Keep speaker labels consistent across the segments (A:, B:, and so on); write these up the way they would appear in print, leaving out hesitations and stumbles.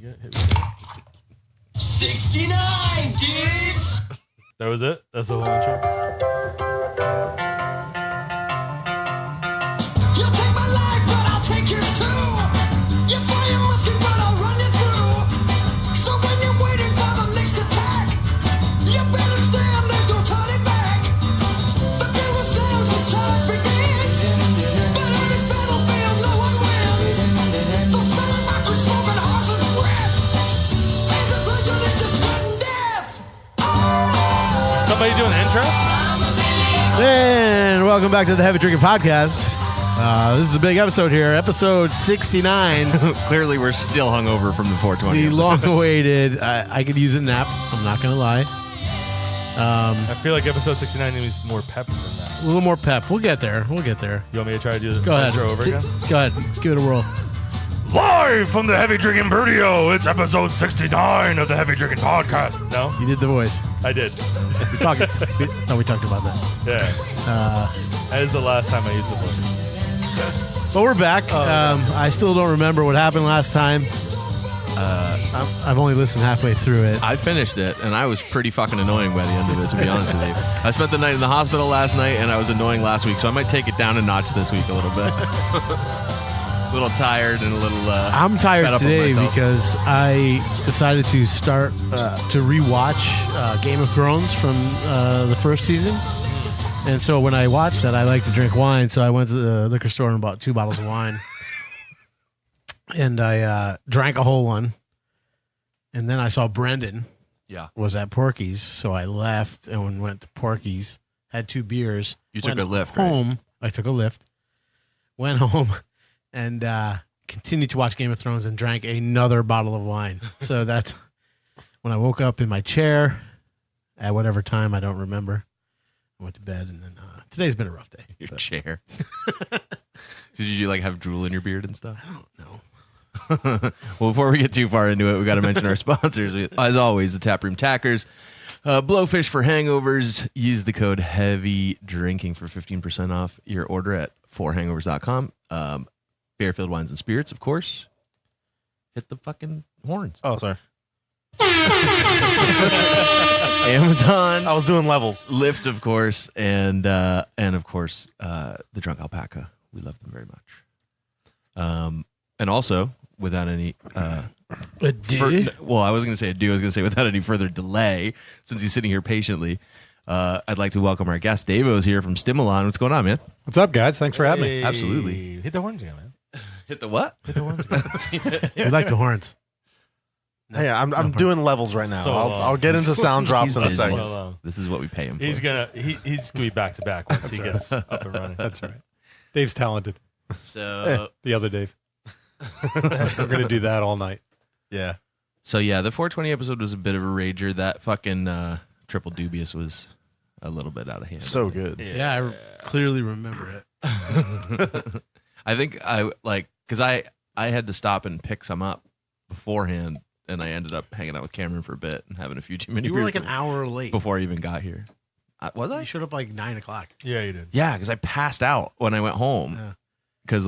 A: get hit with it.
B: 69, dudes!
A: That was it? That's the whole intro?
B: You'll take my life, but I'll take yours too. You fire musket, but I'll run you through. So when you're waiting for the next attack, you better stand, there's no turning back. The bugle sounds, the charge begins. But on this battlefield, no one wins. The smell of backward smoke and horse's breath is a virgin into sudden death.
A: Somebody doing an intro?
C: And welcome back to the Heavy Drinking Podcast. This is a big episode here, episode 69.
D: Clearly, we're still hungover from the 420.
C: The long-awaited. I could use a nap. I'm not gonna lie.
A: I feel like episode 69 needs more pep than that.
C: A little more pep. We'll get there. We'll get there.
A: You want me to try to do the
C: Go ahead.
A: intro over again?
C: Go ahead. Give it a whirl.
A: Live from the Heavy Drinking Burdio, it's episode 69 of the Heavy Drinking Podcast. No?
C: You did the voice.
A: I did.
C: We talked about that.
A: Yeah. That is the last time I used the voice.
C: But we're back. I still don't remember what happened last time. I've only listened halfway through it.
D: I finished it, and I was pretty fucking annoying by the end of it, to be honest with you. I spent the night in the hospital last night, and I was annoying last week, so I might take it down a notch this week a little bit. A little tired and a little
C: I'm
D: fed
C: tired
D: up with
C: today
D: myself.
C: because I decided to start to rewatch Game of Thrones from the first season. And so when I watched that, I like to drink wine, so I went to the liquor store and bought 2 bottles of wine. And I drank a whole one. And then I saw Brendan was at Porky's, so I left and went to Porky's, had 2 beers.
D: You took a lift,
C: home.
D: right?
C: I took a lift, went home, and continued to watch Game of Thrones and drank another bottle of wine. So that's when I woke up in my chair at whatever time, I don't remember. I went to bed, and then today's been a rough day.
D: Your
C: but
D: chair. Did you like have drool in your beard and stuff?
C: I don't know.
D: Well, before we get too far into it, we got to mention our sponsors. As always, the Taproom Tackers. Blowfish for hangovers. Use the code HEAVYDRINKING for 15% off your order at 4hangovers.com. Fairfield Wines and Spirits, of course. Hit the fucking horns.
A: Oh, sorry.
D: Amazon.
A: I was doing levels.
D: Lyft, of course, and of course, the Drunk Alpaca. We love them very much. And also, without any
C: A
D: I
C: day?
D: was going to say ado. I was going to say without any further delay, since he's sitting here patiently, I'd like to welcome our guest. Dave is here from Stimilon. What's going on, man?
E: What's up, guys? Thanks for having me.
D: Absolutely.
A: Hit the horns again, man.
D: Hit the what?
A: Hit the horns again.
C: We like the horns.
E: Hey, I'm doing levels right now.
A: So
E: I'll get into sound drops in a
D: busy.
E: second.
A: So long.
D: This is what we pay him
A: He's
D: for.
A: gonna be back to back once he gets up and running.
E: That's right. Dave's talented.
D: So,
E: The other Dave. We're gonna do that all night.
A: Yeah.
D: the 420 episode was a bit of a rager. That fucking Triple Dubious was a little bit out of hand.
E: So good.
C: Yeah, I clearly remember it.
D: I think because I had to stop and pick some up beforehand, and I ended up hanging out with Cameron for a bit and having a few too many
C: You were
D: beers
C: like an hour late.
D: before I even got here. Was I?
C: You showed up like 9 o'clock.
A: Yeah, you did.
D: Yeah, because I passed out when I went home.
C: Yeah.
D: Because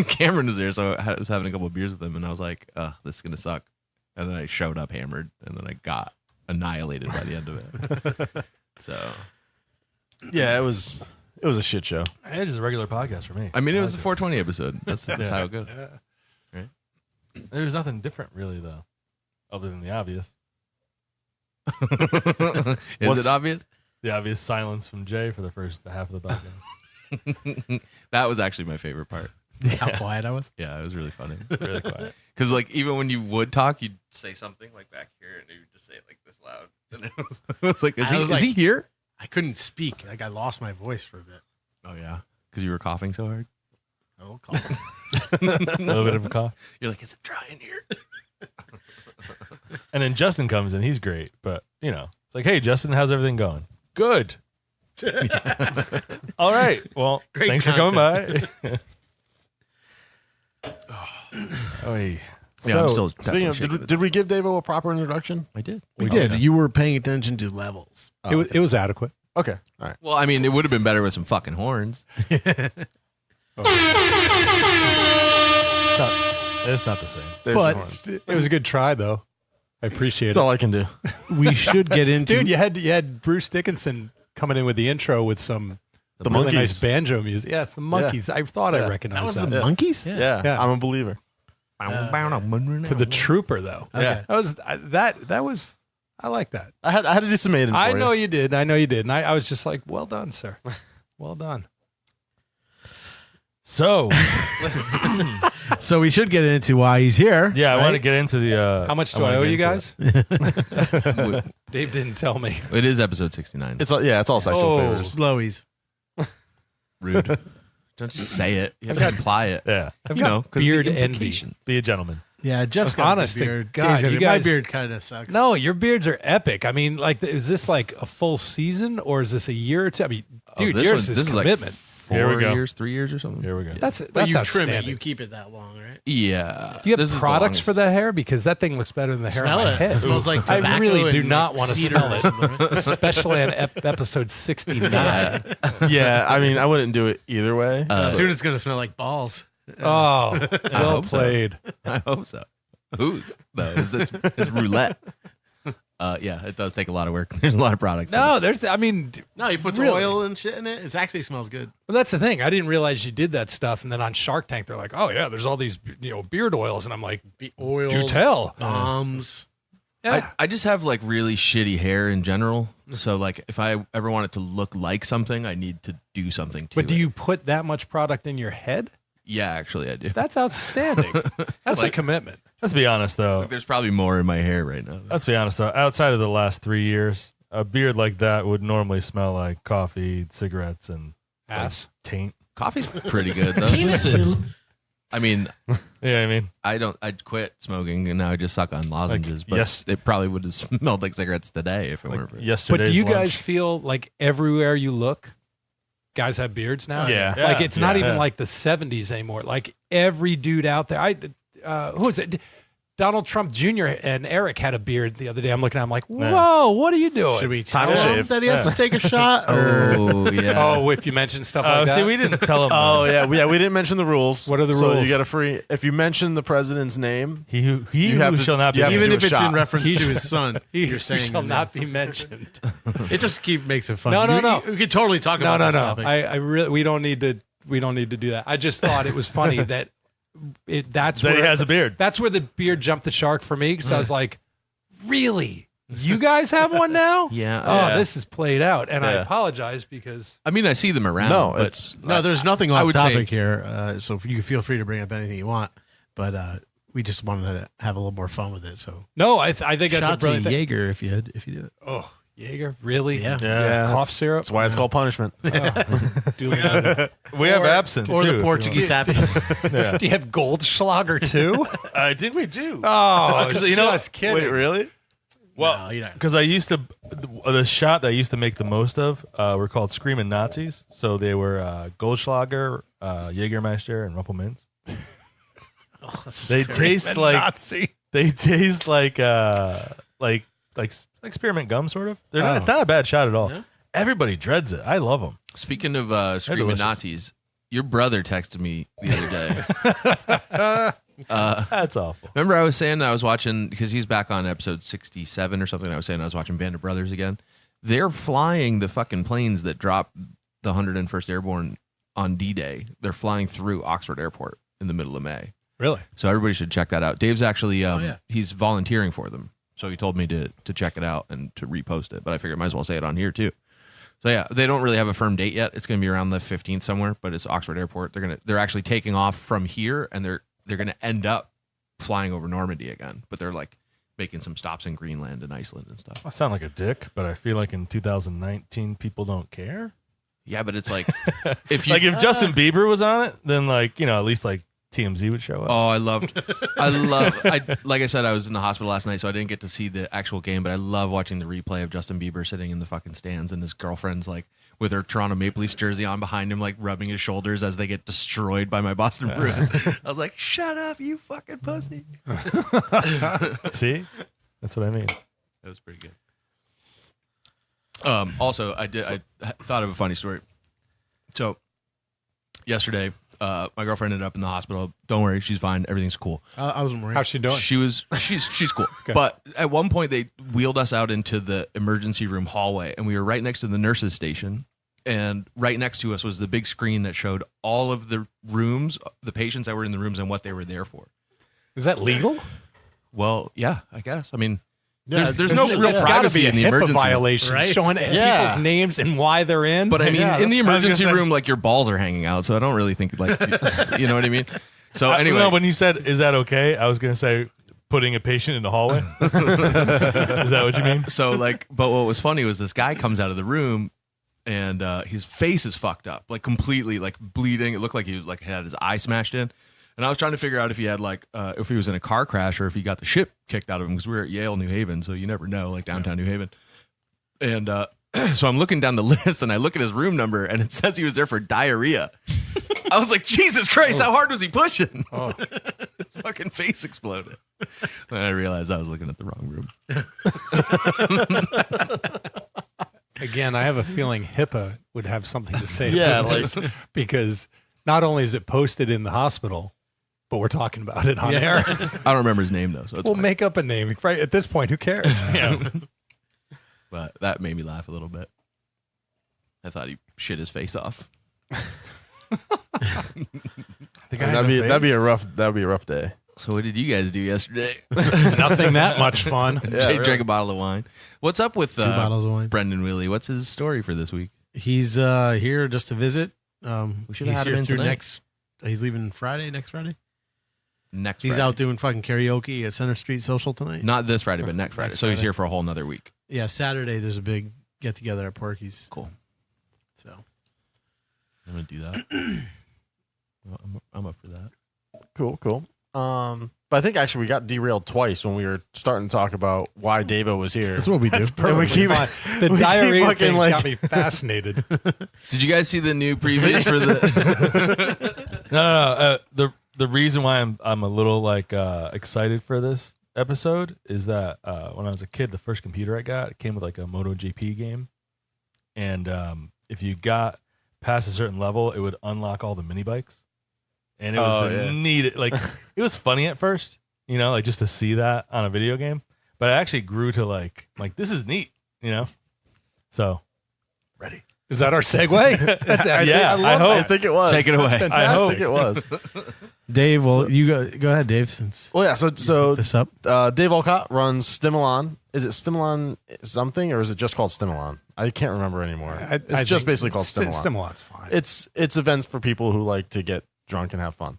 D: Cameron was there, so I was having a couple of beers with him, and I was like, this is going to suck. And then I showed up hammered, and then I got annihilated by the end of it. So,
E: Yeah, it was a shit show.
A: It is a regular podcast for me.
D: I mean, it was a 420 episode. That's how it goes.
A: There's nothing different really, though, other than the obvious.
D: Is it obvious?
A: The obvious silence from Jay for the first half of the podcast.
D: That was actually my favorite part.
C: How quiet I was.
D: Yeah, it was really funny.
A: Really quiet.
D: Because even when you would talk, you'd say something like back here, and you would just say it like this loud. And it was like, is he here?
C: I couldn't speak. Like I lost my voice for a bit.
D: Oh yeah, because you were coughing so hard.
C: Oh, cough.
A: A little bit of a cough.
D: You're like, is it dry in here?
A: And then Justin comes in. He's great. But, it's like, hey, Justin, how's everything going? Good. All right. Well,
C: Great
A: thanks for coming by.
E: Oh, hey.
D: Yeah, I'm still
E: speaking of,
D: definitely
E: did we give Dave a proper introduction?
D: I did.
C: We did. You were paying attention to levels.
E: It was adequate. Okay. All right.
D: Well, I mean, it would have been better with some fucking horns.
E: Stop. It's not the same.
A: There's
C: But-
A: your horn.
E: It was a good try, though. I appreciate
A: That's
E: it.
A: all I can do.
C: We should get into.
E: Dude, you had Bruce Dickinson coming in with the intro with some
A: The
E: really
A: monkeys.
E: nice banjo music. Yes, the monkeys. I thought I
A: Yeah.
E: recognized
C: that was
E: that.
C: the monkeys.
A: Yeah,
E: Yeah.
A: I'm a believer.
E: To the trooper, though.
A: Yeah.
E: That was. I like that.
A: I had to do some maiden.
E: I
A: for
E: know
A: you.
E: you did. I know you did. And I was just like, well done, sir. Well done.
F: So,
C: So we should get into why he's here.
F: yeah, I want to
C: right?
F: get into the.
E: How much do
F: wanna
E: I owe
F: get
E: you
F: into
E: guys? Dave didn't tell me.
D: It is episode 69.
A: It's all sexual
E: Oh.
A: favors.
C: Blowies.
D: Rude. Don't just say it. You have to imply it.
F: it. Yeah,
D: You know, 'cause
E: beard
D: the
E: envy.
D: implication.
F: be a gentleman.
C: Yeah, Jeff's got
E: Honest
C: a
E: to
C: beard.
E: God,
C: Dave's got a
E: you
C: beard. My
E: guys-
C: beard kind of sucks.
E: No, your beards are epic. I mean, like, is this like a full season or is this a year or two? I mean, dude,
D: this
E: yours
D: one-
E: is
D: this is like
E: commitment.
D: 4
F: Here we go.
D: years, 3 years or something.
F: Here we go.
E: That's
C: but you trim
E: outstanding.
C: it. You keep it that long, right?
D: Yeah.
E: Do you
D: This
E: have
D: is the
E: products for
D: longest.
E: the hair? Because that thing looks better than the hair
C: Smell
E: on my
C: it.
E: head.
C: It smells like
E: I
C: tobacco
E: really do
C: and,
E: not
C: like,
E: want to
C: cedar
E: smell
C: or
E: it,
C: something, right?
E: especially on episode 69.
A: Yeah, I mean, I wouldn't do it either way.
C: Soon it's gonna smell like balls.
E: Oh, well
D: hope so.
E: played.
D: I hope so. Who's? No, it's roulette. Yeah, it does take a lot of work. There's a lot of products.
E: No, there's. I mean,
C: No, he puts
E: Really?
C: oil and shit in it. It actually smells good.
E: well, that's the thing. I didn't realize you did that stuff. And then on Shark Tank, they're like, "Oh yeah, there's all these beard oils," and I'm like,
C: Oils,
E: "Do tell."
C: bombs.
E: Yeah.
D: I just have like really shitty hair in general. So like if I ever want it to look like something, I need to do something to
E: But do
D: it.
E: you put that much product in your head?
D: Yeah, actually I do.
E: That's outstanding. That's a commitment.
F: Let's be honest, though.
D: There's probably more in my hair right now.
F: Let's be honest, though. Outside of the last 3 years, a beard like that would normally smell like coffee, cigarettes, and
E: Ass.
F: taint.
D: Coffee's pretty good though. Penises. I mean,
F: Yeah, I mean,
D: I'd quit smoking and now I just suck on lozenges. But
F: yes.
D: it probably would have smelled like cigarettes today if it weren't for it.
F: yesterday's
E: But do you
F: lunch.
E: guys feel like everywhere you look, guys have beards now?
F: Yeah.
E: Like
F: Yeah.
E: it's not
F: Yeah.
E: even like the 70s anymore. Like every dude out there. Who is it? Donald Trump Jr. and Eric had a beard the other day. I'm looking at him like, whoa, what are you doing?
C: Should we
A: Time
C: tell
A: to
C: him
A: shave.
C: that he has to take a shot? Or
D: Oh yeah.
E: Oh, if you mention stuff like that.
F: See, we didn't tell him.
A: Oh yeah, we didn't mention the rules.
E: What are the
A: So
E: rules?
A: you get a free if you mention the president's name.
F: He who
A: You have to-
F: shall not be
A: you have to
C: even
A: do
C: if
A: a
C: it's
A: shot.
C: in reference to his son,
E: He
C: you're saying
E: shall
C: your
E: not
C: name.
E: be mentioned.
C: It just makes it fun.
E: No.
C: We could totally talk
E: No,
C: about
E: no,
C: this
E: no.
C: topic.
E: I really, we don't need to do that. I just thought it was funny that that's
F: that
E: where
F: he has a beard.
E: That's where the beard jumped the shark for me because I was like, really? You guys have one now?
D: Yeah.
E: Oh,
F: Yeah.
E: this is played out, and I
F: Yeah.
E: apologize because
D: I mean, I see them around.
A: No,
D: but
A: it's
C: No, there's nothing
D: I
C: off
D: would say-
C: topic here, so you can feel free to bring up anything you want. But we just wanted to have a little more fun with it. So
E: no, I think that's a
C: shots
E: brilliant
C: of
E: thing.
C: Jaeger if you do it.
E: Oh, Jaeger, really?
C: Yeah.
F: Yeah.
E: Cough
A: that's-
E: syrup.
A: That's why it's called punishment.
E: Do you
F: We have absinthe
C: Or
F: too,
C: the
F: if
C: Portuguese absinthe.
F: Yeah.
E: have Goldschlager too?
F: I think we do.
E: Oh,
F: you know,
E: just kidding.
F: Wait, really? Well,
C: No, you're not.
F: because I used to, the shot that I used to make the most of were called Screaming Nazis. So they were Goldschlager, Jägermeister, and Rumpelminz. They taste like
E: Nazi.
F: they taste like spearmint gum, sort of. They're not, it's not a bad shot at all.
C: Yeah?
F: Everybody dreads it. I love them.
D: Speaking of screaming
F: delicious.
D: Nazis, your brother texted me the other day.
F: That's awful.
D: Remember I was saying I was watching, because he's back on episode 67 or something. I was saying I was watching Band of Brothers again. They're flying the fucking planes that dropped the 101st Airborne on D-Day. They're flying through Oxford Airport in the middle of May.
E: Really?
D: So everybody should check that out. Dave's actually,
C: yeah.
D: he's volunteering for them. So he told me to check it out and to repost it. But I figured I might as well say it on here too. So yeah, they don't really have a firm date yet. It's going to be around the 15th somewhere, but it's Oxford Airport. They're actually taking off from here, and they're going to end up flying over Normandy again. But they're like making some stops in Greenland and Iceland and stuff.
F: I sound like a dick, but I feel like in 2019 people don't care.
D: Yeah, but it's like if you
F: Like if Justin Bieber was on it, then at least like TMZ would show up.
D: Oh, like I said, I was in the hospital last night, so I didn't get to see the actual game, but I love watching the replay of Justin Bieber sitting in the fucking stands and his girlfriend's like with her Toronto Maple Leafs jersey on behind him, like rubbing his shoulders as they get destroyed by my Boston Bruins. I was like, shut up, you fucking pussy.
F: See, that's what I mean.
D: That was pretty good. Also, I thought of a funny story. So yesterday, My girlfriend ended up in the hospital. Don't worry, she's fine. Everything's cool.
C: I wasn't worried.
E: How's she doing?
D: She's cool. But at one point they wheeled us out into the emergency room hallway, and we were right next to the nurses station. And right next to us was the big screen that showed all of the rooms, the patients that were in the rooms, and what they were there for.
E: Is that legal?
D: Well, yeah, I guess. I mean,
C: Yeah,
D: there's no real
E: It's got to
D: privacy
E: be a
D: in the
E: HIPAA
D: emergency room.
E: violation,
C: right?
E: showing
G: Yeah.
E: people's names and why they're in.
D: But I mean, in the
F: that's what I was
D: emergency
F: gonna say.
D: room, like your balls are hanging out, so I don't really think like you know what I mean. So anyway,
F: No, when you said, is that okay? I was going to say, putting a patient in the hallway. Is that what you mean?
D: so like, but what was funny was this guy comes out of the room, and his face is fucked up, like completely, like bleeding. It looked like he was like had his eye smashed in. And I was trying to figure out if he had like if he was in a car crash or if he got the shit kicked out of him, because we were at Yale, New Haven, so you never know, like downtown New Haven. And so I'm looking down the list, and I look at his room number, and it says he was there for diarrhea. I was like, Jesus Christ, how hard was he pushing? His fucking face exploded. And I realized I was looking at the wrong room.
E: Again, I have a feeling HIPAA would have something to say
G: Yeah,
E: about this, because not only is it posted in the hospital, but we're talking about it on air.
D: I don't remember his name though, so it's
E: We'll
D: fine.
E: make up a name. Right at this point, who cares? Yeah.
D: But that made me laugh a little bit. I thought he shit his face off.
G: That'd be a rough day.
D: So what did you guys do yesterday?
E: Nothing that much fun.
D: Jay drank a bottle of wine. What's up with
C: 2 bottles of wine.
D: Brendan Wheelie? What's his story for this week?
C: He's here just to visit.
D: We should
C: He's
D: have had him
C: here
D: in
C: through
D: tonight.
C: He's leaving next Friday.
D: Next
C: He's
D: Friday.
C: out doing fucking karaoke at Center Street Social tonight.
D: Not this Friday, but next Friday.
C: Next
D: So he's
C: Friday.
D: here for a whole nother week.
C: Yeah, Saturday there's a big get together at Porky's.
D: Cool.
C: So
D: I'm gonna do that. I'm up for that.
G: Cool. But I think actually we got derailed twice when we were starting to talk about why Davo was here.
C: that's what we do.
G: And we keep
E: The
G: we keep
E: diarrhea
G: fucking,
E: thing's
G: like-
E: got me fascinated.
D: Did you guys see the new previews for the?
F: No. The reason why I'm a little like excited for this episode is that when I was a kid, the first computer I got, it came with like a MotoGP game, and if you got past a certain level, it would unlock all the mini bikes, and it was neat. Like it was funny at first, you know, like just to see that on a video game, but it actually grew to like this is neat, you know. So ready.
E: Is that our segue? That's
F: Yeah, I
E: love
F: hope.
G: I think it was.
D: Take it away.
F: I hope.
G: I think it was.
C: Dave, well, you go ahead, Dave. Since
G: Well, yeah. So
C: this up,
G: Dave Olcott runs Stimilon. Is it Stimilon something, or is it just called Stimilon? I can't remember anymore. It's just basically called Stimilon.
E: Stimilon's fine.
G: It's events for people who like to get drunk and have fun,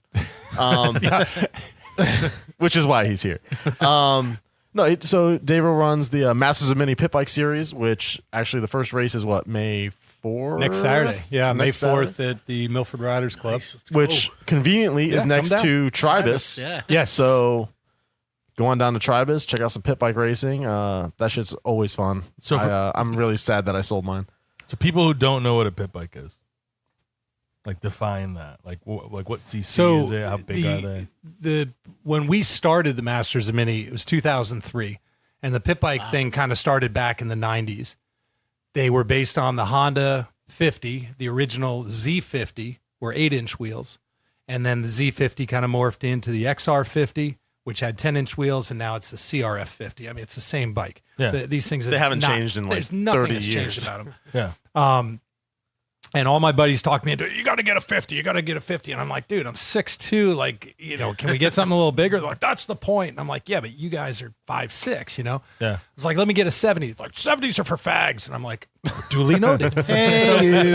G: which is why he's here. So Dave runs the Masters of Mini Pit Bike Series, which actually the first race is May 4th?
E: Next Saturday. Yeah, May
G: Next
E: 4th
G: Saturday.
E: at the Milford Riders Club.
G: Which conveniently is
E: Yeah,
G: next
E: come down.
G: to Tribus.
C: yeah.
E: Yes.
G: So go on down to Tribus, check out some pit bike racing. That shit's always fun.
F: So for-
G: I'm really sad that I sold mine.
F: So people who don't know what a pit bike is, like define that. Like what CC is it? How big are they?
E: When we started the Masters of Mini, it was 2003, and the pit bike thing kind of started back in the 90s. They were based on the Honda 50. The original Z50 were 8-inch wheels, and then the Z50 kind of morphed into the XR50, which had 10-inch wheels, and now it's the CRF 50. I mean, it's the same bike.
F: Yeah.
E: These things
G: They haven't changed in, like,
E: there's nothing
G: 30
E: that's
G: years.
E: changed about them.
F: Yeah.
E: And all my buddies talk me into, you got to get a 50, you got to get a 50. And I'm like, dude, I'm 6'2", like, you know, can we get something a little bigger? They're like, that's the point. And I'm like, yeah, but you guys are 5'6", you know?
F: Yeah.
E: It's like, let me get a 70. Like, 70s are for fags. And I'm like, duly noted.
C: Hey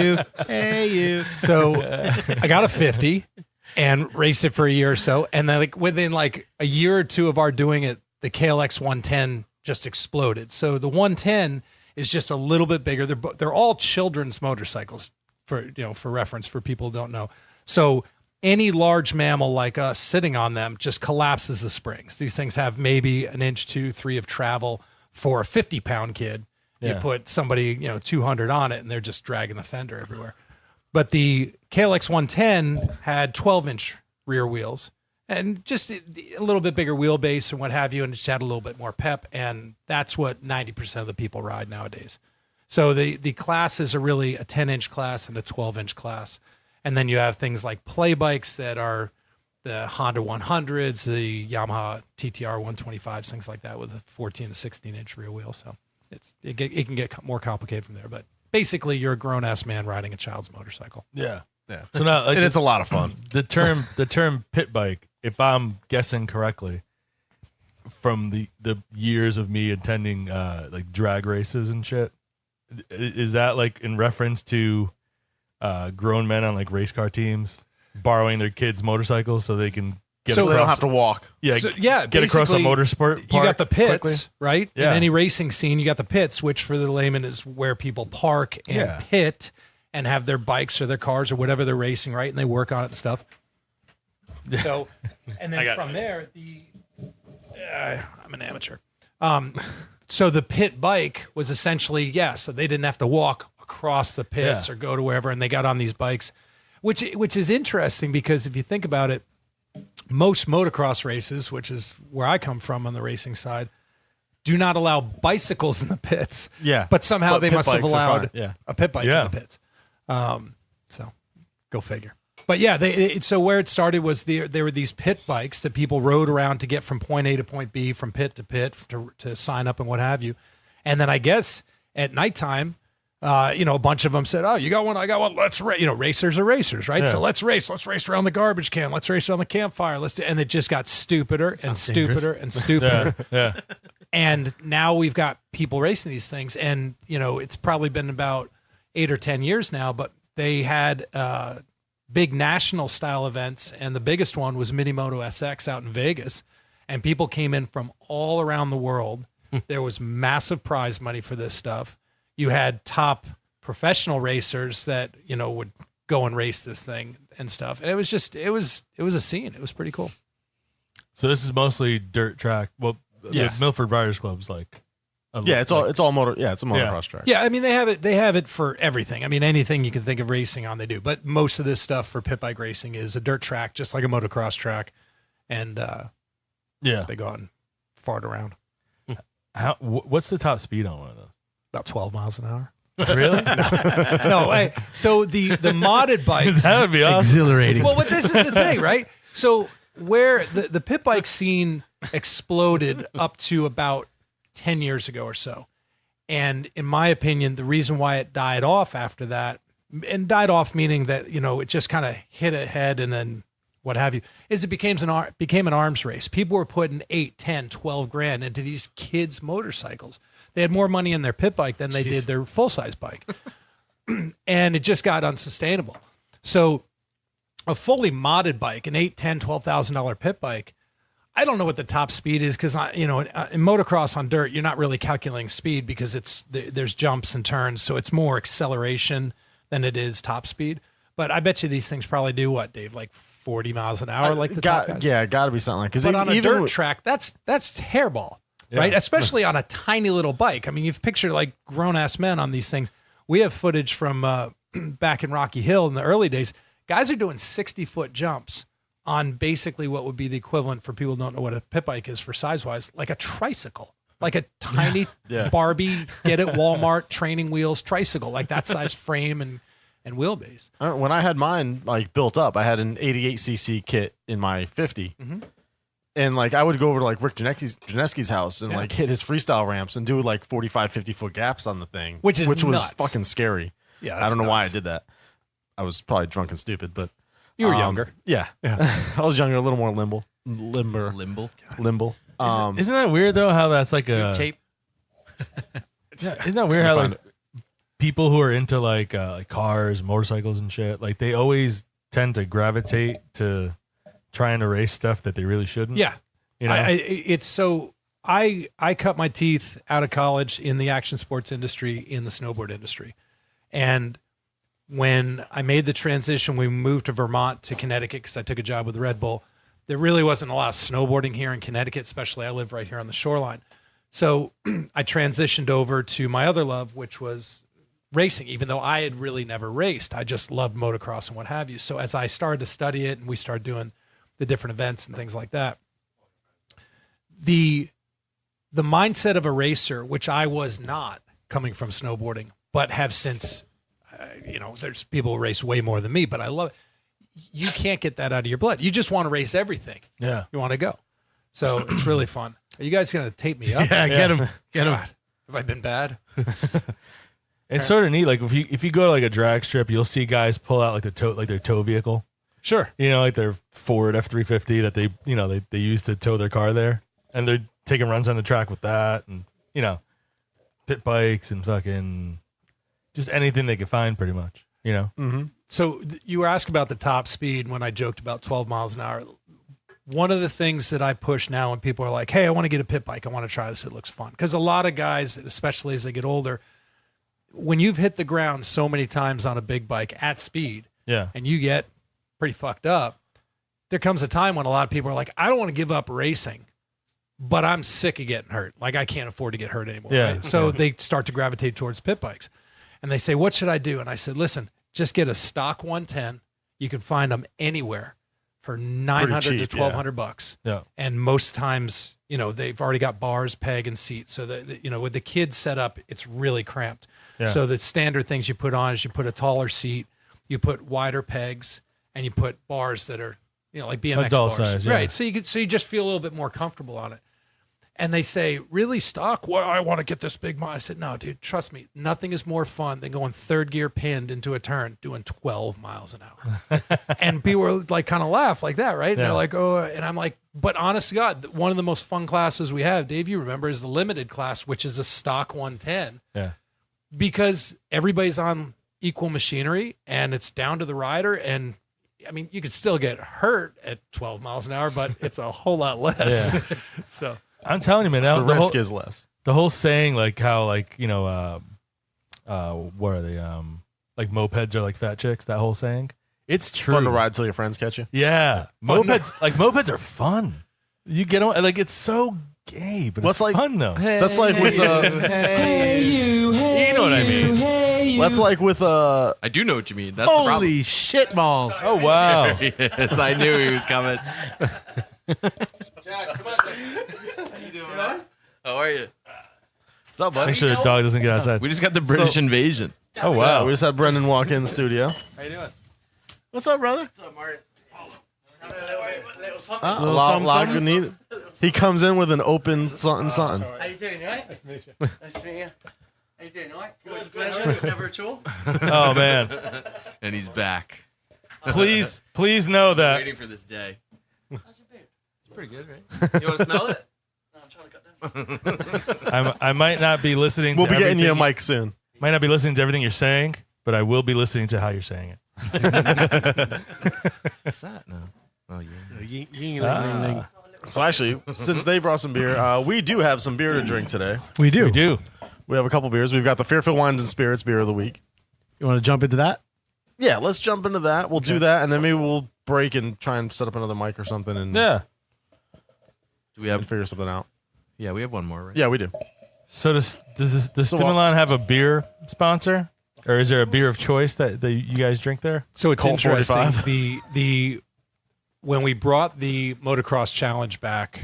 C: you, hey you.
E: So I got a 50 and raced it for a year or so. And then like within like a year or two of our doing it, the KLX 110 just exploded. So the 110 is just a little bit bigger. They're all children's motorcycles for reference for people who don't know. So any large mammal like us sitting on them just collapses the springs. These things have maybe 1 inch, 2, 3 of travel for a 50-pound kid. You
F: Yeah.
E: put somebody, 200 on it and they're just dragging the fender everywhere. But the KLX 110 had 12-inch rear wheels and just a little bit bigger wheelbase and what have you, and it just had a little bit more pep, and that's what 90% of the people ride nowadays. So the classes are really a 10-inch class and a 12-inch class. And then you have things like play bikes that are the Honda 100s, the Yamaha TTR 125s, things like that with a 14 to 16 inch rear wheel. So it can get more complicated from there. But basically, you're a grown ass man riding a child's motorcycle.
F: Yeah.
G: Yeah.
F: So now, like,
G: And it's a lot of fun.
F: the term pit bike, if I'm guessing correctly, from the years of me attending like drag races and shit, is that like in reference to grown men on like race car teams borrowing their kids' motorcycles so they can get
G: So
F: across,
G: they don't have to walk.
F: yeah,
E: So, yeah,
F: get across a
E: basically,
F: motorsport
E: You
F: park
E: got the pits,
F: quickly?
E: right?
F: Yeah.
E: In any racing scene, you got the pits, which for the layman is where people park and
F: Yeah.
E: pit and have their bikes or their cars or whatever they're racing, right? And they work on it and stuff. So, and
F: I
E: then
F: got
E: from there, I'm an amateur. So the pit bike was essentially, so they didn't have to walk across the pits
F: Yeah.
E: or go to wherever, and they got on these bikes, which is interesting because if you think about it, most motocross races, which is where I come from on the racing side, do not allow bicycles in the pits.
G: Yeah.
E: But somehow
G: But
E: they
G: pit
E: must have
G: bikes are
E: allowed
G: fine. Yeah.
E: a pit bike
F: Yeah.
E: in the pits. So go figure. But yeah, so where it started was there were these pit bikes that people rode around to get from point A to point B, from pit to sign up and what have you. And then I guess at nighttime, a bunch of them said, "Oh, you got one, I got one. Let's race." Racers are racers, right?
F: Yeah.
E: So let's race. Let's race around the garbage can. Let's race around the campfire. And it just got stupider and stupider and stupider.
F: Yeah.
E: And now we've got people racing these things, and it's probably been about 8 or 10 years now. But they had big national style events, and the biggest one was Minimoto SX out in Vegas, and people came in from all around the world. There was massive prize money for this stuff. You had top professional racers that would go and race this thing and stuff, and it was a scene. It was pretty cool.
F: So this is mostly dirt track. Well,
G: Yes.
F: the Milford Riders Club's like,
G: Yeah, it's all motor. Yeah, it's a motocross track.
E: Yeah, I mean they have it for everything. I mean anything you can think of racing on, they do. But most of this stuff for pit bike racing is a dirt track, just like a motocross track, and
F: yeah.
E: they go out and fart around
F: What's the top speed on one of those?
E: about 12 miles an hour.
F: Really?
E: No, so the modded bikes.
F: That would be awesome.
C: Exhilarating.
E: Well, but this is the thing, right? So where the pit bike scene exploded up to about 10 years ago or so. And in my opinion, the reason why it died off after that, and died off meaning that, it just kind of hit ahead and then what have you, is it became an arms race. People were putting 8, 10, 12 grand into these kids' motorcycles. They had more money in their pit bike than they did their full-size bike. And it just got unsustainable. So a fully modded bike, an $8,000, $10,000, $12,000 pit bike, I don't know what the top speed is because in motocross on dirt, you're not really calculating speed because there's jumps and turns, so it's more acceleration than it is top speed. But I bet you these things probably do what, Dave, like 40 miles an hour, like the top guys?
G: Yeah, got to be something like. Because
E: But on a dirt track, that's hairball, right?
F: Yeah.
E: Especially on a tiny little bike. I mean, you've pictured like grown ass men on these things. We have footage from back in Rocky Hill in the early days. Guys are doing 60-foot jumps on basically what would be the equivalent for people who don't know what a pit bike is for size-wise, like a tricycle, like a tiny Barbie, get at Walmart, training wheels tricycle, like that size frame and wheelbase.
G: When I had mine like built up, I had an 88cc kit in my 50. And like I would go over to like Rick Janeski's house and like hit his freestyle ramps and do like 45, 50-foot gaps on the thing.
E: Which was
G: was fucking scary.
E: Yeah,
G: I
E: that's
G: don't know why I
E: nuts.
G: did that. I was probably drunk and stupid, but
E: You were younger.
G: Yeah. I was younger, a little more limber.
D: Limble.
F: Isn't that weird though? How that's like a
D: Tape.
F: Yeah, isn't that weird? How like people who are into like cars, motorcycles, and shit, like they always tend to gravitate to trying to race stuff that they really shouldn't.
E: Yeah.
F: You know?
E: I cut my teeth out of college in the action sports industry, in the snowboard industry. And when I made the transition, we moved to Vermont to Connecticut because I took a job with Red Bull. There really wasn't a lot of snowboarding here in Connecticut, especially I live right here on the shoreline. So I transitioned over to my other love, which was racing, even though I had really never raced. I just loved motocross and what have you. So as I started to study it and we started doing the different events and things like that, the mindset of a racer, which I was not coming from snowboarding, but have since there's people who race way more than me, but I love it. You can't get that out of your blood. You just want to race everything.
F: Yeah.
E: You want to go. So it's really fun. Are you guys going to tape me up?
C: Yeah, get him. Get him.
E: God, have I been bad?
F: It's sort of neat. Like if you go to like a drag strip, you'll see guys pull out like their tow vehicle.
E: Sure.
F: Like their Ford F-350 that they use to tow their car there, and they're taking runs on the track with that, and pit bikes and fucking just anything they can find, pretty much.
E: Mm-hmm. So you were asking about the top speed when I joked about 12 miles an hour. One of the things that I push now when people are like, hey, I want to get a pit bike. I want to try this. It looks fun. Because a lot of guys, especially as they get older, when you've hit the ground so many times on a big bike at speed and you get pretty fucked up, there comes a time when a lot of people are like, I don't want to give up racing, but I'm sick of getting hurt. Like, I can't afford to get hurt anymore.
F: Yeah.
E: Right? So they start to gravitate towards pit bikes. And they say, what should I do? And I said, listen, just get a stock 110. You can find them anywhere for $900 to $1,200.
F: Yeah.
E: And most times, they've already got bars, peg, and seats. So that, with the kids set up, it's really cramped.
F: Yeah.
E: So the standard things you put on is you put a taller seat, you put wider pegs, and you put bars that are, like BMX
F: adult
E: bars.
F: size, yeah.
E: Right. So you just feel a little bit more comfortable on it. And they say, really, stock? Well, I want to get this big. I said, no, dude, trust me. Nothing is more fun than going third gear pinned into a turn, doing 12 miles an hour. And people were like, kind of laugh like that, right? And they're like, oh, and I'm like, but honest to God, one of the most fun classes we have, Dave, you remember, is the limited class, which is a stock 110.
F: Yeah.
E: Because everybody's on equal machinery and it's down to the rider. And I mean, you could still get hurt at 12 miles an hour, but it's a whole lot less.
F: Yeah.
E: So.
F: I'm telling you, man, the
G: risk
F: whole,
G: is less.
F: The whole saying, like how, like what are they? Like mopeds are like fat chicks. That whole saying, it's true.
G: Fun to ride till your friends catch you.
F: Yeah, mopeds are fun. You get on, like, it's so gay, but it's fun though.
G: That's like with
F: you know what I mean.
G: That's like with
D: I do know what you mean. That's the problem.
C: Holy shit balls.
F: Oh wow.
D: Yes, I knew he was coming.
E: Jack, come on.
D: How you doing, man? How are you?
G: What's up, buddy?
F: Make sure the dog doesn't get outside.
D: We just got the British invasion.
F: Oh wow.
G: Yeah, we just had Brendan walk in the studio.
E: How you doing?
G: What's up, brother?
D: What's up, Martin?
E: Little something.
G: Lagunitas. He comes in with an open something.
H: How you doing, right?
E: Nice to meet you.
H: Nice to meet you. How you doing, all right? Always a pleasure. Never a chore.
F: Oh man.
D: And he's back.
F: Please know that.
D: Waiting for this day.
H: How's your beard?
D: It's pretty good, right? You want to smell it?
H: No, I'm trying to cut down.
F: I might not be listening.
G: We'll
F: to
G: be getting you a
F: everything-
G: mic soon.
F: Might not be listening to everything you're saying, but I will be listening to how you're saying it.
D: What's that? No. Oh yeah.
G: So actually, since they brought some beer, we do have some beer to drink today.
C: We do.
F: We do.
G: We have a couple beers. We've got the Fairfield Wines and Spirits beer of the week.
C: You want to jump into that?
G: Yeah, let's jump into that. We'll do that, and then maybe we'll break and try and set up another mic or something and,
F: Yeah.
D: Do we
G: and
D: have?
G: figure something out.
D: Yeah, we have one more, right?
G: Yeah, we do.
F: So does
G: So,
F: Stimilon have a beer sponsor, or is there a beer of choice that you guys drink there?
E: So it's
G: Colt
E: interesting.
G: 45.
E: The when we brought the motocross challenge back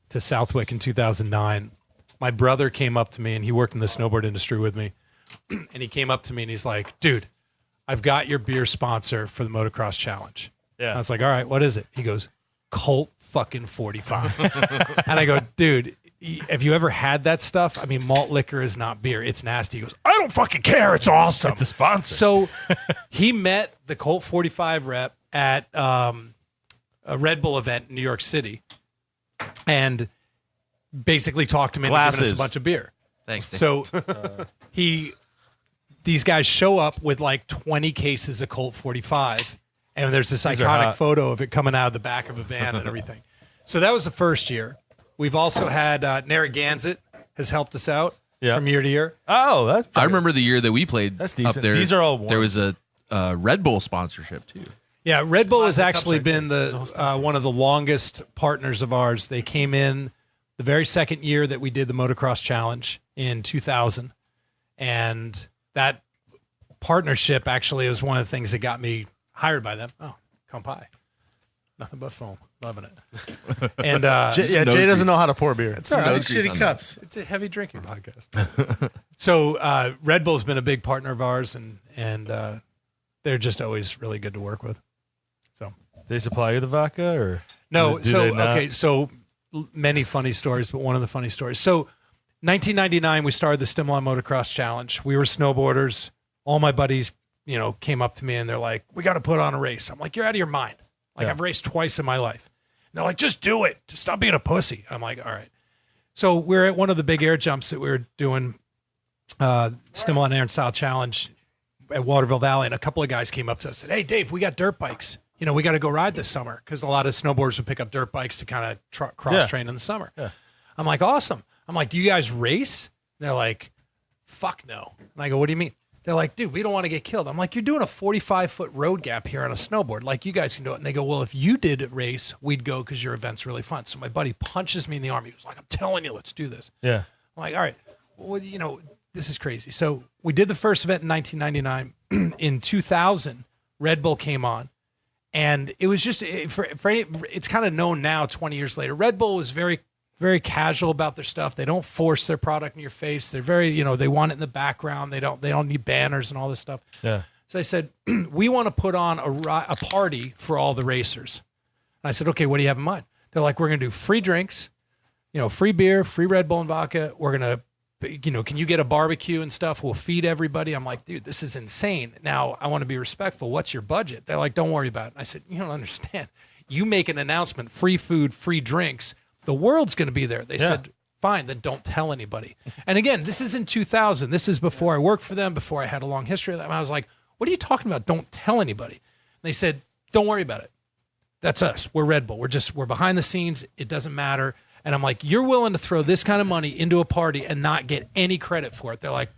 E: to Southwick in 2009, my brother came up to me, and he worked in the snowboard industry with me, and he came up to me and he's like, "Dude, I've got your beer sponsor for the motocross challenge."
F: Yeah.
E: I was like, "All right, what is it?" He goes, "Colt fucking 45." And I go, "Dude, have you ever had that stuff? I mean, malt liquor is not beer. It's nasty." He goes, "I don't fucking care. It's awesome."
F: It's a sponsor.
E: So he met the Colt 45 rep at a Red Bull event in New York City and basically talked him into giving us
G: Glasses.
E: a bunch of beer.
D: Thanks. Dave.
E: So these guys show up with like 20 cases of Colt 45, and there's this
F: These are
E: iconic
F: hot.
E: photo of it coming out of the back of a van and everything. So that was the first year. We've also had Narragansett has helped us out
F: Yeah.
E: from year to year.
F: Oh, that's.
D: I remember the year that we played.
F: That's
D: Up
F: decent.
D: there.
F: These are all warm.
D: There was a Red Bull sponsorship too.
E: Yeah, Red Bull has
F: Classic
E: actually
F: cups
E: been the one of the longest partners of ours. They came in the very second year that we did the motocross challenge in 2000, and that partnership actually was one of the things that got me hired by them. Oh, Kampai. Nothing but foam. Loving it. And
G: Jay doesn't know how to pour beer.
E: it's all right.
D: nose grease on that.
E: It's a heavy drinking podcast. So Red Bull's been a big partner of ours, and they're just always really good to work with. So
F: They supply you the vodka, or
E: no,
F: do
E: so
F: they not?
E: okay, so many funny stories, but one of the funny stories. So 1999, we started the Stimilon Motocross Challenge. We were snowboarders. All my buddies, came up to me and they're like, "We got to put on a race." I'm like, "You're out of your mind. Like,
F: Yeah.
E: I've raced twice in my life." And they're like, "Just do it. Just stop being a pussy." I'm like, "All right." So we're at one of the big air jumps that we were doing, Stimilon Air and Style Challenge at Waterville Valley, and a couple of guys came up to us and said, "Hey, Dave, we got dirt bikes. We got to go ride this summer," because a lot of snowboarders would pick up dirt bikes to kind of cross train in the summer.
F: Yeah.
E: I'm like, "Awesome." I'm like, "Do you guys race?" They're like, "Fuck no." And I go, "What do you mean?" They're like, "Dude, we don't want to get killed." I'm like, "You're doing a 45-foot road gap here on a snowboard. Like, you guys can do it." And they go, "Well, if you did a race, we'd go because your event's really fun." So my buddy punches me in the arm. He was like, "I'm telling you, let's do this."
F: Yeah.
E: I'm like, "All right, well, this is crazy." So we did the first event in 1999. In 2000, Red Bull came on. And it was just, it's kind of known now 20 years later. Red Bull was very, very casual about their stuff. They don't force their product in your face. They're very, they want it in the background. They don't need banners and all this stuff.
F: Yeah.
E: So I said, "We want to put on a party for all the racers." And I said, "Okay, what do you have in mind?" They're like, "We're going to do free drinks, free beer, free Red Bull and vodka. We're going to, can you get a barbecue and stuff? We'll feed everybody." I'm like, "Dude, this is insane." Now, I want to be respectful. What's your budget? They're like, "Don't worry about it." I said, "You don't understand. You make an announcement, free food, free drinks. The world's going to be there." They said, "Fine, then don't tell anybody." And again, this is in 2000. This is before I worked for them, before I had a long history of them. I was like, "What are you talking about? Don't tell anybody." And they said, "Don't worry about it. That's us. We're Red Bull. We're behind the scenes. It doesn't matter." And I'm like, "You're willing to throw this kind of money into a party and not get any credit for it?" They're like,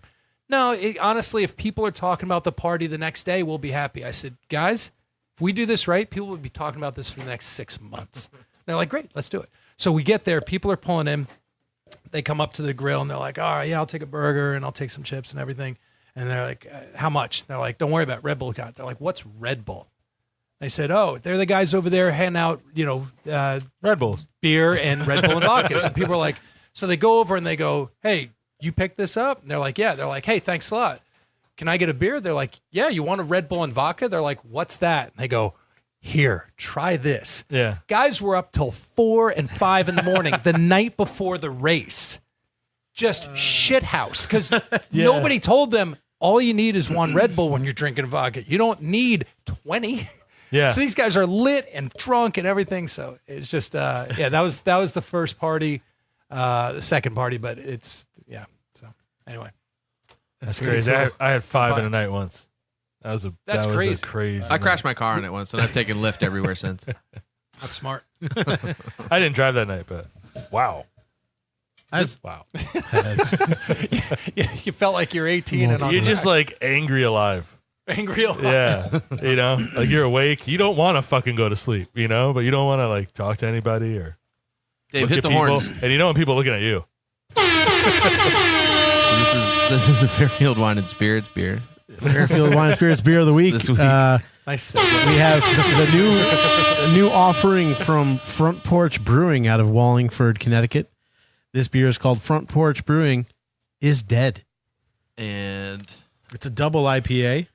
E: "No, honestly, if people are talking about the party the next day, we'll be happy." I said, "Guys, if we do this right, people will be talking about this for the next 6 months." They're like, "Great, let's do it." So we get there, people are pulling in. They come up to the grill and they're like, "All right, yeah, I'll take a burger and I'll take some chips and everything." And they're like, "How much?" They're like, "Don't worry about it, Red Bull got." They're like, "What's Red Bull?" They said, "Oh, they're the guys over there handing out,
F: Red Bulls.
E: beer and Red Bull and vodka." And people are like, so they go over and they go, "Hey, you picked this up?" And they're like, "Yeah." They're like, "Hey, thanks a lot. Can I get a beer?" They're like, "Yeah, you want a Red Bull and vodka?" They're like, "What's that?" And they go, "Here, try this."
F: Yeah.
E: Guys were up till 4 and 5 in the morning the night before the race. Just shit house. Because nobody told them all you need is one Red Bull when you're drinking vodka. You don't need 20.
F: Yeah.
E: So these guys are lit and drunk and everything. So it's just, that was the first party, the second party, but it's, So anyway.
F: That's crazy. I had 5 in a night once. That was
E: crazy.
F: crazy.
D: I crashed my car on it once, and I've taken Lyft everywhere since.
E: That's smart.
F: I didn't drive that night, but wow.
E: Wow. You felt like you're 18 and on
F: You're
E: the
F: just
E: track.
F: like angry alive.
E: Angry alive.
F: Yeah. Like you're awake. You don't want to fucking go to sleep, but you don't want to like talk to anybody or
D: Dave,
F: look
D: hit
F: at
D: the
F: people.
D: horns.
F: And when people looking at you.
D: So this is a Fairfield Wine and Spirits beer.
C: Fairfield Wine and Spirits Beer of the Week.
D: This week.
E: Nice.
C: We have the new offering from Front Porch Brewing out of Wallingford, Connecticut. This beer is called Front Porch Brewing is Dead.
D: And
C: It's a double IPA,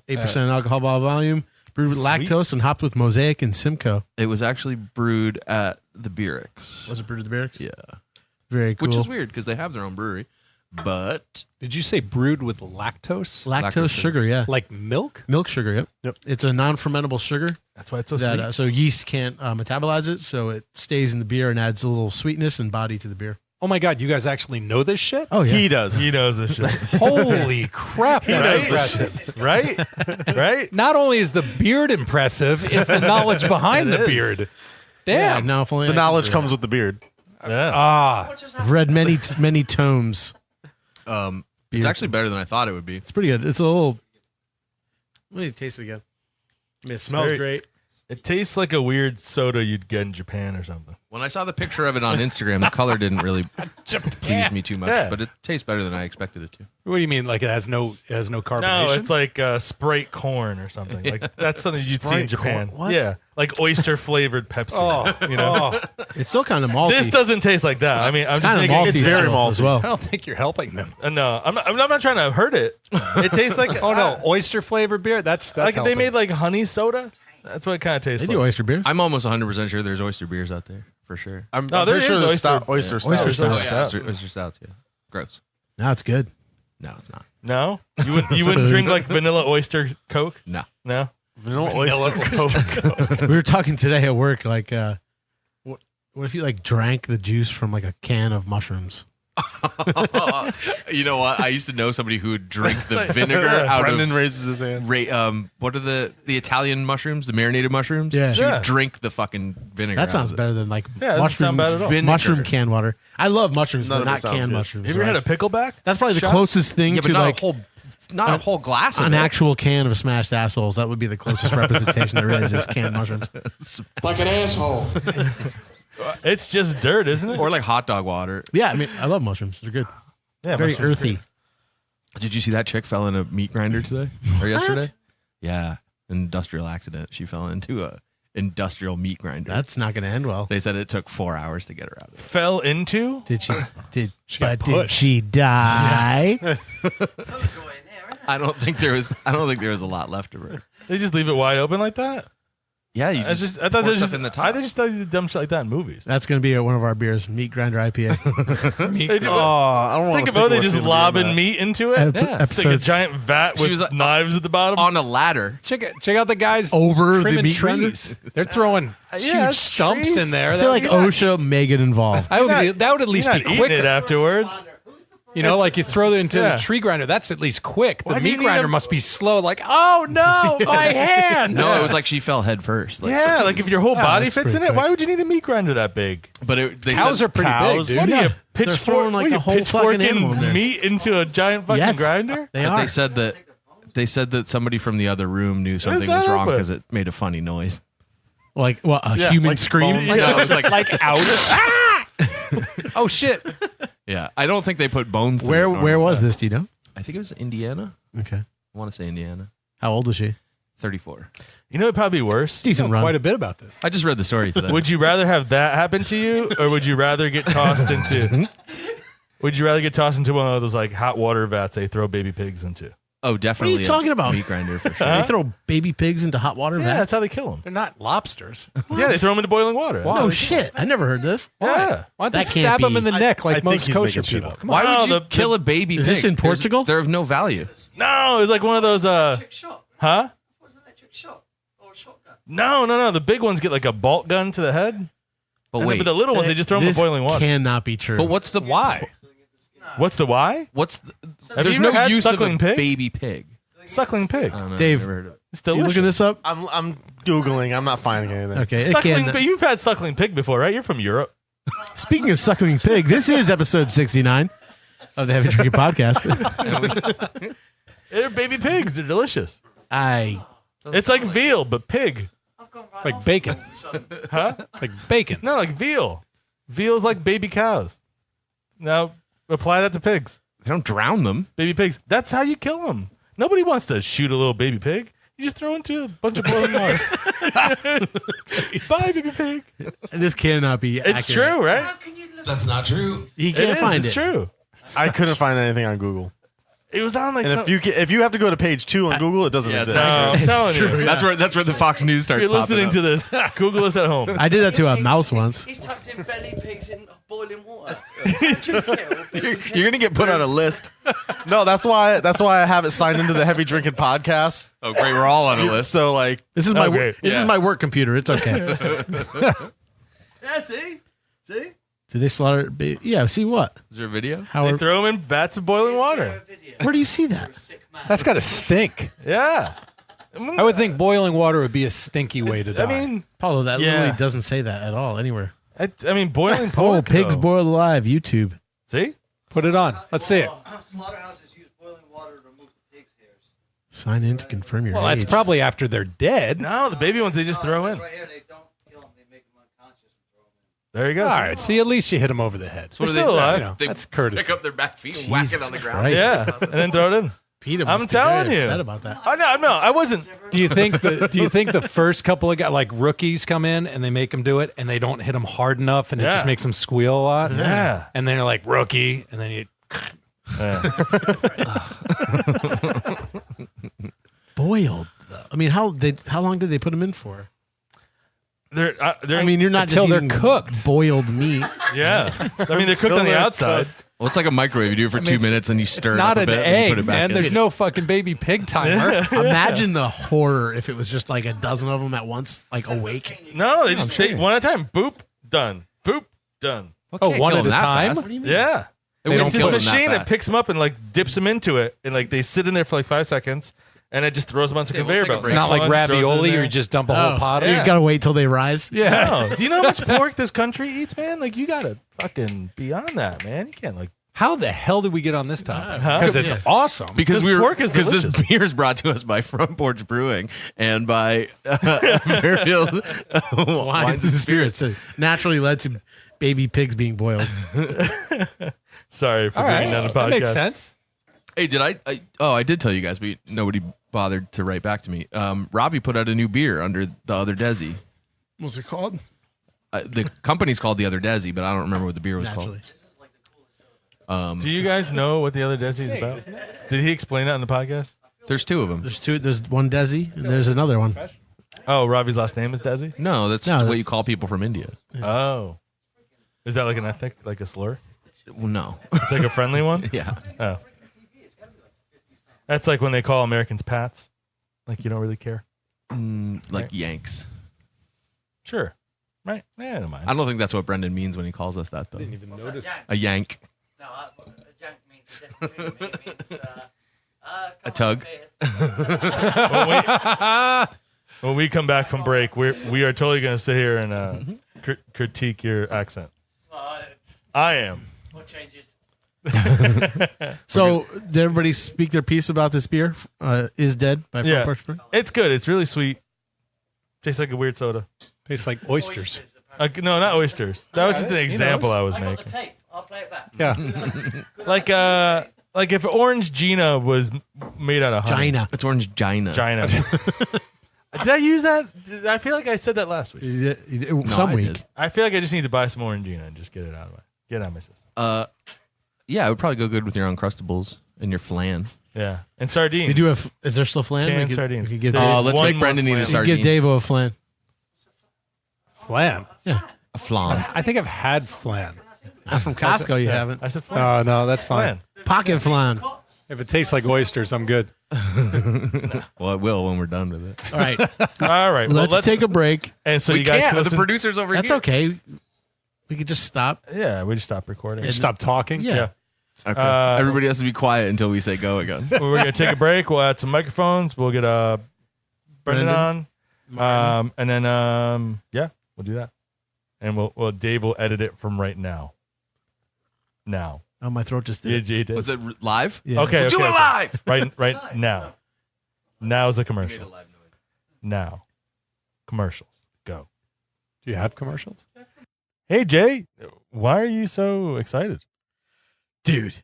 C: 8% alcohol by volume, brewed with lactose and hopped with Mosaic and Simcoe.
D: it was actually brewed at the Beerix.
C: Was it brewed at the Barracks?
D: Yeah.
C: Very cool.
D: Which is weird because they have their own brewery. But
E: Did you say brewed with lactose?
C: Lactose sugar, yeah.
E: Like milk?
C: Milk sugar, yep. It's a non-fermentable sugar.
F: That's why it's so
C: that,
F: sweet.
C: so yeast can't metabolize it, so it stays in the beer and adds a little sweetness and body to the beer.
E: Oh my God, you guys actually know this shit?
C: Oh, yeah.
G: He does.
F: He knows this shit.
E: Holy crap. That's impressive.
F: Right? Right?
E: Not only is the beard impressive, it's the knowledge behind the beard.
C: Yeah,
E: Damn.
C: now if only
G: The
C: I
G: knowledge
C: could-
G: comes with the beard.
F: Yeah.
C: I've read many tomes.
D: it's actually better than I thought it would be.
C: It's pretty good. It's a little. Let me taste it again. I mean, it smells
F: very-
C: great.
F: It tastes like a weird soda you'd get in Japan or something.
D: When I saw the picture of it on Instagram, the color didn't really please me too much,
F: Yeah.
D: but it tastes better than I expected it to.
E: What do you mean? Like it has no carbonation?
F: No, it's like Sprite corn or something. Like that's something you'd see in
C: Sprite
F: Japan.
C: corn? What?
F: Yeah, like oyster flavored Pepsi.
E: Oh,
F: you know,
C: It's still kind of malty.
F: this doesn't taste like that. I mean, I'm just
C: kind of
F: making
C: malty.
G: it's very
C: still
G: malty.
C: as well.
E: I don't think you're helping them.
F: No, I'm not trying to hurt it. It tastes like
E: Oh no, oyster flavored beer. That's
F: like
E: helping.
F: they made like honey soda. That's what it kind of tastes
C: They
F: like.
C: do oyster beers.
D: I'm almost 100% sure there's oyster beers out there for sure.
G: I'm
F: No, there
G: pretty sure
F: is
G: there's
F: oyster-
G: oyster
C: Oyster
G: stout.
C: stout.
D: Oyster stouts, yeah. Gross.
C: Now it's good.
D: No, it's not.
F: No, you wouldn't drink like vanilla oyster Coke.
D: No.
F: No.
G: Vanilla oyster Coke.
C: We were talking today at work, like, what if you like drank the juice from like a can of mushrooms?
D: You know what? I used to know somebody who would drink the vinegar out
G: Brendan
D: of
G: raises his hand.
D: what are the Italian mushrooms, the marinated mushrooms?
C: Yeah.
D: She would
F: Yeah.
D: drink the fucking vinegar.
C: That
D: out
C: sounds
D: of it.
C: better than like
F: Yeah, it doesn't sound bad at all.
C: mushroom
D: Vinegar.
C: canned water. I love mushrooms,
G: None
C: but
G: of it
C: not
G: sounds
C: canned
G: good.
C: mushrooms.
F: Have you ever had a pickleback?
C: That's probably the
F: shot?
C: closest thing
D: Yeah,
C: to
D: but not
C: like
D: a whole glass of
C: an
D: it.
C: actual can of smashed assholes. That would be the closest representation there is canned mushrooms.
B: Like an asshole.
F: It's just dirt, isn't it?
D: Or like hot dog water.
C: Yeah, I mean, I love mushrooms. They're good.
F: Yeah,
C: Very
F: mushrooms are
C: earthy.
F: great.
D: Did you see that chick fell in a meat grinder today or yesterday? Yeah, industrial accident. She fell into a industrial meat grinder.
C: That's not going to end well.
D: They said it took 4 hours to get her out of it.
F: Fell into?
C: Did she? Did
E: got
C: but did
E: pushed.
C: she die?
D: I don't think there was a lot left of her.
F: They just leave it wide open like that?
D: Yeah, you
F: I
D: just
F: thought
D: pour
F: they
D: stuff
F: just
D: in the top.
F: they just thought you did dumb shit like that in movies.
C: That's going to be one of our beers, Meat Grinder IPA.
F: They do,
G: I don't
F: think about they just lobbing meat into it.
C: Yeah.
F: It's like a giant vat
D: She
F: with
D: was,
F: knives at the bottom.
D: on a ladder.
E: Check out the guys
C: Over the
E: trimming
C: meat grinder?
E: trees. They're throwing huge
F: it's
E: stumps
F: trees.
E: in there.
C: I feel like OSHA may get involved.
E: that would at least
F: You're
E: be
F: not eating it
E: quicker.
F: afterwards.
E: You know, like you throw it into
F: Yeah.
E: the tree grinder. That's at least quick. The
F: Why do you
E: meat
F: need
E: grinder
F: a-
E: must be slow. Like, oh no, my hand.
D: No, it was like she fell head first. Like,
F: Yeah, like if your whole body
C: that's
F: fits in
C: pretty
F: it, why
C: quick.
F: would you need a meat grinder that big?
D: But they
E: Cows
D: said,
E: are pretty
G: cows.
E: big,
F: What
E: dude.
F: are you,
C: They're
F: pitchfork?
C: throwing like
F: what are
C: a
F: you,
C: whole fucking animal in
F: pitchforking
C: there.
F: meat into a giant fucking
C: Yes.
F: grinder?
C: They
D: but
C: are.
D: they said that somebody from the other room knew something
F: that
D: was wrong
F: up with?
D: because it made a funny noise.
C: Like what? A
F: Yeah,
C: human
F: like
C: scream?
F: bones.
D: No, it was like
E: Oh shit.
D: yeah. I don't think they put bones. through
C: Where
D: it
C: where
D: normally.
C: was this? Do you know?
D: I think it was Indiana.
C: Okay.
D: I want to say Indiana.
C: How old was she?
D: 34.
F: You know it'd probably be worse?
C: Decent run.
E: Quite a bit about this.
D: I just read the story today.
F: Would you rather have that happen to you, or would you rather get tossed into? Would you rather get tossed into one of those like hot water vats they throw baby pigs into?
D: Oh, definitely.
C: talking
D: a
C: about?
D: Meat grinder for sure.
C: They throw baby pigs into hot water
F: Yeah,
C: vats?
F: that's how they kill them.
E: They're not lobsters.
F: Yeah, they throw them into boiling water. That's how
C: Oh
F: they-
C: shit! I never heard this.
F: Yeah.
E: Why don't
C: That
E: they
C: can't
E: stab them
C: be-
E: in the neck like
G: I think
E: most
G: he's
E: kosher
G: making shit
E: people?
G: up.
E: Come on.
D: Why
F: No,
D: would you
F: the-
D: kill a baby
C: Is
D: pig?
C: this in
D: There's-
C: Portugal?
D: They're of no value.
F: No, it's like one of those.
H: Shot.
F: Huh?
H: What's an electric shot? Or a shotgun?
F: No. The big ones get like a bolt gun to the head.
D: But
F: And
D: wait,
F: then, but the little ones they just throw them in
C: This
F: boiling water.
C: cannot be true.
D: but what's the
E: Why?
F: What's the why?
D: What's the,
F: Have
D: there's
F: you
D: no
F: ever had
D: use of a
F: suckling pig?
D: baby pig.
F: Suckling pig.
D: I don't know,
C: Dave,
D: never heard of it.
F: It's
C: you
F: delicious.
C: looking this up?
G: I'm googling. I'm not finding anything.
C: Okay. It
F: Suckling
C: can,
F: pig. You've had suckling pig before, right? You're from Europe.
C: speaking of suckling pig, this is episode 69 of the Heavy Drinking Podcast.
F: They're baby pigs. They're delicious. It's like veal, but pig.
H: I've gone right
E: Like
H: off
E: bacon.
H: some-
F: Huh?
E: Like bacon.
F: No, like veal. Veal's like baby cows. Now apply that to pigs.
D: They don't drown them.
F: Baby pigs. That's how you kill them. Nobody wants to shoot a little baby pig. You just throw into a bunch of boiling water. Bye, baby pig.
C: This cannot be
F: It's
C: accurate.
F: true, right?
H: How can you look?
I: That's not true.
C: He
F: It
C: can't
F: is.
C: find
F: It's
C: it.
F: true.
G: I couldn't find anything on Google.
F: It was on like
G: And
F: some,
G: if you have to go to page 2 on Google, it doesn't
D: Yeah, it's
G: exist.
F: No, I'm telling you.
D: That's where the Fox News
F: If
D: starts.
F: you're listening
D: popping
F: to
D: up.
F: this, Google us at home.
C: I did that to a mouse once.
H: He's tucked in belly pigs in boiling water. How do you kill belly pigs?
D: You're gonna get put on a list.
G: No, that's why I have it signed into the Heavy Drinking Podcast.
D: Oh, great, we're all on a list.
G: So like,
C: This is my
F: Okay,
C: this
D: yeah.
C: is my work computer. It's okay.
H: Yeah, see? See?
C: Did they slaughter? Yeah. See what?
D: Is there a video?
C: How?
F: They
C: Are,
F: throw them in vats of boiling
H: Is there
F: water.
H: a video?
C: where do you see that?
H: Sick man.
E: That's got to stink.
F: Yeah.
E: I would think boiling water would be a stinky way to die.
F: I mean,
C: Paulo, that
F: Yeah.
C: literally doesn't say that at all anywhere.
F: I mean, boiling pork.
C: Oh, pigs
F: though.
C: boiled alive. YouTube.
F: See?
E: put it on. Let's see it.
H: Slaughterhouses use boiling water to remove the pig's hairs.
C: Sign in to confirm your
E: Well,
C: age.
E: that's probably after they're dead.
F: No, the baby ones they just throw
H: It
F: in.
H: says right here, they don't kill them. They make them unconscious and throw them in.
F: There you go.
E: All right. See, at least you hit them over the head.
F: They're still alive.
E: You know,
D: They
E: that's courtesy.
D: pick up their back feet and whack it on the ground.
C: Christ.
F: Yeah, and then throw it in.
C: Peter
F: I'm
C: must be
F: telling
C: very
F: you.
C: upset about that.
F: No, I wasn't.
E: Do you think the first couple of guys, like rookies, come in and they make them do it, and they don't hit them hard enough, and it
F: Yeah.
E: just makes them squeal a lot?
F: Yeah.
E: And then they're like rookie, and then you.
C: Boiled. I mean, how long did they put them in for?
F: They're
C: I mean, you're not
E: Until
C: just
E: they're
C: eating
E: cooked.
C: boiled meat.
F: yeah. I mean, they're cooked on the outside.
D: Well, it's like a microwave. You do it for 2 minutes and you stir it
E: Not
D: up a
E: an
D: bit and you put
E: egg,
D: it back
E: man.
D: in.
E: There's no fucking baby pig timer.
C: Imagine the horror if it was just like a dozen of them at once, like awake.
F: No, they just take one at a time. Boop, done. Boop, done.
E: Oh, one
D: kill
E: at a
D: them that
E: time?
D: fast.
F: Yeah.
D: It won't
F: It's this
D: kill them that
F: machine that
D: fast.
F: picks them up and like dips them into it, and like they sit in there for like 5 seconds, and it just throws them onto
D: Yeah,
F: conveyor
D: we'll take a
F: belt.
D: break.
E: It's not like
F: One, throws it in
E: ravioli,
F: there.
E: or you just dump a whole pot of
C: You
E: it.
C: gotta wait till they rise.
F: No. Do you know how much pork this country eats, man? Like, you gotta fucking be on that, man. You can't like.
E: How the hell did we get on this topic?
F: Huh?
E: Because it's
C: Yeah.
E: awesome.
D: Because
F: pork is
D: this
F: delicious.
D: beer is brought to us by Front Porch Brewing and by Fairfield
C: Wines and spirits naturally led to baby pigs being boiled.
F: Sorry for
E: All
F: bringing
E: right,
F: down the podcast.
E: that makes sense.
D: Hey, did I did tell you guys, but nobody bothered to write back to me. Ravi put out a new beer under the Other Desi.
C: What's it called?
D: The company's called the Other Desi, but I don't remember what the beer was
C: Naturally.
D: called.
F: Do you guys know what the other Desi is about? Did he explain that in the podcast?
D: There's two of them.
C: There's two. There's one Desi and there's another one.
F: Oh, Robbie's last name is Desi?
D: No, that's
C: No,
D: what
C: that's-
D: you call people from India.
F: Oh. Is that like an ethnic, like a slur?
D: Well, no.
F: It's like a friendly one?
D: Yeah.
F: Oh. That's like when they call Americans Pats. Like, you don't really care.
D: Like Yanks.
F: Sure. Right? Yeah, I don't mind.
D: I don't think that's what Brendan means when he calls us that, though. A yank.
H: No, a junk means it means
D: A tug.
F: When we come back from break, we are totally going to sit here and critique your accent. I am.
H: what changes?
C: So did everybody speak their piece about this beer? Is Dead by Front
F: Yeah.
C: Porch Brewing?
F: It's good. It's really sweet. Tastes like a weird soda.
E: Tastes like oysters.
F: No, not oysters. That was just an example I was
H: I got the
F: making.
H: tape. I'll play it back.
E: Yeah.
F: Like if Orange Gina was made out of honey.
C: China.
D: It's Orange Gina.
F: Gina. Did I use that? I feel like I said that last week.
C: Some
D: I
C: week.
D: did.
F: I feel like I just need to buy some Orangina and just get it out of my system.
D: Yeah, it would probably go good with your Uncrustables and your flan.
F: Yeah, and sardines.
C: We do have. Is there still flan?
F: Canned
C: We could-
F: sardines.
C: We could give,
F: There's
C: Dave,
D: Let's
F: one
D: make
F: more
D: Brendan eat a
F: flan.
C: we could
D: sardine.
C: give Dave a flan.
E: Flan.
D: A flan.
E: I think I've had flan.
C: Not from Costco. You haven't.
F: I said flan.
E: Oh, no, that's fine.
F: Flan.
C: Pocket flan.
E: If it tastes like oysters, I'm good.
D: Well, it will when we're done with it.
C: All right.
F: All right. well,
C: Let's take a break.
F: And so
D: we
F: you guys
D: can't.
F: can
D: The
F: listen.
D: producer's over
C: That's
D: here.
C: okay. We could just stop.
F: Yeah, we just stopped recording.
E: Stop talking.
C: Yeah.
D: Okay.
F: Uh,
D: Everybody has to be quiet until we say go again.
F: We're gonna take a break. We'll add some microphones. We'll get Brendan on, and then yeah, we'll do that. And we'll Dave will edit it from right now. Now.
C: Oh, my throat just
F: You,
C: did.
F: you did.
D: Was it live?
C: Yeah.
F: Okay,
D: Do
F: okay,
D: it
F: okay.
D: live.
F: Right now. Now's the commercial. Now. Commercials. Go.
E: Do you have commercials?
F: Hey Jay, why are you so excited?
C: Dude,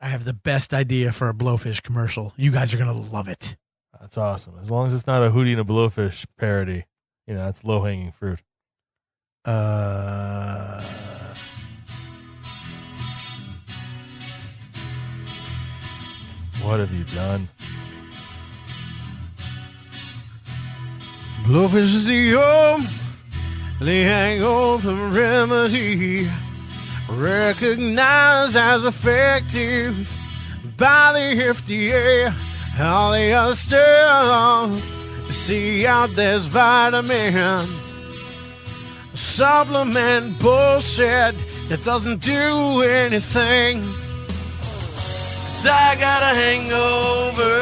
C: I have the best idea for a Blowfish commercial. You guys are going to love it.
F: That's awesome. As long as it's not a Hootie and a Blowfish parody, that's low hanging fruit. What have you done?
C: Blowfish is the only hangover remedy recognized as effective by the FDA. All the other stuff, see out there's vitamin supplement bullshit that doesn't do anything.
D: 'Cause I got a hangover.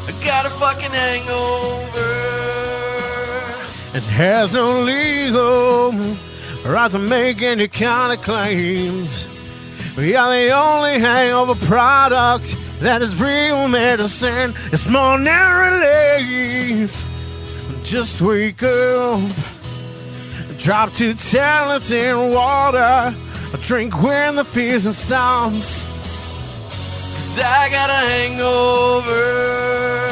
D: I got a fucking hangover.
C: It has no legal right to make any kind of claims. We are the only hangover product that is real medicine. It's more than relief. Just wake up, drop 2 tablets in water, drink when the fever stops.
D: 'cause I got a hangover.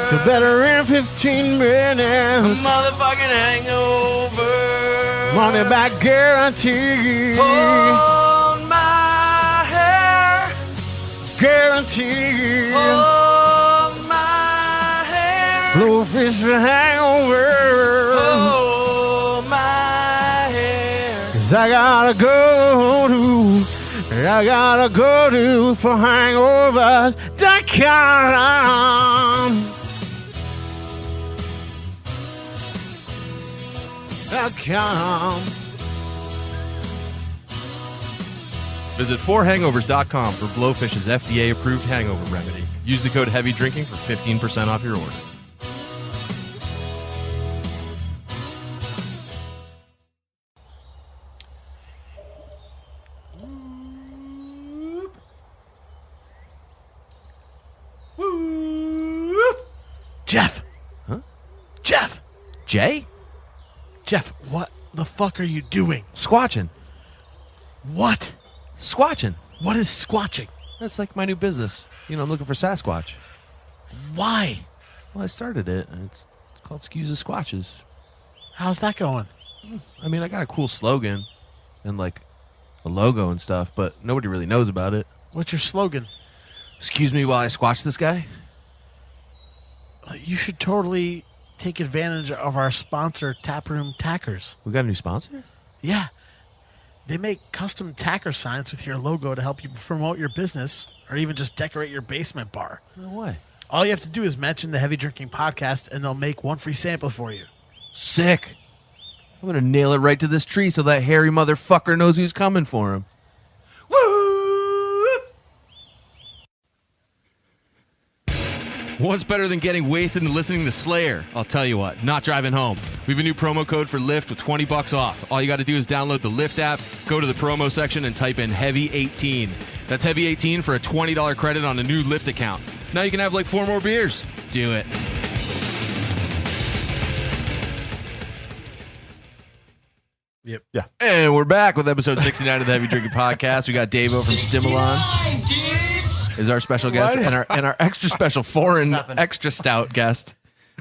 C: So better in 15
D: A
C: minutes.
D: motherfucking hangover.
C: Money back guarantee.
D: Hold my hair.
C: Guarantee.
D: Hold my hair.
C: Blowfish for hangover.
D: Hold my hair.
C: 'Cause I gotta go to for hangovers.com.
D: Visit forhangovers.com for Blowfish's FDA-approved hangover remedy. Use the code HEAVYDRINKING for 15% off your order.
C: Jeff.
D: Huh?
C: Jeff.
D: Jay?
C: Jeff, what the fuck are you doing?
D: Squatching.
C: What?
D: Squatching.
C: What is squatching?
D: That's like my new business. You know, I'm looking for Sasquatch.
C: Why?
D: Well, I started it, and it's called Skews of Squatches.
C: How's that going?
D: I mean, I got a cool slogan and, like, a logo and stuff, but nobody really knows about it.
C: What's your slogan?
D: Excuse me while I squatch this guy?
C: You should totally take advantage of our sponsor, Taproom Tackers.
D: We got a new sponsor?
C: Yeah. They make custom tacker signs with your logo to help you promote your business or even just decorate your basement bar.
D: No way.
C: All you have to do is mention the Heavy Drinking Podcast, and they'll make one free sample for you.
D: Sick. I'm going to nail it right to this tree so that hairy motherfucker knows who's coming for him. Woo! What's better than getting wasted and listening to Slayer? I'll tell you what, not driving home. We have a new promo code for Lyft with $20 off. All you got to do is download the Lyft app, go to the promo section, and type in Heavy18. That's Heavy18 for a $20 credit on a new Lyft account. Now you can have like 4 more beers. Do it.
C: Yep.
G: Yeah.
D: And we're back with episode 69 of the Heavy Drinking Podcast. We got Dave O from Stimilon is our special guest, and our extra special foreign extra stout guest.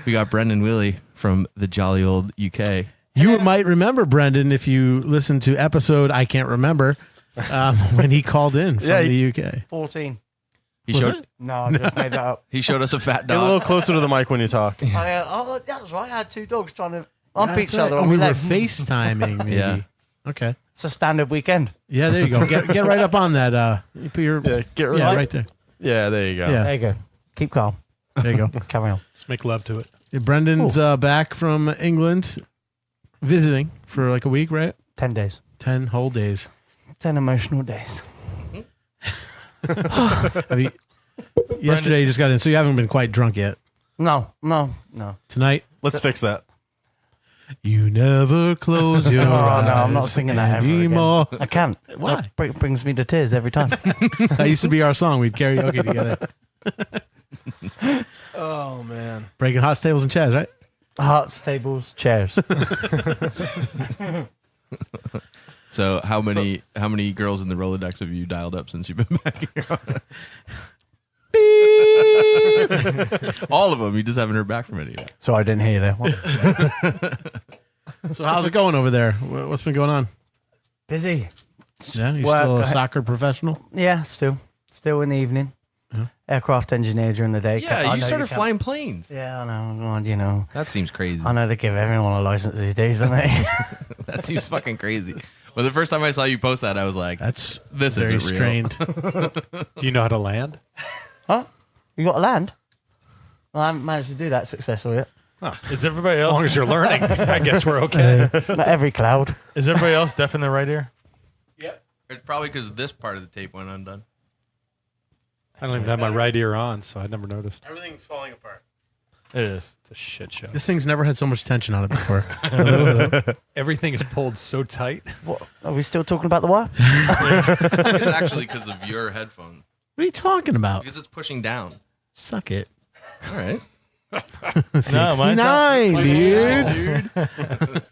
D: We got Brendan Willie from the jolly old UK.
C: You might remember Brendan if you listened to episode I can't remember when he called in from the UK.
H: 14.
D: He
C: Was
D: showed
C: it?
H: No, I just made that up.
D: he showed us a fat
G: Get a little
D: dog.
G: closer to the mic when you talk.
H: Oh, that was right. I had 2 dogs trying to ump
C: That's
H: each
C: right.
H: other
C: Oh,
H: on
C: we
H: my
C: were
H: leg.
C: FaceTiming, maybe.
D: Yeah.
C: Okay.
H: It's a standard weekend.
C: Yeah, there you go. Get right up on that. You put your,
G: Yeah, get rid
C: yeah,
G: of
C: right there.
G: Yeah, there you go.
C: Yeah.
H: There you go. Keep calm.
C: There you go.
H: Carry on.
E: Just make love to it.
C: Brendan's back from England visiting for like a week, right?
H: 10 days.
C: 10 whole days.
H: 10 emotional days.
C: Have you, yesterday you just got in, so you haven't been quite drunk yet.
H: No.
C: Tonight,
G: Let's fix that.
C: you never close your
H: Oh, no,
C: eyes
H: I'm not singing that ever again.
C: anymore.
H: I can't.
C: Why?
H: That brings me to tears every time.
C: That used to be our song. We'd karaoke together.
G: Oh, man.
C: Breaking Hot Tables and Chairs, right?
H: Hearts, tables, chairs.
D: So how many girls in the Rolodex have you dialed up since you've been back here? All of them. You just haven't heard back from any yet.
H: So I didn't hear that one.
C: So how's it going over there? What's been going on?
H: Busy.
C: Yeah, you
H: Work,
C: still a
H: I-
C: soccer professional?
H: Yeah, still in the evening. Aircraft engineer during the day. I
D: Yeah,
H: know
D: you started
H: can't-
D: flying planes.
H: Yeah, I know. God, you know.
D: That seems crazy.
H: I know they give everyone a license these days, don't they?
D: That seems fucking crazy. But the first time I saw you post that, I was like,
C: That's
D: this
C: very
D: isn't real.
C: strained.
E: Do you know how to land?
H: Huh? You got to land? Well, I haven't managed to do that successfully yet.
F: Is everybody
E: As long
F: else?
E: as you're learning, I guess we're okay.
H: Not every cloud.
F: Is everybody else deaf in their right ear?
D: It's probably because this part of the tape went undone.
E: I don't even have my right ear on, so I never noticed.
C: Everything's falling apart.
F: It is.
E: It's a shit show.
C: This thing's never had so much tension on it before.
E: Everything is pulled so tight.
H: What? Are we still talking about the wire?
D: It's actually because of your headphone.
C: What are you talking about?
D: Because it's pushing down.
C: Suck it.
D: All right.
F: mine's not.
C: 69, dude.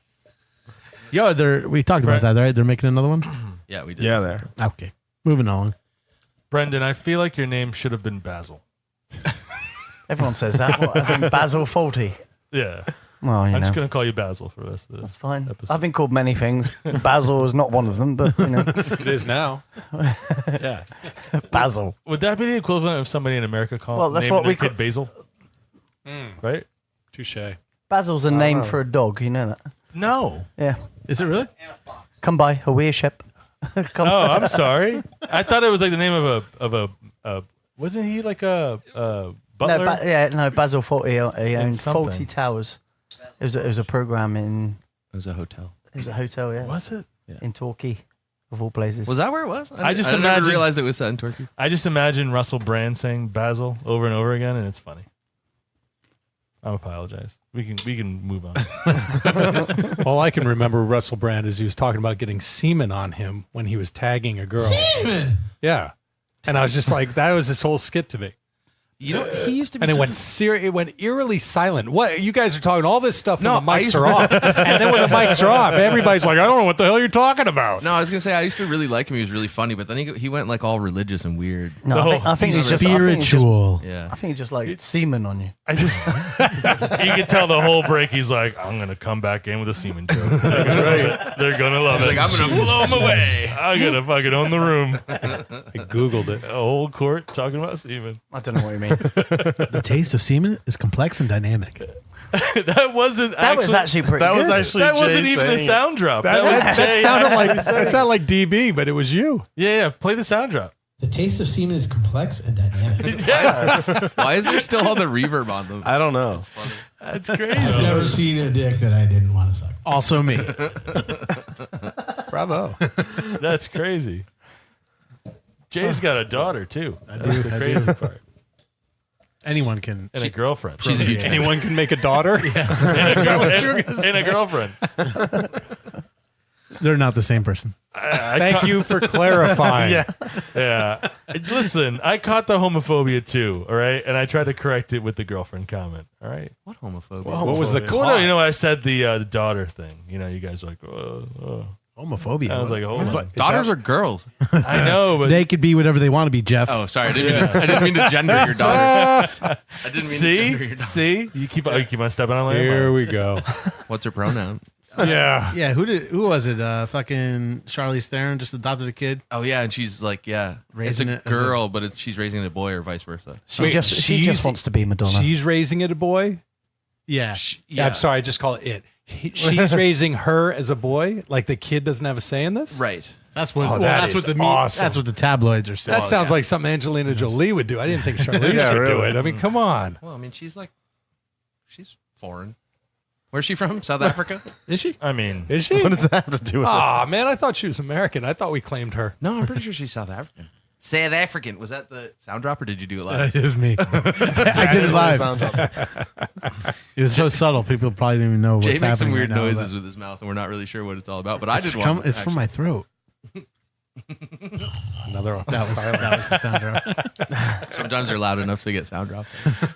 C: Yo, we talked about that, right? They're making another one?
D: Yeah, we did.
G: Yeah, there.
C: Okay. Moving on.
F: Brendan, I feel like your name should have been Basil.
I: Everyone says that. What, as in Basil Faulty?
F: Yeah.
I: Well,
F: I'm just going to call you Basil for the rest of this.
I: That's fine.
F: episode.
I: I've been called many things. Basil is not one of them, but
E: It is now. Yeah.
I: Basil.
F: Would that be the equivalent of somebody in America calling
I: Well, that's
F: naming
I: what
F: their
I: we
F: kid
I: ca-
F: Basil? Right?
E: Touche.
I: Basil's a name for a dog. You know that?
F: No.
I: Yeah.
C: Is it really?
I: Come by, a weir ship. Come.
F: Oh, I'm sorry. I thought it was like the name of a wasn't he like a butler?
I: No, Basil Faulty. He owned
F: something.
I: Faulty Towers. It was a program in.
D: It was a hotel.
I: It was a hotel. Yeah.
F: Was it?
I: In Torquay, of all places.
D: Was that where it was?
F: I just
D: never
F: imagine-
D: realized it was set in Turkey.
F: I just imagine Russell Brand saying Basil over and over again, and it's funny. I apologize. We can move on.
E: All I can remember Russell Brand is he was talking about getting semen on him when he was tagging a girl. Semen? Yeah. And I was just like, that was this whole skit to me.
D: You know, he used to be.
E: And it went eerily silent. What you guys are talking all this stuff when
D: No,
E: the
D: I
E: mics
D: used
E: are
D: to-
E: off, and then when the mics are off, everybody's like, "I don't know what the hell you're talking about."
D: No, I was gonna say I used to really like him. He was really funny, but then he went like all religious and weird.
I: No, I think he's just
C: Spiritual.
D: Yeah.
I: I think he's just like semen on you.
F: I just you can tell the whole break. He's like, I'm gonna come back in with a semen joke. They're gonna love it. They're gonna love it.
D: Like I'm gonna blow him away.
F: I'm gonna fucking own the room.
E: I googled it.
F: A whole court talking about semen.
I: I don't know what you mean.
C: The taste of semen is complex and dynamic.
F: That wasn't.
I: That was actually pretty.
G: That was
I: good.
G: actually
F: That wasn't
G: Jay
F: even a
G: saying
F: sound drop. That was
E: That
F: Jay.
E: sounded like DB, but it was you.
F: Yeah. Play the sound drop.
J: The taste of semen is complex and dynamic.
D: Why is there still all the reverb on them?
G: I don't know.
F: That's crazy.
J: I've never seen a dick that I didn't want to suck.
C: Also me.
E: Bravo.
F: That's crazy. Jay's got a daughter too. That's the
C: I
F: crazy
C: do.
F: part.
C: Anyone can.
F: And a girlfriend.
D: She's a huge fan.
E: Anyone can make a daughter.
F: and a girlfriend.
C: They're not the same person.
E: Thank you for clarifying.
F: Yeah. Listen, I caught the homophobia too, all right? And I tried to correct it with the girlfriend comment, all right?
D: What homophobia?
E: What was the
F: Well, no, you know, I said the daughter thing. You know, you guys were like,
C: Homophobia.
F: I was like, hold on.
D: Daughters are girls.
F: I know, but
C: They could be whatever they want to be, Jeff.
D: Oh, sorry. I didn't mean to gender your daughter. I didn't mean to gender your daughter.
F: see, you keep on stepping on my
E: Here
F: line.
E: we go.
D: What's her pronoun?
E: Yeah.
C: Yeah, who was it? Fucking Charlize Theron just adopted a kid.
D: Oh yeah, and she's like, yeah,
C: Raising
D: it's
C: it
D: a
C: as a-
D: girl, but she's raising a boy or vice versa.
I: She just wants to be Madonna.
E: She's raising it a boy.
C: Yeah.
E: Yeah. I'm sorry. I just call it. She's raising her as a boy. Like the kid doesn't have a say in this.
D: Right.
C: That's what.
E: Oh,
C: well,
E: that
C: that's
E: is
C: what the
E: awesome.
C: That's what the tabloids are saying.
E: That sounds like something Angelina Jolie would do. I didn't think Charlize would do it. I mean, come on.
D: Well, I mean, she's foreign. Where's she from? South Africa?
C: Is she?
F: I mean,
E: Is she?
G: What does that have to do with it?
E: Ah, man, I thought she was American. I thought we claimed her.
D: No, I'm pretty sure she's South African. South African. Was that the sound drop or did you do it live?
C: It was me. I did it live. It was so subtle. People probably didn't even know what's
D: Jay makes
C: happening.
D: some weird
C: right now,
D: noises
C: but
D: with his mouth, and we're not really sure what it's all about. But I
C: It's,
D: did one.
C: it's from my throat.
E: Another one.
C: That was the sound drop.
D: Sometimes they're loud enough to get sound drop.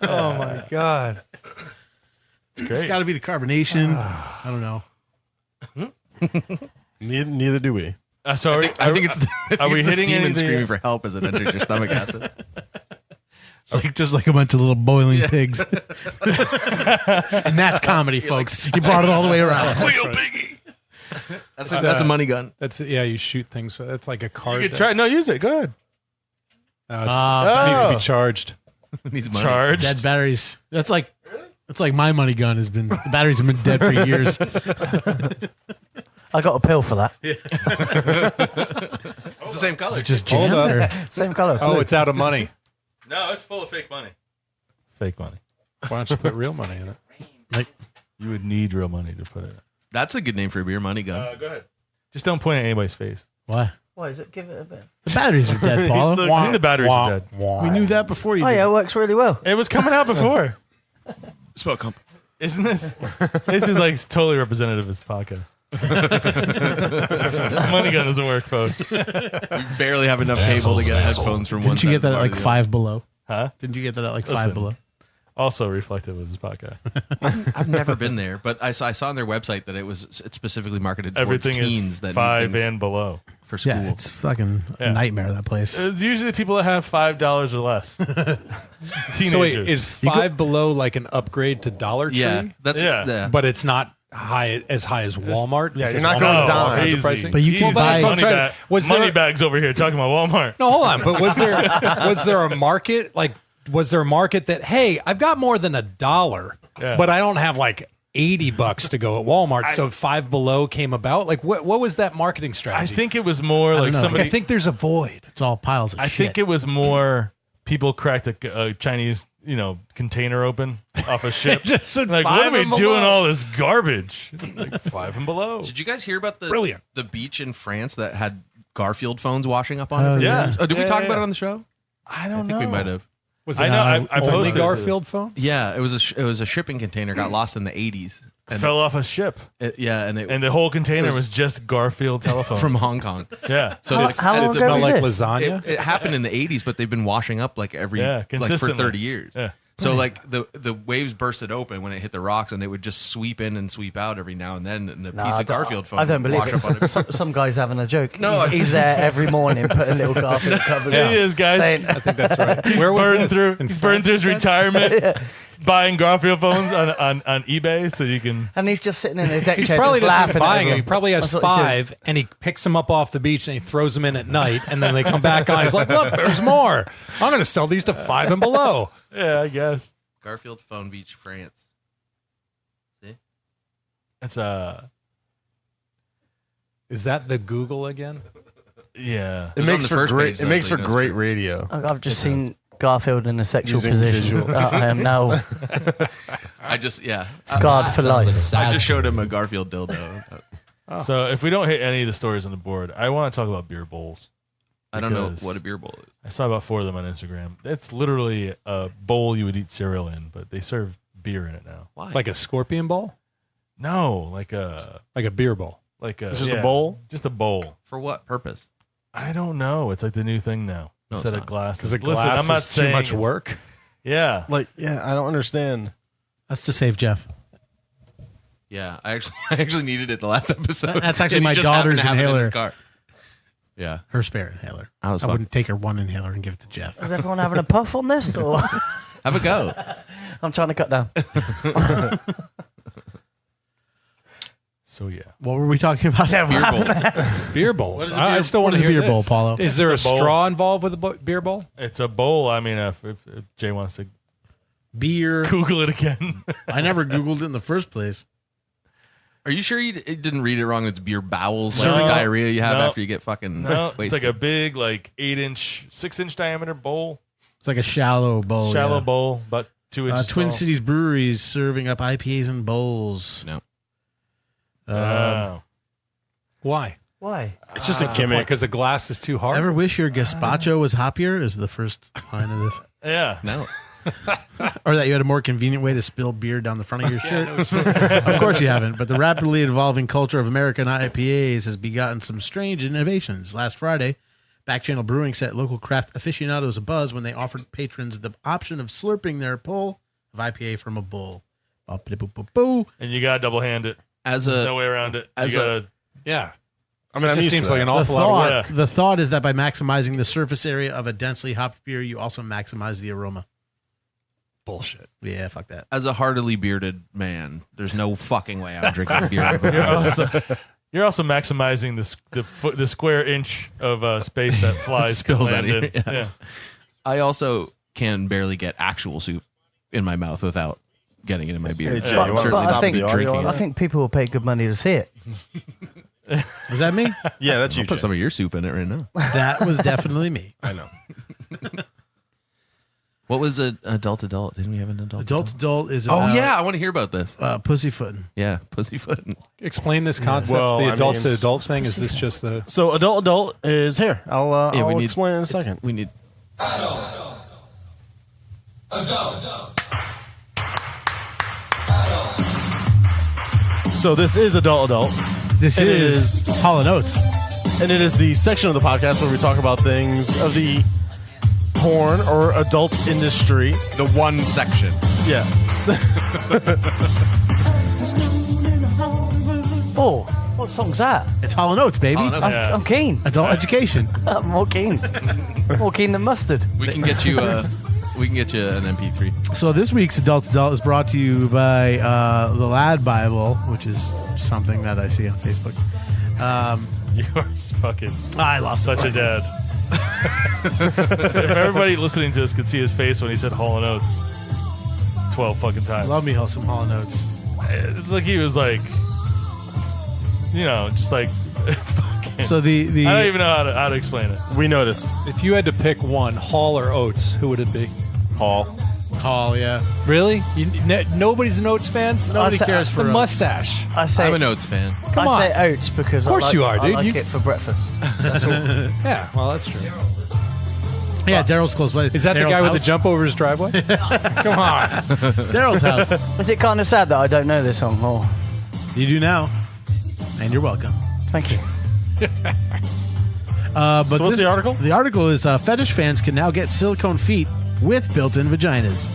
E: Oh my god.
C: It's got to be the carbonation. I don't know.
G: Neither do we.
F: so
D: I think it's.
F: are we
D: the
F: hitting
D: semen
F: anything?
D: screaming for help as it enters your stomach acid?
C: It's like just like a bunch of little boiling pigs. And that's comedy, folks. You brought it all the way around.
D: Squeal, piggy. That's a money gun.
E: That's you shoot things. That's like a card.
F: You could try. No, use it. Go ahead.
E: No, it needs to
F: Oh.
E: be charged.
D: It needs money.
F: Charged.
C: Dead batteries. That's like my money gun has been. The batteries have been dead for years.
I: I got a pill for that.
D: It's the same color.
C: It's just jam. Or?
I: Same color.
E: Oh,
I: blue.
E: it's out of money.
F: No, it's full of fake money. Fake money.
E: Why don't you put real money in it?
C: Like,
F: You would need real money to put it.
D: That's a good name for a beer, money gun.
F: Go ahead. Just don't point at anybody's face.
C: why?
I: What is it? Give it a bit.
C: The batteries are dead, Paul.
F: I think the batteries are dead.
C: We knew that before you
I: Oh
C: did.
I: yeah, it works really well.
F: It was coming out before.
D: Smoke hump.
F: Isn't this? This is like totally representative of this podcast. Money gun doesn't work, folks.
D: We barely have enough cable to get headphones from one
C: Didn't you
D: side
C: get
D: of
C: that
D: the
C: at
D: bar
C: like
D: to the other.
C: Five Below?
F: Huh?
C: Didn't you get that at like
F: Listen.
C: Five Below?
F: Also reflective of this podcast.
D: I've never been there, but I saw on their website that it's specifically marketed towards
F: Everything
D: teens.
F: is
D: that need
F: 5
D: things.
F: and below.
D: for school.
C: Yeah, it's fucking a nightmare, that place.
F: It's usually people that have $5 or less. Teenagers.
E: So wait, is Five Below like an upgrade to Dollar Tree?
D: Yeah, that's
F: Yeah.
E: But it's not high as Walmart.
G: Yeah,
E: because
G: you're not
E: Walmart
G: going
E: has all
G: down.
E: kinds of
F: Easy.
E: pricing.
C: But you can
F: Easy.
C: buy-
F: money bags over here talking about Walmart.
E: No, hold on. But was there a market that, hey, I've got more than $1, but I don't have like $80 to go at Walmart. So Five Below came about. Like, what was that marketing
F: I
E: strategy?
F: think it was more like
C: know.
F: somebody.
E: I think there's a void.
C: It's all piles of
F: I
C: shit.
F: think it was more people cracked a Chinese, container open off a ship.
E: Just said
F: like, what
E: Five
F: are we
E: and
F: doing
E: Below.
F: all this garbage? Like 5 and below.
D: Did you guys hear about
E: Brilliant.
D: the beach in France that had Garfield phones washing up on
C: Oh,
D: it? For
F: yeah.
D: years? Oh, did we
F: Yeah,
D: talk
F: yeah.
D: about it on the show?
F: I don't
D: I think we might have.
E: Was
F: I
E: it
F: know, I
E: only
F: posted it.
E: Garfield phone?
D: Yeah, it was a shipping container got lost in the 80s. And
F: Fell off a ship,
D: and
F: and the whole container was just Garfield telephones
D: from Hong Kong.
F: Yeah.
D: So
I: How-
D: it's-
I: how long
D: it's
I: ago
E: Smell
I: was
E: like
I: this?
E: lasagna?
D: It happened in the 80s, but they've been washing up like
F: Yeah,
D: like for
F: consistently.
D: 30 years.
F: Yeah.
D: So like the waves bursted open when it hit the rocks, and they would just sweep in and sweep out every now and then. And the
I: No,
D: piece
I: I
D: of
I: don't-
D: Garfield phone
I: I don't
D: would
I: believe
D: wash
I: it.
D: up on it.
I: Some guy's having a joke.
D: No,
I: he's there every morning putting little Garfield covers
F: He
I: on.
F: is, guys.
I: Saying,
E: I think that's right. Where was
F: Burned
E: this?
F: through.
E: In
F: He's burned through his retirement, buying Garfield phones on eBay so you can.
I: and he's just sitting in a deck
E: He
I: chair
E: probably
I: just
E: doesn't
I: laughing
E: even
I: at
E: buying it.
I: everyone.
E: He probably has
I: That's what he's doing.
E: 5, and he picks them up off the beach and he throws them in at night, and then they come back on. He's like, "Look, there's more. I'm going to sell these to 5 and below."
F: Yeah, I guess
D: Garfield Phone Beach, France. See?
F: it's
E: Is that the Google again?
F: yeah.
D: was
G: It
D: on
G: makes
D: the
G: for
D: first
G: great.
D: page,
G: It
D: though,
G: makes
D: so
G: for
D: you know it's
G: great
D: true.
G: radio.
I: I've just seen Garfield in a sexual
G: Using
I: position.
G: visual.
I: I am now
D: I just
I: scarred for life.
D: I just showed him a Garfield dildo.
F: So if we don't hit any of the stories on the board, I want to talk about beer bowls.
D: I don't know
F: Because-
D: what a beer bowl is.
F: I saw about 4 of them on Instagram. It's literally a bowl you would eat cereal in, but they serve beer in it now.
D: Why?
E: Like a scorpion bowl?
F: No, like a
E: Beer bowl?
F: It's
G: just a bowl?
F: Just a bowl.
D: For what purpose?
F: I don't know. It's like the new thing now.
D: No,
F: Instead
D: it's
F: of
D: not.
F: glasses.
E: Because a glass
F: I'm not
E: is too
F: saying
E: much
F: it's-
E: work.
F: Yeah.
G: Like, I don't understand.
C: That's to save Jeff.
D: Yeah, I actually needed it the last episode.
C: That's actually
D: And he
C: my
D: just happened
C: daughter's
D: to have it in his
C: inhaler.
D: car. Yeah.
C: Her spare inhaler.
D: I was
C: I wouldn't take her one inhaler and give it to Jeff.
I: Is everyone having a puff on this? Or
D: Have a go.
I: I'm trying to cut down.
F: So yeah.
C: What were we talking about?
D: Beer bowls.
E: Beer bowls.
C: What is a
E: I
C: beer-
E: still
C: what
E: want
C: is
E: to
C: a
E: hear
C: beer bowl,
E: this.
C: Paulo?
E: Is there a
F: It's a bowl.
E: straw involved with the beer bowl?
F: It's a bowl. I mean, if Jay wants to
C: Beer.
F: Google it again.
C: I never Googled it in the first place.
D: Are you sure you didn't read it wrong? It's beer bowels, like
F: No.
D: the diarrhea you have
F: No.
D: after you get fucking
F: No, it's
D: wasted.
F: like a big, 6-inch diameter bowl.
C: It's like a shallow bowl.
F: Shallow
C: yeah.
F: bowl, about 2 inches
C: Twin
F: tall.
C: Cities Breweries serving up IPAs in bowls.
D: No.
F: Wow.
E: Why?
I: Why?
G: It's just a gimmick.
E: Because the glass is too hard.
C: Ever wish your gazpacho was hoppier? Is the first line of this.
F: Yeah.
D: No.
C: Or that you had a more convenient way to spill beer down the front of your shirt? Of course you haven't, but the rapidly evolving culture of American IPAs has begotten some strange innovations. Last Friday, Back Channel Brewing set local craft aficionados a buzz when they offered patrons the option of slurping their pull of IPA from a bowl. Boo.
F: And you got to double hand it.
D: As
F: There's
D: a
F: no way around it.
D: as
F: You gotta,
E: Yeah.
G: I mean,
E: It
G: I'm
E: just
G: used
E: seems
G: to
E: like
G: that.
E: an
C: The
E: awful lot of work.
C: the thought is that by maximizing the surface area of a densely hopped beer, you also maximize the aroma.
E: Bullshit.
C: Yeah, fuck that.
D: as a heartily bearded man, there's no fucking way I'm drinking beer.
F: you're also maximizing the square inch of space that flies
D: Spills
F: can
D: out
F: land
D: of here,
F: in.
D: yeah.
F: Yeah.
D: I also can barely get actual soup in my mouth without getting it in my beer.
G: Hey, Jay,
D: So I'm
G: you wanna
D: certainly
I: stop
D: not
I: the
D: be
G: audio
D: drinking
G: on
D: it.
I: I think people will pay good money to see it.
C: Was that me?
G: Yeah, that's you.
D: I'll put
G: Jay.
D: some of your soup in it right now.
C: That was definitely me.
G: I know.
D: What was an adult? Didn't we have an adult?
C: Adult is
D: Oh
C: about,
D: yeah, I want to hear about this.
C: pussyfooting.
D: Yeah, pussyfoot.
E: Explain this concept.
G: Well,
E: the
G: I
E: adult
G: mean-
E: to adult thing. Is this just the?
G: So adult is here. I'll
D: Yeah, we
G: I'll
D: need-
G: explain in a second.
D: We need.
G: So this is adult.
C: This
G: It
C: is Hall & Oates.
G: And it is the section of the podcast where we talk about things of the porn or adult industry.
D: The one section.
G: Yeah.
I: Oh, What song's that?
C: It's Hall & Oates, baby.
D: Hall & Oates.
I: I'm keen.
C: Adult education.
I: I'm more keen. More keen than mustard.
D: We can get you an MP3.
C: So this week's Adult is brought to you by the Lad Bible, which is something that I see on Facebook.
F: You're fucking.
C: I lost
F: such a dad. If everybody listening to this could see his face when he said Hall & Oates 12 fucking times.
C: Love me some Hall & Oates.
F: It's like he was like, just like. Fucking,
C: So the
F: I don't even know how to explain it.
G: We noticed.
E: If you had to pick one, Hall or Oates, who would it be?
G: Hall.
C: Hall, yeah.
E: Really? Nobody's an Oates fan? Nobody
I: say-
E: cares for the
I: Oates.
E: mustache.
I: I say
D: I'm an Oates fan.
E: Come on.
I: I say oats because
E: Of course
I: I like,
E: you are,
I: I
E: dude.
I: like
E: You-
I: it for breakfast. That's all.
E: Yeah, well, that's true.
C: Yeah, Daryl's close by.
E: Is that the guy with the jump over his driveway? Come on.
C: Daryl's house.
I: Is it kind of sad that I don't know this song? Oh,
C: You do now. And you're welcome.
I: thank you.
C: But
G: So what's the article?
C: The article is fetish fans can now get silicone feet with built-in vaginas.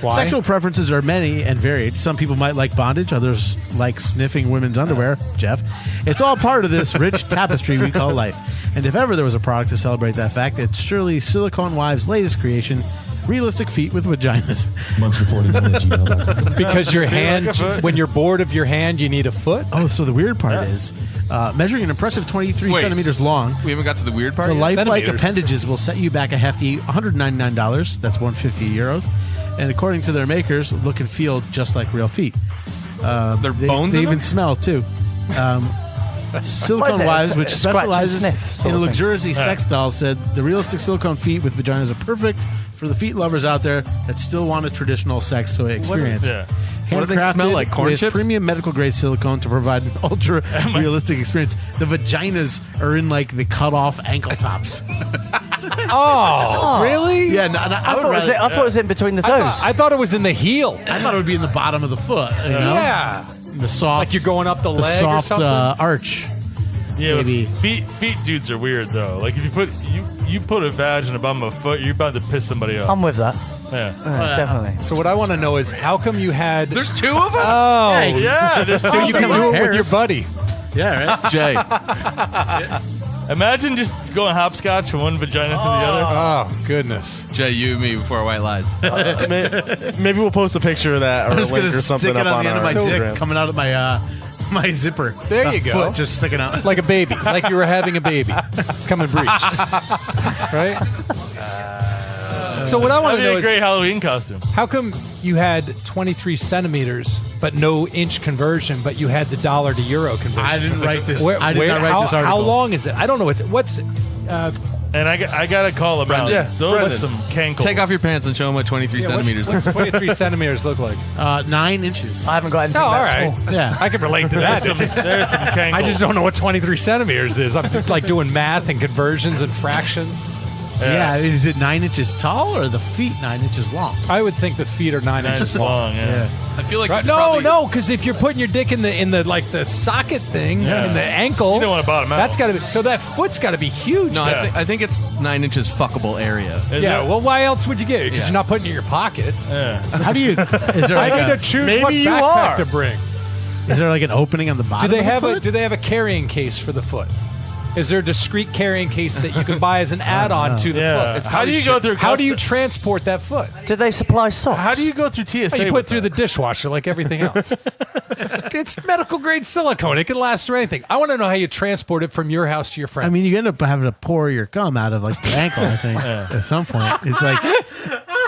E: Why?
C: Sexual preferences are many and varied. Some people might like bondage, others like sniffing women's underwear. Jeff. It's all part of this rich tapestry we call life. And if ever there was a product to celebrate that fact, it's surely Silicone Wives' latest creation, realistic feet with vaginas.
J: Monster49@gmail.com.
E: Because your hand, when you're bored of your hand, you need a foot?
C: Oh, so the weird part is, measuring an impressive 23
D: Wait.
C: centimeters long,
D: We haven't got to the weird part
C: the
D: yet?
C: lifelike
E: Centimeters.
C: appendages will set you back a hefty $199. That's €150. And according to their makers, look and feel just like real feet.
D: Their
C: They,
D: bones
C: they
D: in
C: even
D: them?
C: smell too.
I: What is
C: Silicone
I: it?
C: Wives, which
I: A scratch and
C: specializes
I: sniff sort
C: in
I: of thing.
C: luxurious sex dolls, said the realistic silicone feet with vaginas are perfect for the feet lovers out there that still want a traditional sex toy experience.
F: Yeah.
D: What do they smell like, corn
C: with
D: chips?
C: premium medical grade silicone to provide an ultra realistic experience. The vaginas are in like the cut off ankle tops.
E: Oh, really?
C: Yeah, no,
I: I thought it was in between the toes.
E: I thought it was in the heel.
C: I thought it would be in the bottom of the foot. You know?
E: Yeah.
C: The soft,
E: Like you're going up the leg or
C: soft
E: something?
C: arch.
F: Yeah,
C: Maybe.
F: feet dudes are weird though. Like if you put a vag in the bottom of a foot, you're about to piss somebody off.
I: I'm with that.
F: Yeah.
I: Definitely.
E: So what I want to know is how come you had...
D: There's two of them?
E: Oh.
F: Yeah, there's
E: So you can do it with your buddy.
C: Yeah, right.
D: Jay.
F: Imagine just going hopscotch from one vagina to the other.
E: Oh, goodness.
D: Jay, you and me before White Lies.
G: Maybe we'll post a picture of that or
C: I'm
G: a
C: just
G: link
C: gonna
G: or something
C: stick it
G: up
C: on the end
G: our
C: of my dick,
G: Instagram.
C: coming out of my my zipper.
E: There you go.
C: Foot just sticking out.
E: Like a baby. Like you were having a baby. It's coming breech. Right? So what I want
F: That'd
E: to
F: be
E: know
F: a great
E: is
F: Halloween costume.
E: how come you had 23 centimeters but no inch conversion, but you had the dollar to euro conversion?
C: I didn't write this.
E: Where-
C: I did
E: where-
C: not write
E: how,
C: this article.
E: How long is it? I don't know what's
F: And I got a call about those
G: Brendan.
F: are some cankles.
D: Take off your pants and show them what 23 centimeters
E: what's
D: look
E: 23 centimeters look like?
C: 9 inches.
I: I haven't got anything
E: Oh, all
I: that
E: right.
I: small.
C: Yeah.
E: I can relate to that.
F: There's some cankles.
E: I just don't know what 23 centimeters is. I'm just like doing math and conversions and fractions.
C: Yeah. Is it 9 inches tall or the feet 9 inches long?
E: I would think the feet are 9
F: Nice
E: inches long.
F: long. Yeah.
D: I feel like
E: Right?
D: it's
E: No,
D: probably-
E: because if you're putting your dick in the like the socket thing
F: Yeah.
E: in the ankle,
F: You don't want to bottom out.
E: that's got to be so that foot's got to be huge.
D: No,
F: Yeah.
D: I think it's 9 inches fuckable area.
F: Is
E: yeah.
F: it?
E: Well, why else would you get it? Because
D: Yeah.
E: you're not putting it in your pocket.
F: Yeah.
C: How do you? Is there
E: I
C: like
E: need to choose
G: maybe
E: what
G: you
E: backpack
G: are.
E: to bring.
C: is there like an opening on the
E: Do
C: bottom?
E: they
C: of the
E: have
C: foot?
E: Do they have a carrying case for the foot? Is there a discreet carrying case that you can buy as an add-on to the
F: Yeah.
E: foot?
F: How do you go through?
E: How do you
F: custom-
E: transport that foot?
I: Do they supply socks?
F: How do you go through TSA?
E: You put
F: with
E: through the
F: that?
E: dishwasher like everything else. it's medical grade silicone. It can last through anything. I want to know how you transport it from your house to your friends.
C: I mean, you end up having to pour your cum out of like the ankle. I think at some point it's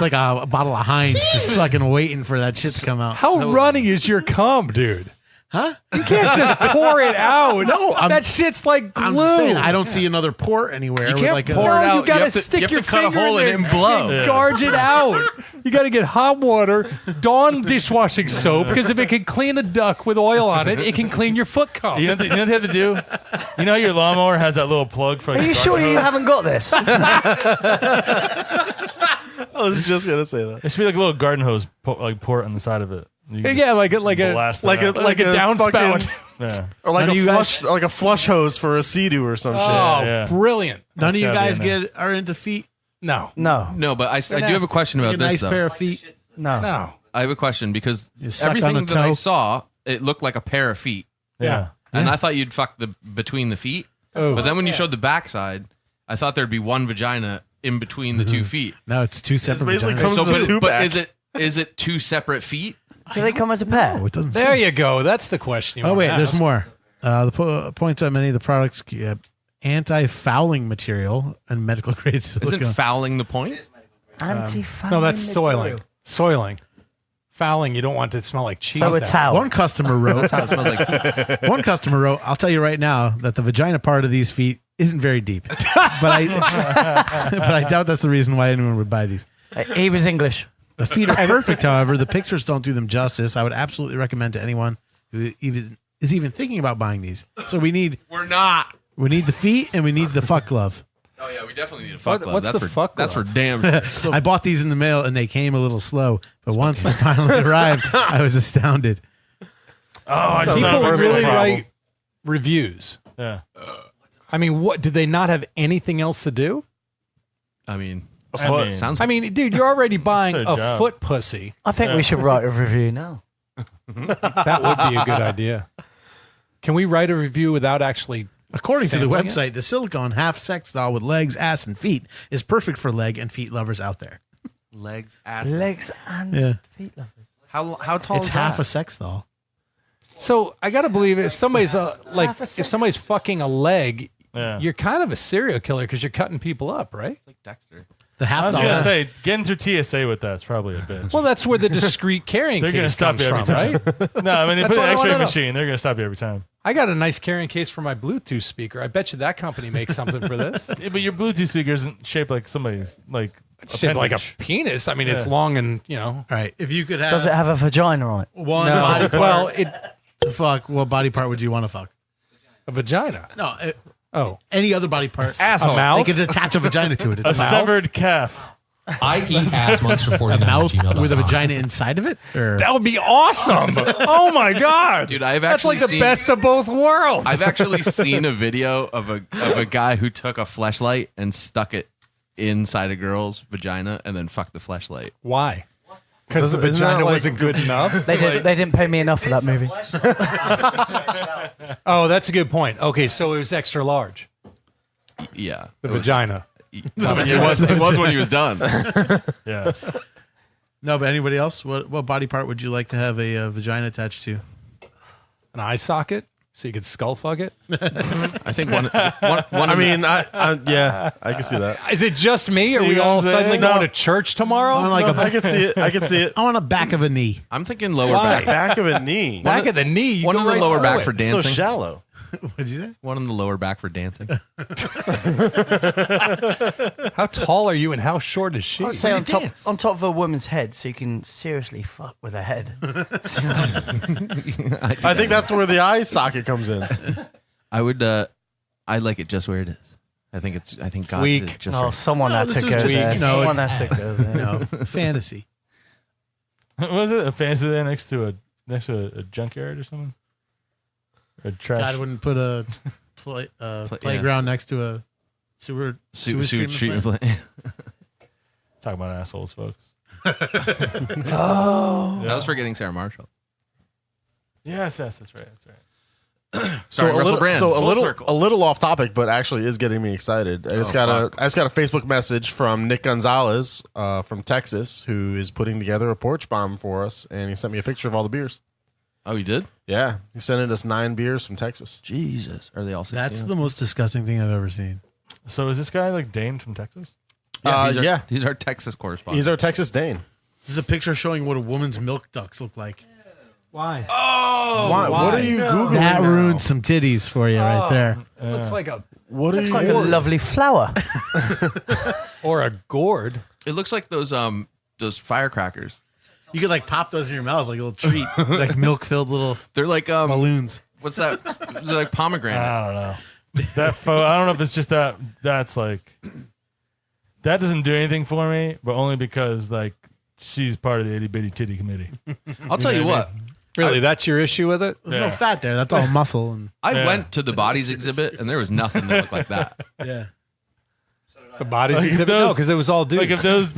C: like a bottle of Heinz just fucking waiting for that shit to come out.
E: how running is your cum, dude?
C: Huh?
E: You can't just pour it out.
C: No,
E: that shit's like glue.
C: I'm just saying, I don't see another port anywhere.
D: You
C: with
D: can't
C: like
D: pour
C: a,
D: it out.
E: You gotta
D: You have to-
E: stick
D: you have
E: your
D: to cut a
E: finger
D: hole
E: in
D: and
E: there
D: then blow.
E: and garge it out. You got to get hot water, Dawn dishwashing soap, because if it can clean a duck with oil on it, it can clean your foot cum.
F: You know what they have to do? You know how your lawnmower has that little plug for. Like,
I: Are you sure you haven't got this?
G: I was just gonna say that.
F: It should be like a little garden hose port on the side of it. You can
E: Yeah, like a
F: blast it
G: like
F: out.
E: like a downspout.
G: fucking-
F: Yeah.
G: Or like
C: None
G: a
C: of you
G: flush, like a flush hose for a Sea-Doo or some
E: Oh,
G: shit.
F: Yeah.
E: brilliant.
C: none of you
F: gotta be
C: guys
F: in there.
C: are into feet.
E: No,
I: No.
D: No, but I do have a question about
C: a
D: this,
C: nice
D: though.
C: pair of feet.
I: No.
E: no.
D: I have a question because
C: You suck on
D: everything
C: a
D: that I
C: toe.
D: saw, it looked like a pair of feet.
F: Yeah.
D: and I thought you'd fuck the between the feet. But then when you showed the backside, I thought there'd be one vagina in between the 2 feet.
C: No, it's two separate.
G: basically
C: vaginas.
G: comes-
D: So,
G: two
D: but
G: back.
D: is it 2 separate feet?
I: Do they come as a pair?
C: Oh, it doesn't.
E: There
C: say.
E: you go. That's the question. You
C: Oh
E: wanna
C: wait, there's
E: ask.
C: more. The points on many of the products anti-fouling material and medical grade silicone.
D: Isn't fouling the point?
I: Anti-fouling.
E: No, that's
I: material.
E: soiling. Fouling, you don't want it to smell like cheese.
I: So a
E: out.
I: towel.
C: One customer wrote.
D: That's how it smells like food.
C: One customer wrote, "I'll tell you right now that the vagina part of these feet isn't very deep, but I doubt that's the reason why anyone would buy these.
I: He was English.
C: The feet are perfect, however. The pictures don't do them justice. I would absolutely recommend to anyone who is even thinking about buying these. So we need the feet and we need the fuck glove.
D: Oh yeah, we definitely need a fuck glove.
E: What's
D: That's
E: the
D: for,
E: fuck
D: That's for
E: glove?
D: damn.
C: I bought these in the mail and they came a little slow, but once they finally arrived, I was astounded.
F: I just
E: People
F: have a personal
E: really
F: problem.
E: write reviews.
F: Yeah.
E: I mean, what did they not have anything else to do?
D: I mean,
F: I mean,
D: sounds.
E: I mean, dude, you're already buying
F: It's
E: a
F: their job.
E: foot pussy.
I: I think we should write a review now.
E: That would be a good idea. Can we write a review without actually?
C: According to the
E: Sampling
C: website, the silicone half sex doll with legs, ass, and feet is perfect for leg and feet lovers out there.
D: legs, ass.
I: Legs and
C: Yeah.
I: feet lovers.
D: How tall?
C: It's
D: is
C: half
D: that?
C: a sex doll.
E: So I got to believe if somebody's like
I: Half a
E: if
I: sex-
E: somebody's fucking a leg,
F: Yeah.
E: you're kind of a serial killer because you're cutting people up, right?
D: like Dexter.
C: The
F: I
C: half
F: was
C: doll.
F: gonna
C: has-
F: say getting through TSA with that's probably a bitch.
E: Well, that's where the discreet carrying
F: They're gonna
E: case
F: stop
E: comes
F: you every
E: from,
F: time.
E: right?
F: No, I mean they
E: That's
F: put
E: what
F: an
E: I wanna
F: X-ray
E: know.
F: machine. They're gonna stop you every time.
E: I got a nice carrying case for my Bluetooth speaker. I bet you that company makes something for this.
F: Yeah, but your Bluetooth speaker isn't shaped like somebody's like
E: It's shaped like a
F: appendage.
E: penis. I mean, it's
F: Yeah.
E: long and
C: All right. If you could have
I: Does it have a vagina on it?
C: one body part
E: well, it
C: to fuck, what body part would you want to fuck?
E: a vagina.
C: No,
E: Oh,
C: any other body part.
D: Asshole.
E: a mouth.
C: They could attach a vagina to it. It's
F: a
C: a mouth
F: severed calf.
J: I eat ass monster 49
C: mouth with a vagina inside of it? Or
E: That would be awesome. Oh my god,
D: Dude, I've
E: that's
D: actually
E: like the
D: seen-
E: best of both worlds.
D: I've actually seen a video of a guy who took a fleshlight and stuck it inside a girl's vagina and then fucked the fleshlight.
E: Why? Because the
G: Isn't that
E: vagina
G: like-
E: wasn't good enough.
I: They didn't pay me enough for that movie.
E: Oh, that's a good point. Okay, so it was extra large.
D: Yeah,
E: The vagina.
D: I mean, it was when he was done.
F: Yes.
C: no, but anybody else? What body part would you like to have a vagina attached to?
E: An eye socket, so you could skull fuck it.
D: I think one.
G: I mean, yeah, I can see that.
E: Is it just me? Are
F: See
E: we
F: what
E: all
F: I'm saying?
E: suddenly
F: No.
E: going to church tomorrow?
G: I can see it. I can see it.
C: I want a back of a knee.
D: I'm thinking lower
E: Why?
D: back.
G: Back of a kney.
E: Back of the knee. You
D: One
E: go
D: on the
E: right
D: lower
E: through
D: back
E: it.
D: for dancing.
G: So shallow.
C: What did you say?
D: One on the lower back for dancing.
E: How tall are you and how short is she?
I: I would say on top of a woman's head, so you can seriously fuck with her head.
G: I think that's where the eye socket comes in.
D: I would. I like it just where it is. I think God
E: Weak.
D: did it just
I: Oh,
D: right.
I: someone had
C: this
I: to
C: was
I: go
C: just-
I: there.
C: no,
I: Someone had to go there.
C: No, fantasy.
F: What was it? A fancy there next to a junkyard or something? Or a trash.
C: God wouldn't put a playground next to a sewage treatment plant.
D: plant.
F: Talking about assholes, folks.
D: That was for getting Sarah Marshall.
F: Yes, that's right. That's right.
D: Sorry, Russell Brand.
G: So
D: Full circle.
G: a little off topic, but actually is getting me excited. I just got a Facebook message from Nick Gonzalez from Texas, who is putting together a porch bomb for us, and he sent me a picture of all the beers.
D: Oh, you did?
G: Yeah, he sent us 9 beers from Texas.
D: Jesus. Are they all 16?
C: That's the most disgusting thing I've ever seen.
F: So is this guy like Dane from Texas?
D: He's our Texas correspondent.
G: He's our Texas Dane.
C: This is a picture showing what a woman's milk ducts look like.
E: Why?
G: Why? What are you Googling
C: That
G: now?
C: ruined some titties for you right there.
E: Looks like a
G: What are
I: Looks
G: you
I: like a lovely flower.
E: or a gourd.
D: It looks like those firecrackers.
C: You could like pop those in your mouth like a little treat, like milk-filled little
D: They're like
C: balloons.
D: what's that? They're like pomegranate.
F: I don't know. I don't know if it's just that. That's like that doesn't do anything for me, but only because like she's part of the itty bitty titty committee.
D: I'll tell you
F: know what I
D: what.
E: Really, that's your issue with it?
C: There's no fat there. That's all muscle and
D: I
F: Yeah.
D: went to the bodies exhibit and there was nothing that looked like that.
C: yeah.
E: The bodies
F: Like
E: exhibit?
F: those-
E: No, because it was all dudes.
F: Like if those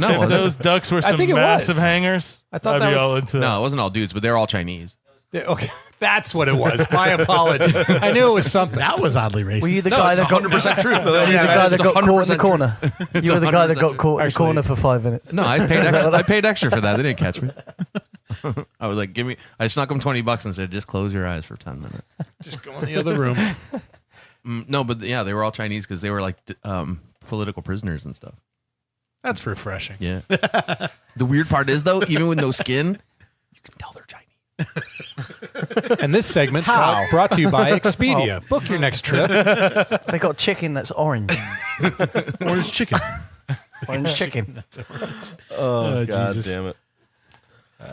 F: ducks were
E: I
F: some
E: think it
F: massive
E: was.
F: hangers,
E: I thought
F: I'd
E: that
F: be
E: was-
F: all into
D: No, it wasn't all dudes, but they're all Chinese.
E: Okay, that's what it was. My apology. I knew it was something.
C: That was oddly racist.
I: Were you the
D: No,
I: guy
D: it's
I: that got
D: 100% true.
I: Were you the guy that got caught in the corner? You were the guy that got
D: 100%
I: caught in the corner for 5 minutes.
D: No, I paid extra for that. They didn't catch me. I was like, I snuck them $20 and said, just close your eyes for 10 minutes.
E: Just go in the other room.
D: No, but yeah, they were all Chinese because they were like political prisoners and stuff.
E: That's refreshing.
D: Yeah. The weird part is though, even with no skin, you can tell they're Chinese.
E: And this segment brought to you by Expedia. Book your next trip.
I: They got chicken that's orange.
C: Orange chicken.
I: Orange chicken.
G: Oh, God
C: Jesus.
G: damn it. All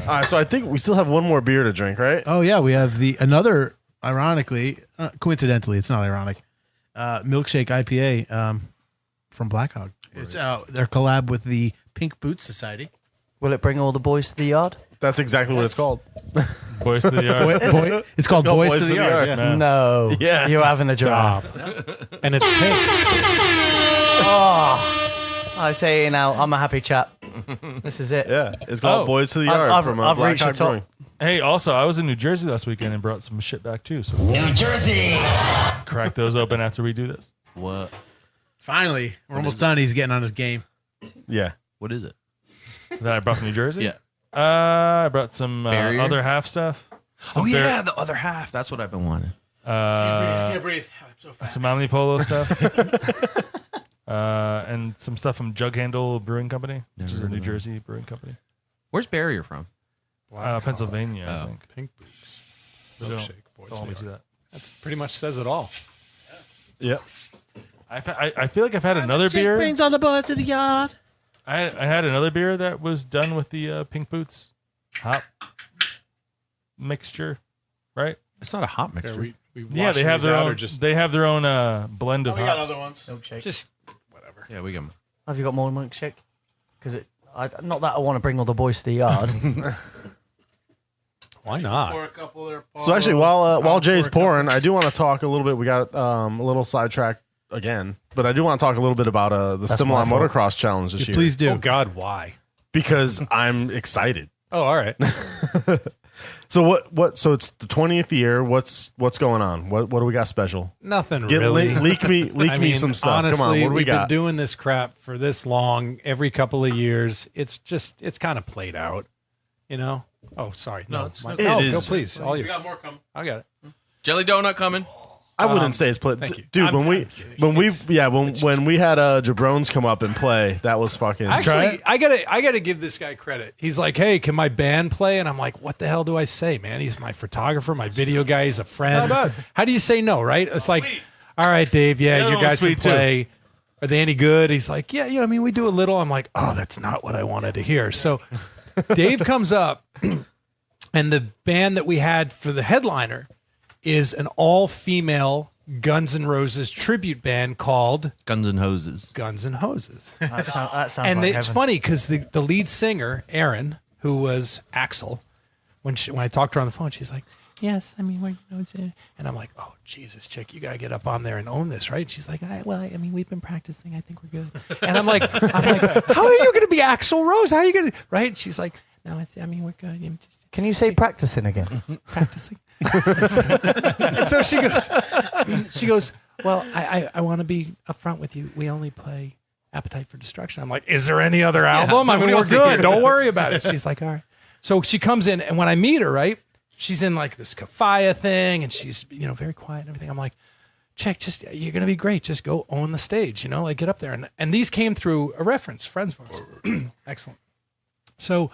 G: right, so I think we still have one more beer to drink, right?
C: Oh yeah, we have another. Ironically, coincidentally, it's not ironic. Milkshake IPA from Black Hog. It's their collab with the Pink Boots Society.
I: Will it bring all the boys to the yard?
G: That's exactly what it's called.
F: Boys to the yard.
C: It's called Boys to the Yard. Yeah.
F: Man.
I: No.
G: Yeah.
I: You're having a job.
E: And it's pink.
I: Oh, I tell you now, I'm a happy chap. This is it.
G: Yeah, it's called Boys to the Yard
I: I've
G: from
I: I've
G: Black
I: reached the
G: Hog
I: top.
G: Brewing.
F: Hey, also, I was in New Jersey last weekend and brought some shit back too. So
J: New Jersey.
F: crack those open after we do this.
D: What?
C: Finally, we're almost done. He's getting on his game.
G: Yeah.
D: What is it?
F: That I brought from New Jersey.
D: Yeah.
F: I brought some
D: Barrier?
F: other half stuff. Some
D: the other half. That's what I've been wanting.
C: breathe. So fast.
F: some Omni Polo stuff, and some stuff from Jug Handle Brewing Company, which is a New Jersey brewing company.
D: Where's Barrier from?
F: Pennsylvania, I think.
E: Pink
F: Milkshake.
E: Boys
F: Don't
E: to
F: let me
E: the
F: see that.
E: That's pretty much says it all.
G: Yep.
F: I feel like I've had another beer.
C: Brings all the boys to the yard.
F: I had another beer that was done with the Pink Boots hop mixture, right?
D: It's not a hot mixture.
E: We
F: Yeah, they have their own.
E: Just
F: They have their own blend of
C: We got
F: hops.
C: other ones.
I: Milkshake.
E: just whatever.
D: Yeah, we got 'em.
I: Have you got more milkshake? Because not that I want to bring all the boys to the yard.
E: Why not?
C: Pour a couple there, Paul.
G: So actually, while
C: I'll
G: Jay's
C: pour a couple.
G: pouring, I do want to talk a little bit. We got a little sidetracked again, but I do want to talk a little bit about the
I: That's
G: Stimilon
I: my fault.
G: Motocross Challenge this year.
C: Please do.
E: Oh God, why?
G: Because I'm excited.
E: Oh, all right.
G: So what? So it's the 20th year. What's going on? What do we got special?
E: Nothing really.
G: Leak me
E: I mean,
G: some stuff.
E: Honestly,
G: Come on, what do we
E: we've been
G: got?
E: doing this crap for this long, every couple of years. It's kind of played out, you know. Oh, sorry. No,
D: it's
E: my,
D: okay.
E: no,
G: It
E: go
G: is.
E: please. All you.
C: We got more coming.
E: I got it.
D: Jelly donut coming.
G: I wouldn't say it's played.
E: thank you.
G: Dude,
E: I'm
G: when we
E: kidding.
G: when we had Jabrones come up and play, that was fucking.
E: Actually, I gotta give this guy credit. He's like, "Hey, can my band play?" And I'm like, "What the hell do I say, man? He's my photographer, my video guy. He's a friend.
F: Not bad.
E: How do you say no, right? It's like, all right, Dave. Yeah,
F: Yeah,
E: you guys can
F: sweet too.
E: play. Are they any good? He's like, yeah. I mean, we do a little. I'm like, oh, that's not what I wanted to hear. So Dave comes up, and the band that we had for the headliner is an all-female Guns N' Roses tribute band called
D: Guns and hoses.
E: Guns N' Hoses.
I: That sounds
E: And
I: like
E: it's
I: heaven.
E: funny because the lead singer, Erin, who was Axel, when I talked to her on the phone, she's like, yes, I mean, and I'm like, oh, Jesus, chick, you got to get up on there and own this, right? She's like, I mean, we've been practicing. I think we're good. And I'm like, how are you going to be Axl Rose? How are you going to, right? She's like, no, I mean, we're good. I'm just
I: Can you say practicing again?
E: practicing. And so she goes, well, I want to be upfront with you. We only play Appetite for Destruction. I'm like, is there any other album? I mean, we're good. Don't worry about it. She's like, all right. So she comes in, and when I meet her, right, she's in like this kafaya thing, and she's, very quiet and everything. I'm like, check, you're going to be great. Just go own the stage, like get up there. And these came through a reference, friends of ours. Excellent. So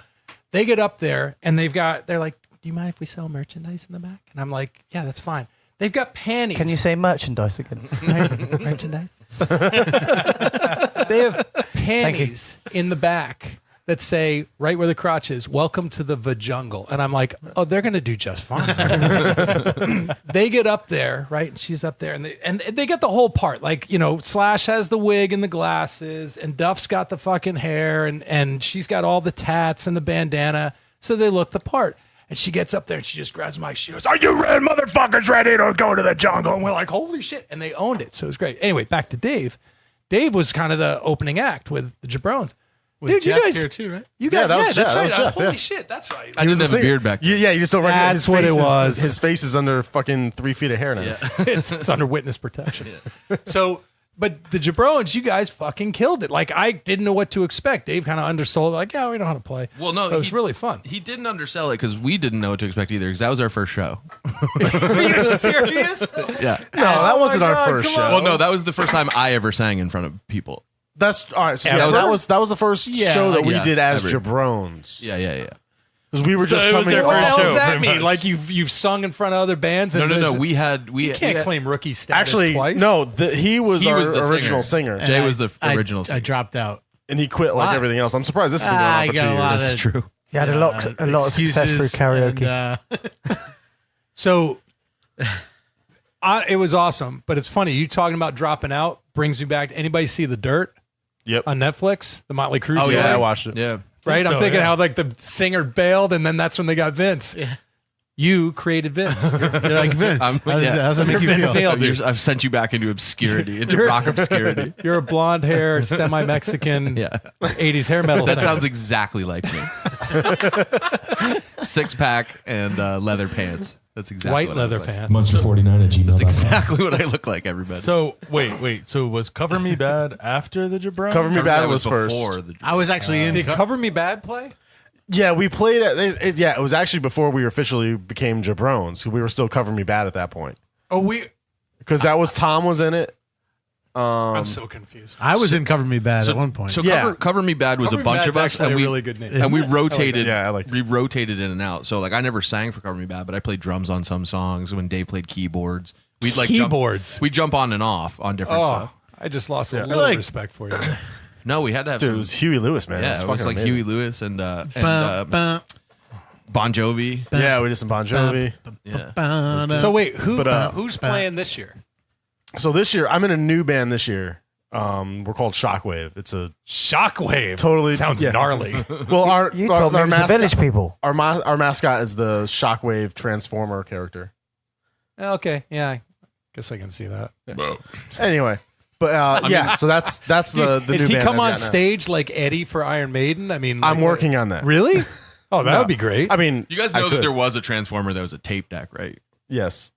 E: they get up there, and they're like, do you mind if we sell merchandise in the back? And I'm like, yeah, that's fine. They've got panties.
I: Can you say merchandise again?
E: Merchandise? They have panties in the back that say, right where the crotch is, welcome to the Vajungle. And I'm like, oh, they're going to do just fine. They get up there, right? And she's up there, and they get the whole part. Like, Slash has the wig and the glasses, and Duff's got the fucking hair, and she's got all the tats and the bandana. So they look the part. And she gets up there and she just grabs my mic. She goes, are you ready, motherfuckers, ready to go to the jungle? And we're like, holy shit. And they owned it. So it was great. Anyway, back to Dave. Dave was kind of the opening act with the Jabrones.
C: With
E: Dude, you
C: Jeff
E: guys
C: here too, right?
E: You guys,
G: that was
E: that's
G: Jeff, that
E: right.
G: was Jeff,
E: Holy
G: yeah.
E: shit, that's right.
D: I didn't have a beard back then.
G: Yeah, you just don't recognize
E: That's what it was.
G: His face is under fucking 3 feet of hair now.
D: Yeah.
E: it's under witness protection. So, but the Jabrones, you guys fucking killed it. Like, I didn't know what to expect. Dave kind of undersold it. Like, yeah, we know how to play.
D: Well, no,
E: But it was really fun.
D: He didn't undersell it because we didn't know what to expect either. Because that was our first show.
E: Are you serious?
D: Yeah.
G: No, that wasn't our first show.
D: Well, no, that was the first time I ever sang in front of people.
G: That's all right. So yeah,
D: Ever?
G: that was the first show that we
D: Yeah,
G: did as
D: ever.
G: Jabrones.
D: Yeah.
G: Because we were just
F: it was
G: coming.
F: their
E: What the
F: first
E: hell
F: show,
E: does that
F: pretty
E: mean?
F: much.
E: Like, you've sung in front of other bands? And
D: No.
E: there's-
D: We had
E: You can't claim rookie status
G: Actually,
E: twice.
G: no. He was
D: He
G: our
D: was the
G: original
D: singer.
G: singer,
D: Jay
C: And
D: was the original
C: I
D: singer.
C: dropped out.
G: and he quit like
E: Why?
G: everything else. I'm surprised this has been going on
C: I
G: for 2
C: got a lot
G: years.
C: of-
D: That's true.
I: You had a lot of success through
C: excuses
I: karaoke.
C: and,
E: So it was awesome, but it's funny. You talking about dropping out brings me back. Anybody see The Dirt
G: Yep.
E: on Netflix? The Motley Crue
G: Oh
E: story?
G: yeah, I watched it.
D: Yeah.
E: Right? I'm
F: so,
E: thinking
F: yeah.
E: how like the singer bailed and then that's when they got Vince.
C: Yeah.
E: You created Vince.
C: You're like Vince.
D: I'm-
C: How does
D: yeah.
C: that make you
E: Vince
C: feel?
E: Neil, dude.
D: I've sent you back into obscurity, into rock obscurity.
E: You're a blonde hair, semi Mexican,
D: Yeah.
E: 80s hair metal.
D: That
E: singer.
D: sounds exactly like me. 6-pack and leather pants. That's exactly
E: white
D: what I
E: leather
D: look like.
E: pants.
J: Monster49@gmail.com.
D: Exactly what I look like, everybody.
F: So wait. So was Cover Me Bad after the Jabrones?
G: Cover Me Bad
D: That
G: was first.
D: before the
C: I was actually in.
E: Did Cover Me Bad play?
G: Yeah, we played it. Yeah, it was actually before we officially became Jabrones. We were still Cover Me Bad at that point
E: Oh,
G: because that was Tom was in it.
E: I'm so confused.
C: I was in Cover Me Bad at one point.
D: So
G: Yeah.
D: cover Me Bad was
E: Cover
D: a
E: Me
D: bunch
E: Bad's
D: of us,
E: actually
D: and
E: a
D: we
E: really good name.
D: and we rotated.
G: Yeah, I liked it.
D: We rotated in and out. So like, I never sang for Cover Me Bad, but I played drums on some songs. When Dave played keyboards, we'd like
E: Keyboards.
D: We jump on and off on different
E: Oh,
D: stuff.
E: I just lost a
G: Yeah.
E: little
C: Like-
E: respect for you.
D: No, we had to have
G: Dude, it
D: some.
G: was Huey Lewis, man.
D: Yeah, it was
G: fucking
D: like
G: amazing.
D: Huey Lewis and
C: Bum, bum,
D: Bon Jovi.
G: Yeah, we did some Bon Jovi.
D: Yeah.
C: bum,
E: So wait,
G: But,
E: who's playing this year?
G: So this year, I'm in a new band this year. We're called Shockwave. It's a
E: Shockwave.
G: Totally-
E: sounds
G: yeah.
E: gnarly.
G: well, our
I: You told me it was the village people.
G: Our mascot is the Shockwave Transformer character.
E: Okay, yeah, I guess I can see that.
G: Anyway, but yeah, so that's the
E: Is
G: new
E: he
G: band
E: come
G: I've
E: on
G: got now.
E: stage like Eddie for Iron Maiden? I mean,
G: I'm
E: like,
G: working on that.
E: Really? Oh, that
G: No.
E: would be great.
G: I mean,
D: You guys
G: I
D: know that
G: could.
D: there was a Transformer that was a tape deck, right?
G: Yes.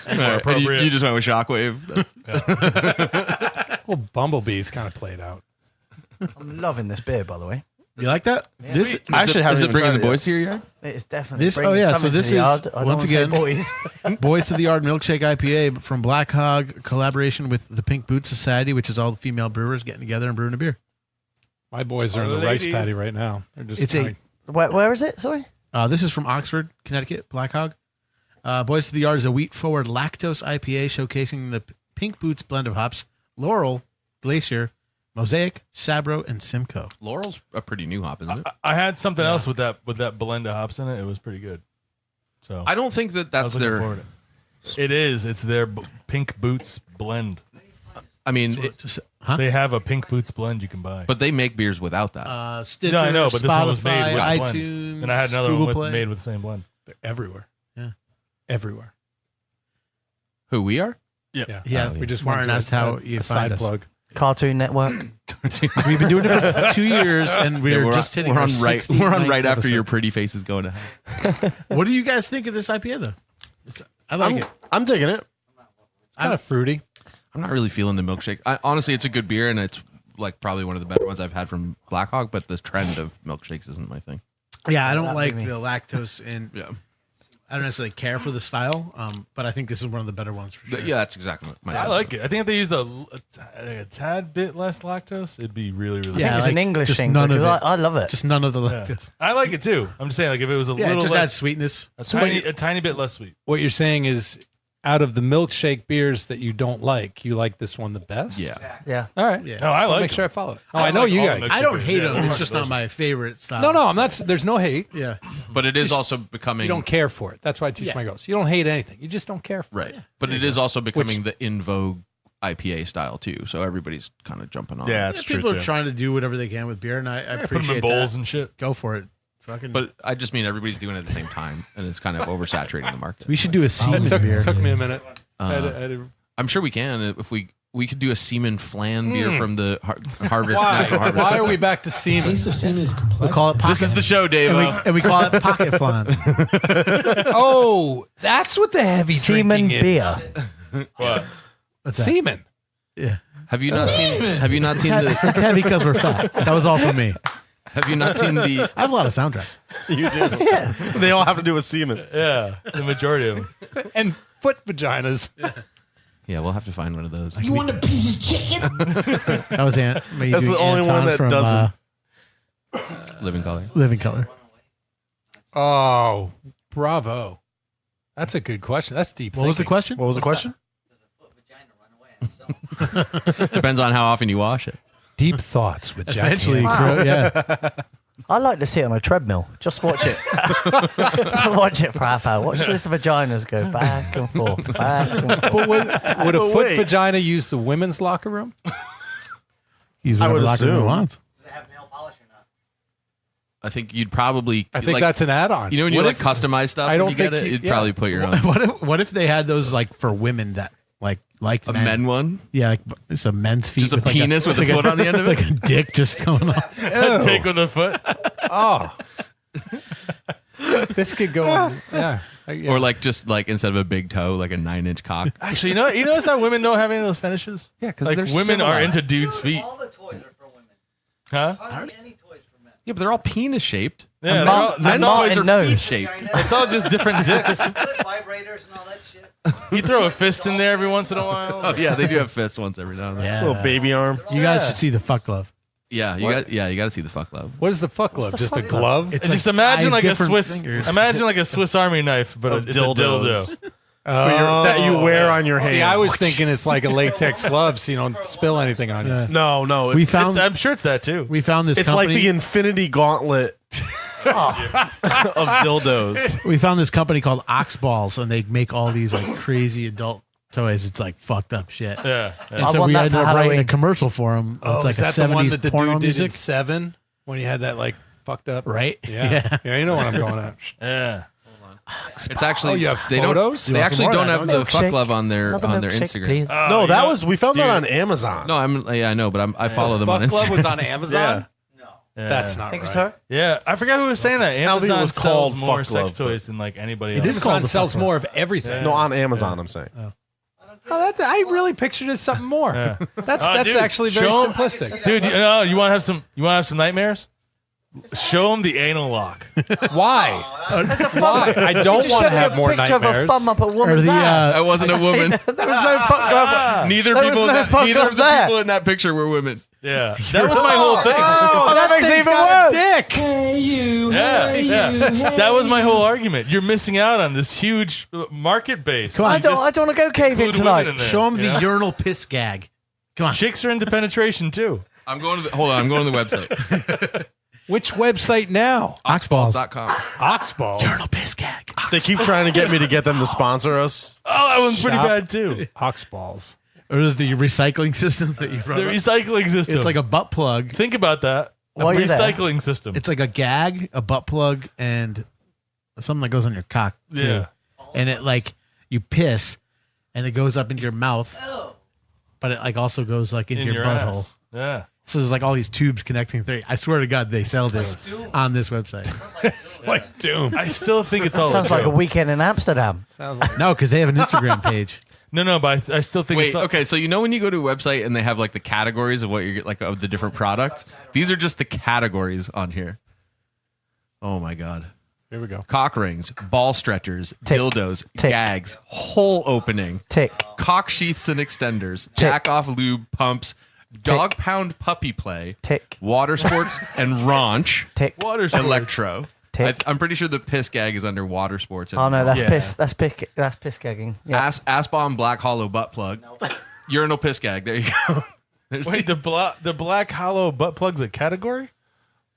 D: And you just went with Shockwave.
E: Well, Bumblebee's kind of played out.
I: I'm loving this beer, by the way.
C: You like that?
G: This I actually haven't
D: Is it
G: even
D: bringing
G: tried
D: the
G: it
D: boys to your yard?
I: It is definitely
C: This-
I: bringing
C: oh, yeah, so
I: something
C: this
I: to the
C: is,
I: yard. I don't
C: once
I: wanna say
C: again-
I: boys.
C: Boys to the Yard Milkshake IPA from Black Hog, collaboration with the Pink Boot Society, which is all the female brewers getting together and brewing a beer.
E: My boys are in the rice
F: Ladies.
E: paddy right now. They're just
C: It's a-
E: like,
I: Where is it? Sorry.
C: This is from Oxford, Connecticut, Black Hog. Boys to the Yard is a wheat-forward lactose IPA showcasing the Pink Boots blend of hops, Laurel, Glacier, Mosaic, Sabro, and Simcoe.
D: Laurel's a pretty new hop, isn't it?
F: I had something else with that blend of hops in it. It was pretty good. So
D: I don't think that
F: I
D: that's
F: was looking
D: their.
F: forward to it. It is. It's their Pink Boots blend.
D: I mean,
C: Huh?
F: They have a Pink Boots blend you can buy.
D: but they make beers without that.
C: Stitcher,
F: Yeah, I know, but this one was
C: Spotify,
F: made with the blend.
C: iTunes,
F: And I had another
C: Google
F: one
C: Play.
F: made with the same blend.
E: they're everywhere.
C: Yeah.
E: Everywhere.
D: Who we are?
E: Yeah.
C: Yeah,
E: We just
C: Martin
E: wanted
C: asked
E: to-
C: how
E: a
C: you
E: side
C: find us.
E: plug.
I: Cartoon Network.
C: We've been doing it for 2 years, and we're
D: Yeah,
C: just hitting
D: we're
C: our
D: on right.
C: 69th
D: We're on right after
C: episode.
D: your pretty face is going to hell.
C: What do you guys think of this IPA, though? I like it.
G: I'm digging it.
E: Kind of fruity.
D: I'm not really feeling the milkshake. Honestly, it's a good beer, and it's like probably one of the better ones I've had from Black Hog. But the trend of milkshakes isn't my thing.
C: Yeah, I don't
I: That'd
C: like
I: be me.
C: the lactose, and
D: Yeah,
C: I don't necessarily care for the style, but I think this is one of the better ones for sure.
D: yeah, that's exactly my.
F: I
D: sentiment.
F: like it. I think if they used a tad bit less lactose, it'd be really, really
C: Yeah,
I: I think it's an
C: like,
I: English
C: just
I: thing
C: none of
I: because
C: it.
I: I love it.
C: Just none of the
F: Yeah.
C: lactose.
F: I like it too. I'm just saying, like if it was a
C: Yeah, it
F: little
C: just adds
F: less,
C: sweetness.
F: a tiny bit less sweet.
E: What you're saying is, out of the milkshake beers that you don't like, you like this one the best?
D: Yeah,
I: yeah.
E: All right.
C: Yeah.
F: No, I
E: I'll
F: like
E: make
F: it.
E: sure I follow it. Oh,
F: I
E: I know
F: like
E: you
F: all
E: guys.
F: the
C: I don't
F: beers.
C: hate
F: Yeah,
C: them.
F: they're
C: It's just not
F: delicious.
C: my favorite style.
E: No, I'm not. There's no hate.
C: Yeah.
D: but it is
E: Just-
D: also becoming
E: You don't care for it. That's why I teach
C: Yeah.
E: my girls. You don't hate anything. You just don't care for it.
D: right. But it is also becoming the in vogue IPA style too. So everybody's kind of jumping on.
G: Yeah,
D: it.
G: it's true
C: People
G: too.
C: are trying to do whatever they can with beer, and I
F: Put them
C: appreciate
F: in bowls
C: that.
F: and shit.
C: Go for it. Fucking.
D: But I just mean everybody's doing it at the same time, and it's kind of oversaturating the market.
C: we should do a
E: It
C: semen
E: took,
C: beer.
E: took me a minute.
D: I'm sure we can if we we could do a semen flan beer from the Harvest
E: Why?
D: Natural Harvest.
E: Why are we back to semen?
J: Taste of semen is complex.
C: We call it pocket.
D: This is the show, Dave.
C: and we call it pocket flan.
E: Oh, that's what the heavy
I: Semen
E: drinking is.
I: beer.
F: What?
C: What's that?
E: Semen.
C: Yeah.
D: Have you not seen? Have you not seen the?
C: It's heavy because we're fat. That was also me.
D: Have you not seen the?
C: I have a lot of soundtracks.
G: You do. They all have to do with semen.
F: Yeah, the majority of them.
E: And foot vaginas.
D: Yeah, we'll have to find one of those.
J: You want a piece of chicken?
C: That was Ant.
G: That's the only one that
C: from,
G: doesn't.
D: Living Color.
C: Living Color.
E: Oh, bravo. That's a good question. That's deep.
C: What was the
E: thinking.
C: question?
G: What was the question?
D: Depends on how often you wash it.
E: Deep thoughts with Jackie.
C: Eventually,
I: Wow.
C: yeah.
I: I like to sit on a treadmill. Just watch it. Just watch it for half hour. Watch those vaginas go back and forth, back and forth.
E: But would a foot
G: wait.
E: vagina use the women's locker room?
C: He's
G: I would
C: whatever locker room he
G: assume.
C: wants.
H: Does it have nail polish or not?
D: I think you'd probably.
E: I think
D: like,
E: that's an add-on.
D: You know when you
E: What
D: like
E: if-
D: customize stuff.
E: I don't
D: when you get
E: think
D: it.
E: you-
D: You'd
E: yeah.
D: probably put your own.
C: What if they had those like for women that like
D: A
C: men?
D: men one,
C: Yeah, like it's a men's feet.
D: just a
C: with like
D: penis with a foot on the end of
C: like
D: it.
C: a dick just coming off.
F: Take with a foot.
E: Oh. This could go on. Yeah.
D: Or like just like instead of a big toe, like a 9-inch cock.
F: Actually, you notice how women don't have any of those fetishes?
D: Yeah, because
F: Like women are into dudes'
H: Dude,
F: feet.
H: all the toys are for women.
F: Huh?
H: Hardly any toys for men.
D: Yeah, but they're all penis shaped.
F: Yeah,
I: Martin
F: that's all,
I: Martin knows.
D: Shaped.
F: it's all just different dicks.
H: Clip vibrators and all that shit.
F: You throw a fist in there every once in a while.
D: Oh yeah, they do have fists once every now and then.
C: Yeah.
G: Little baby arm.
C: You guys should see the fuck glove.
D: Yeah, you got to see the fuck love.
E: What is the fuck glove?
I: the
E: Just a
I: fuck
E: glove?
C: It's
F: Just
C: like
F: imagine
C: 5
F: like a
C: different
F: Swiss.
C: fingers.
F: Imagine like a Swiss Army knife, but
G: Of
F: it's a dildo.
G: dildos. That you wear on your hand.
E: See, I was thinking it's like a latex glove so you don't spill anything on you.
C: Yeah.
G: No,
C: We
G: it's,
C: found
F: I'm sure it's that too.
C: we found this
G: it's
C: company.
G: like the Infinity Gauntlet of dildos.
C: We found this company called Oxballs, and they make all these like crazy adult toys. It's like fucked up shit.
F: Yeah.
C: And
I: I
C: so
I: want
C: we
I: that
C: ended
I: for
C: up writing a
I: Halloween.
C: commercial for them.
E: Oh,
C: it's like
E: is
C: a
E: that
C: 70s
E: the one that the
C: porno
E: dude did
C: music,
E: in 7 when he had that like fucked up?
C: right?
E: Yeah. Yeah, you know what I'm going at.
F: Yeah.
D: It's actually
E: Oh, you have
D: they don't.
E: photos?
D: They
C: You want
D: actually
C: some more
D: don't
C: of
D: have
C: that,
D: the fuck
I: Milkshake.
D: love on their
I: Another milkshake,
D: Instagram.
I: please.
G: No, that was we found that on Amazon.
D: No, I know, but I follow them on
E: Fuck glove
D: Instagram.
E: was on Amazon?
F: Yeah.
E: That's not
I: Think
E: right.
I: so?
F: Yeah, I forgot who was saying that.
G: don't think it
F: Amazon
G: was
F: sells
G: called
F: more
G: Fuck
F: sex
G: Love, but-
F: toys than like anybody
C: It
F: else.
C: is called
E: Amazon
C: the
E: sells
C: fuck glove.
E: more of everything.
G: No, on Amazon, I'm saying.
E: Oh, I really pictured it as something more.
F: Yeah.
E: That's
F: Dude,
E: actually very
F: show 'em-
E: simplistic.
F: Dude, you want to have some nightmares? Show them the anal lock.
E: Why? Why? I don't
I: Just
E: want
I: show
E: to
I: me
E: have more
I: a picture of a
E: nightmares.
I: thumb up a woman's
C: the,
I: ass.
D: I wasn't a woman.
I: There was no fuck glove.
D: Neither
I: There was
D: people.
I: no fuck
D: Neither
I: love
D: of the
I: there.
D: people in that picture were women.
F: Yeah, that was my whole thing.
I: Oh, that makes it
E: Thing's
I: even
E: got a
I: worse.
E: dick.
F: Yeah. That was my whole argument. You're missing out on this huge market base.
C: Come on,
I: I don't want to go caving
F: include women in
I: tonight.
F: there.
C: Show them
F: Yeah.
C: the urinal piss gag. Come on.
F: Chicks are into penetration too.
D: I'm going to the website.
E: Which website now?
D: Oxballs.com.
E: Oxballs.
C: Urinal piss gag.
G: They keep trying to get me to get them to sponsor us.
F: Oh, that one's pretty
E: Shop.
F: bad too.
E: Oxballs.
C: Or is the recycling system that you brought
F: The
C: up?
F: recycling system.
C: It's like a butt plug.
F: Think about that. A
I: While you're there.
F: recycling system.
C: It's like a gag, a butt plug, and something that goes on your cock too.
F: Yeah.
C: And it like you piss, and it goes up into your mouth, but it like also goes like into
F: in
C: your
F: your
C: butthole.
F: ass. Yeah.
C: So there's like all these tubes connecting. I swear to God, they sell this on this website.
E: Like Doom.
F: I still think it's all
I: Sounds like a
F: joke.
I: weekend in Amsterdam.
E: Sounds like
C: No, because they have an Instagram page.
F: No, but I still think
D: Wait,
F: it's all,
D: okay, so you know when you go to a website and they have like the categories of what you get, like of the different products? These are just the categories on here. Oh my God.
E: Here we go.
D: Cock rings, ball stretchers,
I: Tick.
D: dildos,
I: Tick.
D: gags, hole opening,
I: Tick.
D: cock sheaths and extenders,
I: Tick.
D: jack off lube pumps, dog pound puppy play,
I: Tick.
D: water sports, and raunch,
I: Tick.
F: water sports.
D: electro.
I: Tick.
D: I'm pretty sure the piss gag is under water sports. And
I: Oh no, that's
F: Yeah.
I: piss. That's piss gagging. Yeah.
D: ass bomb, black hollow butt plug, urinal piss gag. There you go. There's
F: Wait, the black hollow butt plug's a category?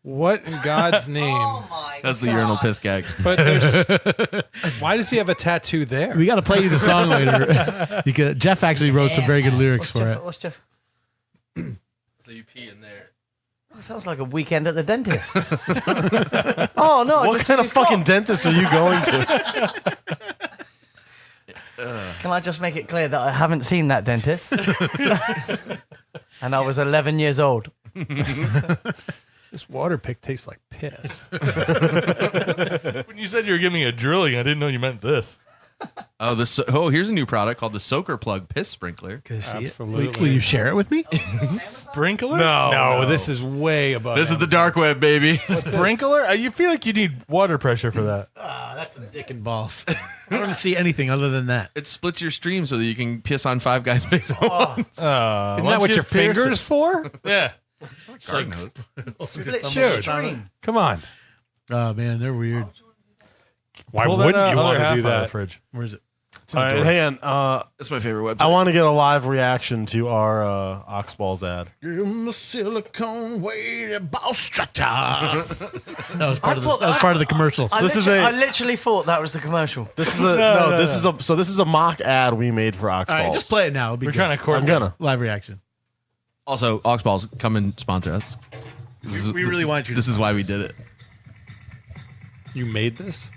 E: What in God's name?
H: Oh my
D: that's the
H: God.
D: urinal piss gag.
E: But there's. Why does he have a tattoo there?
C: We got to play you the song later. Because Jeff actually wrote some very good lyrics for it.
I: What's Jeff?
D: So you pee in there.
I: Oh, sounds like a weekend at the dentist. Oh no! I
G: What
I: just
G: kind
I: seen
G: of
I: his
G: fucking
I: cock.
G: dentist are you going to?
I: Can I just make it clear that I haven't seen that dentist? And I was 11 years old.
E: This water pick tastes like piss.
F: When you said you were giving me a drilling, I didn't know you meant this.
D: Here's a new product called the Soaker Plug Piss Sprinkler.
E: Absolutely.
C: Will you share it with me?
F: Sprinkler?
E: No, this is way above.
D: This is the dark web, baby.
F: Sprinkler? You feel like you need water pressure for that.
C: That's a dick and balls. I don't see anything other than that.
D: It splits your stream so that you can piss on five guys' face at once.
E: Isn't that what your fingers for?
F: Yeah.
D: God knows.
I: Split your stream.
E: Come on.
C: Oh man, they're weird.
E: Why
F: Pull
E: wouldn't
F: that
E: you
F: other
E: want to
F: half
E: do
F: out of the
E: that?
F: fridge.
C: Where is it?
G: All right, hey, and
D: That's my favorite website.
G: I want to get a live reaction to our Oxballs ad.
C: Give him a silicone weighted ball stretcher. That was part of the commercial.
I: I literally thought that was the commercial.
G: This is this is a mock ad we made for Oxballs.
C: All right, just play it now. It'll be
F: We're
C: good.
F: trying to court.
G: I'm gonna.
C: Live reaction.
D: Also, Oxballs, come and sponsor us.
C: We really want you to
D: This is why we did it.
E: You made this?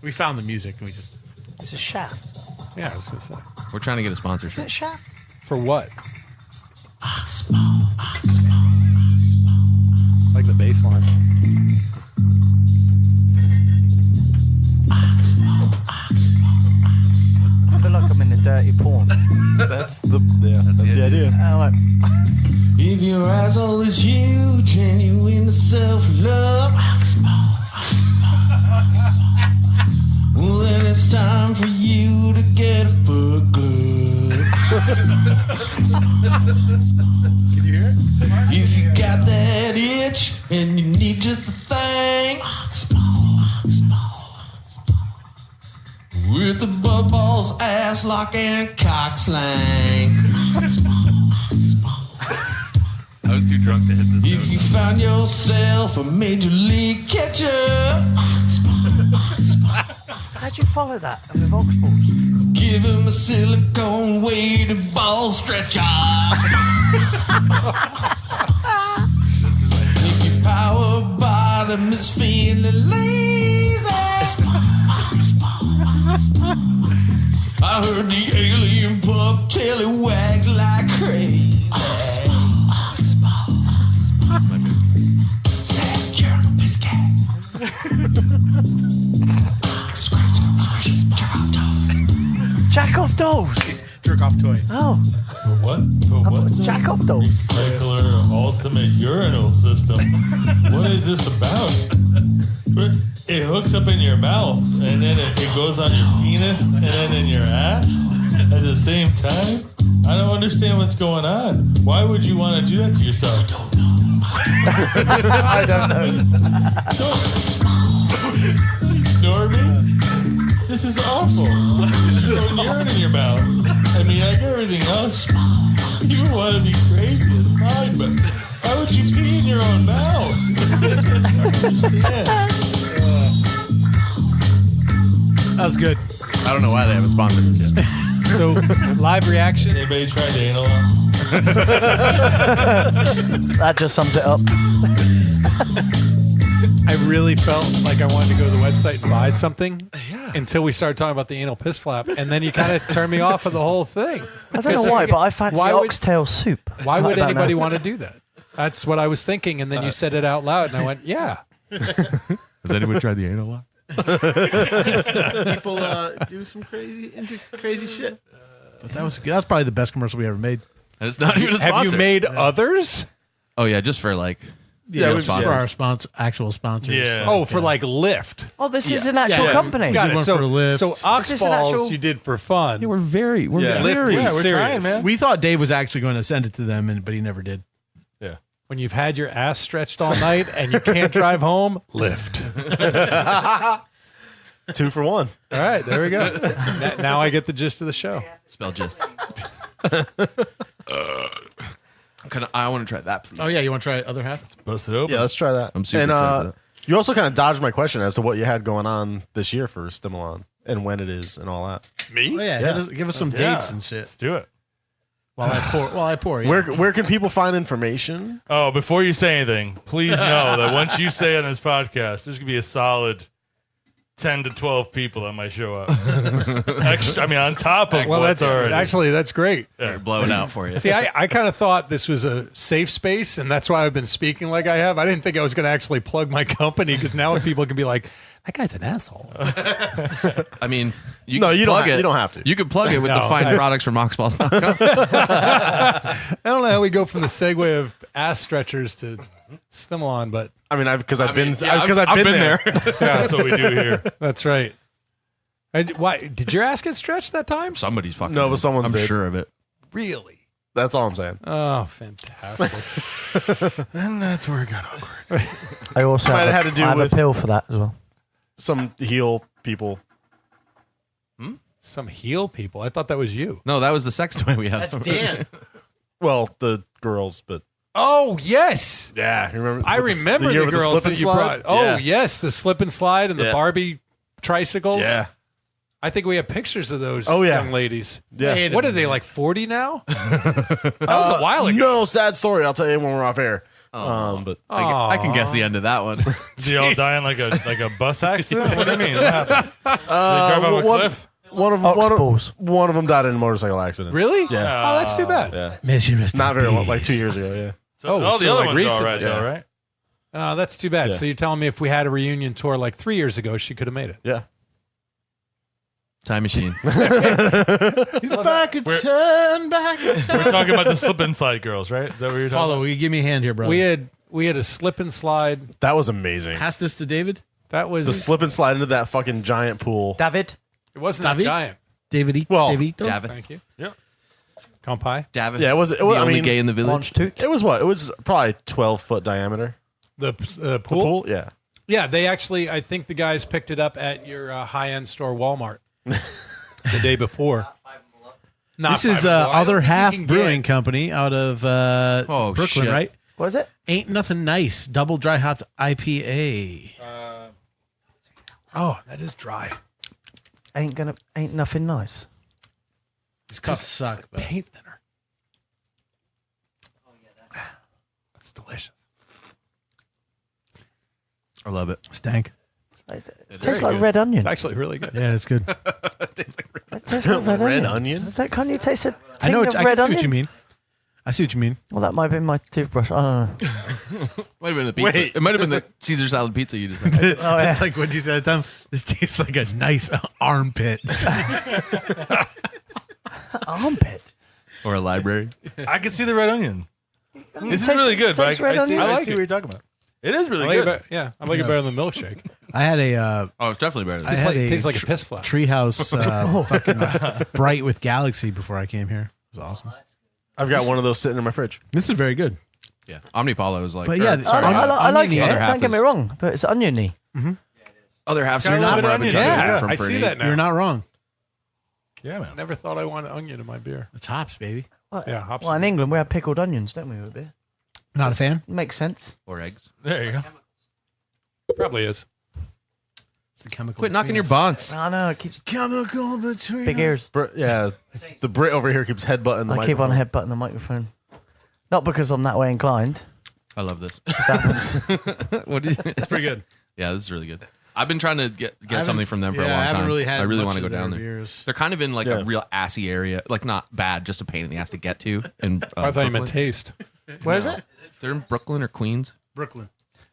C: We found the music and we just.
I: It's a shaft.
E: Yeah, I was going to say.
D: We're trying to get a
I: Is
D: sponsorship.
I: it shaft?
E: For what? Like the bass line.
I: I feel like I'm in a dirty porn.
G: That's the idea.
I: Oh, like,
B: If your asshole is huge and you into self-love, well, then it's time for you to get a foot glove.
C: Can you hear it?
B: If you got that itch and you need just a thing, with the butt balls, ass lock, and cock slang.
D: I was too drunk to hit this.
B: If you found yourself a major league catcher,
I: how'd you follow that with Oxballs?
B: give him a silicone weighted ball stretcher. If your power bottom is feeling lazy, I heard the alien pup tell it wags like crazy. Set your biscuit.
I: Jack off dolls.
C: Jerk off toy.
I: Oh,
F: For what? For what?
I: jack off dolls.
F: Circular ultimate urinal system. What is this about? It hooks up in your mouth and then it goes on your penis and then in your ass at the same time. I don't understand what's going on. Why would you want to do that to yourself?
I: I don't know.
F: Ignore me? This is awful. There's urine in your mouth. I mean, I get everything else. You want to be crazy, it's fine, but why would you pee in your own mouth? I don't understand.
C: That was good.
D: I don't know why they haven't sponsored us yet.
E: So, live reaction.
F: Anybody tried to anal?
I: That just sums it up.
E: I really felt like I wanted to go to the website and buy something until we started talking about the anal piss flap, and then you kind of turned me off of the whole thing.
I: I don't know why, but I fancy
E: Why would-
I: oxtail soup.
E: Why would
I: I don't
E: anybody
I: know.
E: want to do that? That's what I was thinking, and then you said it out loud, and I went, yeah.
D: Has anyone tried the anal lock?
C: People do some crazy shit. But that was good. That's probably the best commercial we ever made.
D: And it's not even a sponsor.
E: Have you made others?
D: Oh yeah, just for like.
C: Yeah,
D: real
C: it was
D: sponsors.
C: for our actual sponsors.
F: Yeah.
E: Oh, for like Lyft.
I: Oh, this is an actual
C: Yeah.
I: company.
E: Got
C: one
E: it. So,
C: for Lyft.
E: so
I: Is this an
E: Oxballs
I: actual-
E: you did for fun.
D: Yeah, we're very
E: Lyft
D: very.
E: was
F: we're
E: serious.
F: trying, man.
C: We thought Dave was actually going to send it to them, but he never did.
F: Yeah.
E: When you've had your ass stretched all night and you can't drive home, Lyft.
G: 2 for 1.
E: All right, there we go. Now I get the gist of the show.
D: Spell just. I want to try that, please.
C: Oh yeah, you want to try other half?
F: Bust it open.
G: Yeah, let's try that.
D: I'm super
G: and,
D: excited for
G: you also kind of dodged my question as to what you had going on this year for Stimilon and when it is and all that.
C: Oh yeah, give us some dates and shit.
F: Let's do it.
C: While I pour. Yeah.
G: Where can people find information?
F: Oh, before you say anything, please know that once you say on this podcast, there's going to be a solid 10 to 12 people that might show up. Extra, I mean, on top of
E: Well,
F: what's
E: that's
F: already.
E: actually that's great.
D: They're blowing out for you.
E: See, I kind of thought this was a safe space, and that's why I've been speaking like I have. I didn't think I was going to actually plug my company because now people can be like, that guy's an asshole.
D: I mean, you
G: No,
D: can
G: you don't
D: plug
G: ha-
D: it.
G: you don't have to.
D: You could plug it with the
E: No,
D: fine products from Oxballs.com.
E: I don't know how we go from the segue of ass stretchers to Stimilon, but
G: I mean, because I've been
D: I've been there.
F: That's what we do here.
E: that's right. Why did your ass get stretched that time?
D: Somebody's fucking.
G: No, but someone's
D: I'm
G: did.
D: sure of it.
E: Really?
G: That's all I'm saying.
E: Oh, fantastic!
F: And that's where it got awkward.
I: I also
G: Might
I: have,
G: have had to do
I: I have
G: with-
I: a pill for that as well.
G: Some heel people.
E: Some heel people. I thought that was you.
D: No, that was the sex toy we had.
C: That's Dan.
G: Well, the girls, but
E: Oh yes,
G: yeah, you remember?
E: I
G: with
E: remember
G: year
E: the
G: with
E: girls
G: slip and
E: that you
G: slide?
E: brought. Oh
G: Yeah.
E: yes, the slip and slide and the
G: Yeah.
E: Barbie tricycles.
G: Yeah.
E: I think we have pictures of those
G: Oh, yeah.
E: young ladies.
G: Yeah.
E: What are they, like 40 now? That was a while ago.
G: No, sad story. I'll tell you when we're off air. But
D: I can guess the end of that one.
F: Did you all die in like a bus accident? What do you mean? What happened? Did they drive off a cliff?
G: one of them died in a motorcycle accident.
E: Really?
G: Yeah.
E: Oh, that's too bad.
G: Yeah. Not very long, like 2 years ago. Yeah.
F: So, all the
E: so
F: other
E: like
F: ones
E: recently,
F: are all right, though, right?
E: Oh, that's too bad.
G: Yeah.
E: So you're telling me if we had a reunion tour like 3 years ago, she could have made it.
G: Yeah.
D: Time machine.
C: Back and turn back.
F: We're talking about the slip and slide girls, right? Is that what you're talking
C: Follow,
F: about?
C: will you give me a hand here, bro?
E: We had a slip and slide.
G: That was amazing.
C: Pass this to David.
E: That was
G: The slip and slide into that fucking giant pool.
I: David,
E: It wasn't that
C: David?
E: giant.
C: David.
G: Well,
C: David.
D: David.
E: Thank you.
F: Yep.
E: Kampai.
D: David.
G: Yeah, it was.
D: The
G: I
D: only
G: mean,
D: gay in the village.
I: launch toot.
G: It was what? It was probably 12-foot diameter.
E: The
G: The
E: pool?
G: pool. Yeah.
E: Yeah, they actually, I think the guys picked it up at your high-end store, Walmart, the day before. Not
C: This is
E: Five and Below. I
C: Other
E: don't think
C: Half
E: you can
C: Brewing
E: get-
C: Company out of Brooklyn,
D: shit.
C: right?
I: What is it?
C: Ain't Nothing Nice. Double dry hopped IPA.
E: Oh, that is dry.
I: Ain't nothing nice.
C: These cups suck. But
E: Paint thinner. That's delicious.
D: I love it.
C: stank.
I: It tastes like red onion.
E: It's actually really good.
C: Yeah, it's good.
I: It tastes like red,
G: Red
I: onion.
G: onion?
I: Can't you taste a
C: I
I: ting
C: know.
I: of
C: I
I: red
C: can see
I: onion?
C: what you mean. I see what you mean.
I: Well, that might have been my toothbrush. I don't know.
D: Might have been the pizza.
G: Wait.
D: It might have been the Caesar salad pizza you just had.
I: Oh, yeah.
C: It's like what you said at the time. This tastes like a nice armpit.
I: Armpit.
D: Or a library.
F: I can see the red onion. This is
I: Tastes-
F: really good, but
I: tastes red
F: I see,
I: onion.
F: I
E: I
F: like
E: like
F: see
E: it.
F: what you're talking about. It is
E: I
F: really
E: like it
F: good.
E: I like it better than milkshake.
C: I had a
D: Oh, it's definitely better than
C: I
D: this.
C: had
E: like-
C: a
E: tastes like a piss flask.
C: treehouse fucking bright with Galaxy before I came here. It was awesome.
G: I've got one of those sitting in my fridge.
C: This is very good.
D: Yeah. Omnipolo is like.
C: But yeah,
D: or,
C: the-
D: sorry,
I: I like
C: oniony.
I: it.
D: Other half
I: Don't get me
D: is-
I: wrong, but it's oniony.
D: Other half's
F: got a
D: are
F: little
D: not
F: bit of
D: rubbing
F: onion.
D: each other
E: Yeah,
D: from
E: I see
D: Fernie.
E: that now.
C: You're not wrong.
F: Yeah, man.
E: Never thought I wanted onion in my beer.
C: It's hops, baby.
E: Yeah, hops.
I: Well, in England, we have pickled onions, don't we, with beer?
C: Not a fan.
I: Makes sense.
D: Or eggs.
F: There you go.
E: Probably is.
C: It's the chemical.
D: Quit knocking your bonds.
I: I know, it keeps
C: chemical between.
I: big ears.
G: Yeah. The Brit over here keeps headbutting the
I: I keep on
G: microphone.
I: headbutting the microphone. Not because I'm that way inclined.
D: I love this.
I: That one's
D: What is
C: It's pretty good.
D: Yeah, this is really good. I've been trying to get
C: haven't-
D: something from them for a
C: yeah,
D: long
C: I
D: time.
C: haven't really had
D: I really
C: much
D: want to
C: of
D: go down
C: their
D: there.
C: beers.
D: They're kind of in like
G: Yeah.
D: a real assy area, like not bad, just a pain in the ass to get to. And
E: I thought you meant taste.
I: Where is it?
D: They're in Brooklyn or Queens.
C: Brooklyn.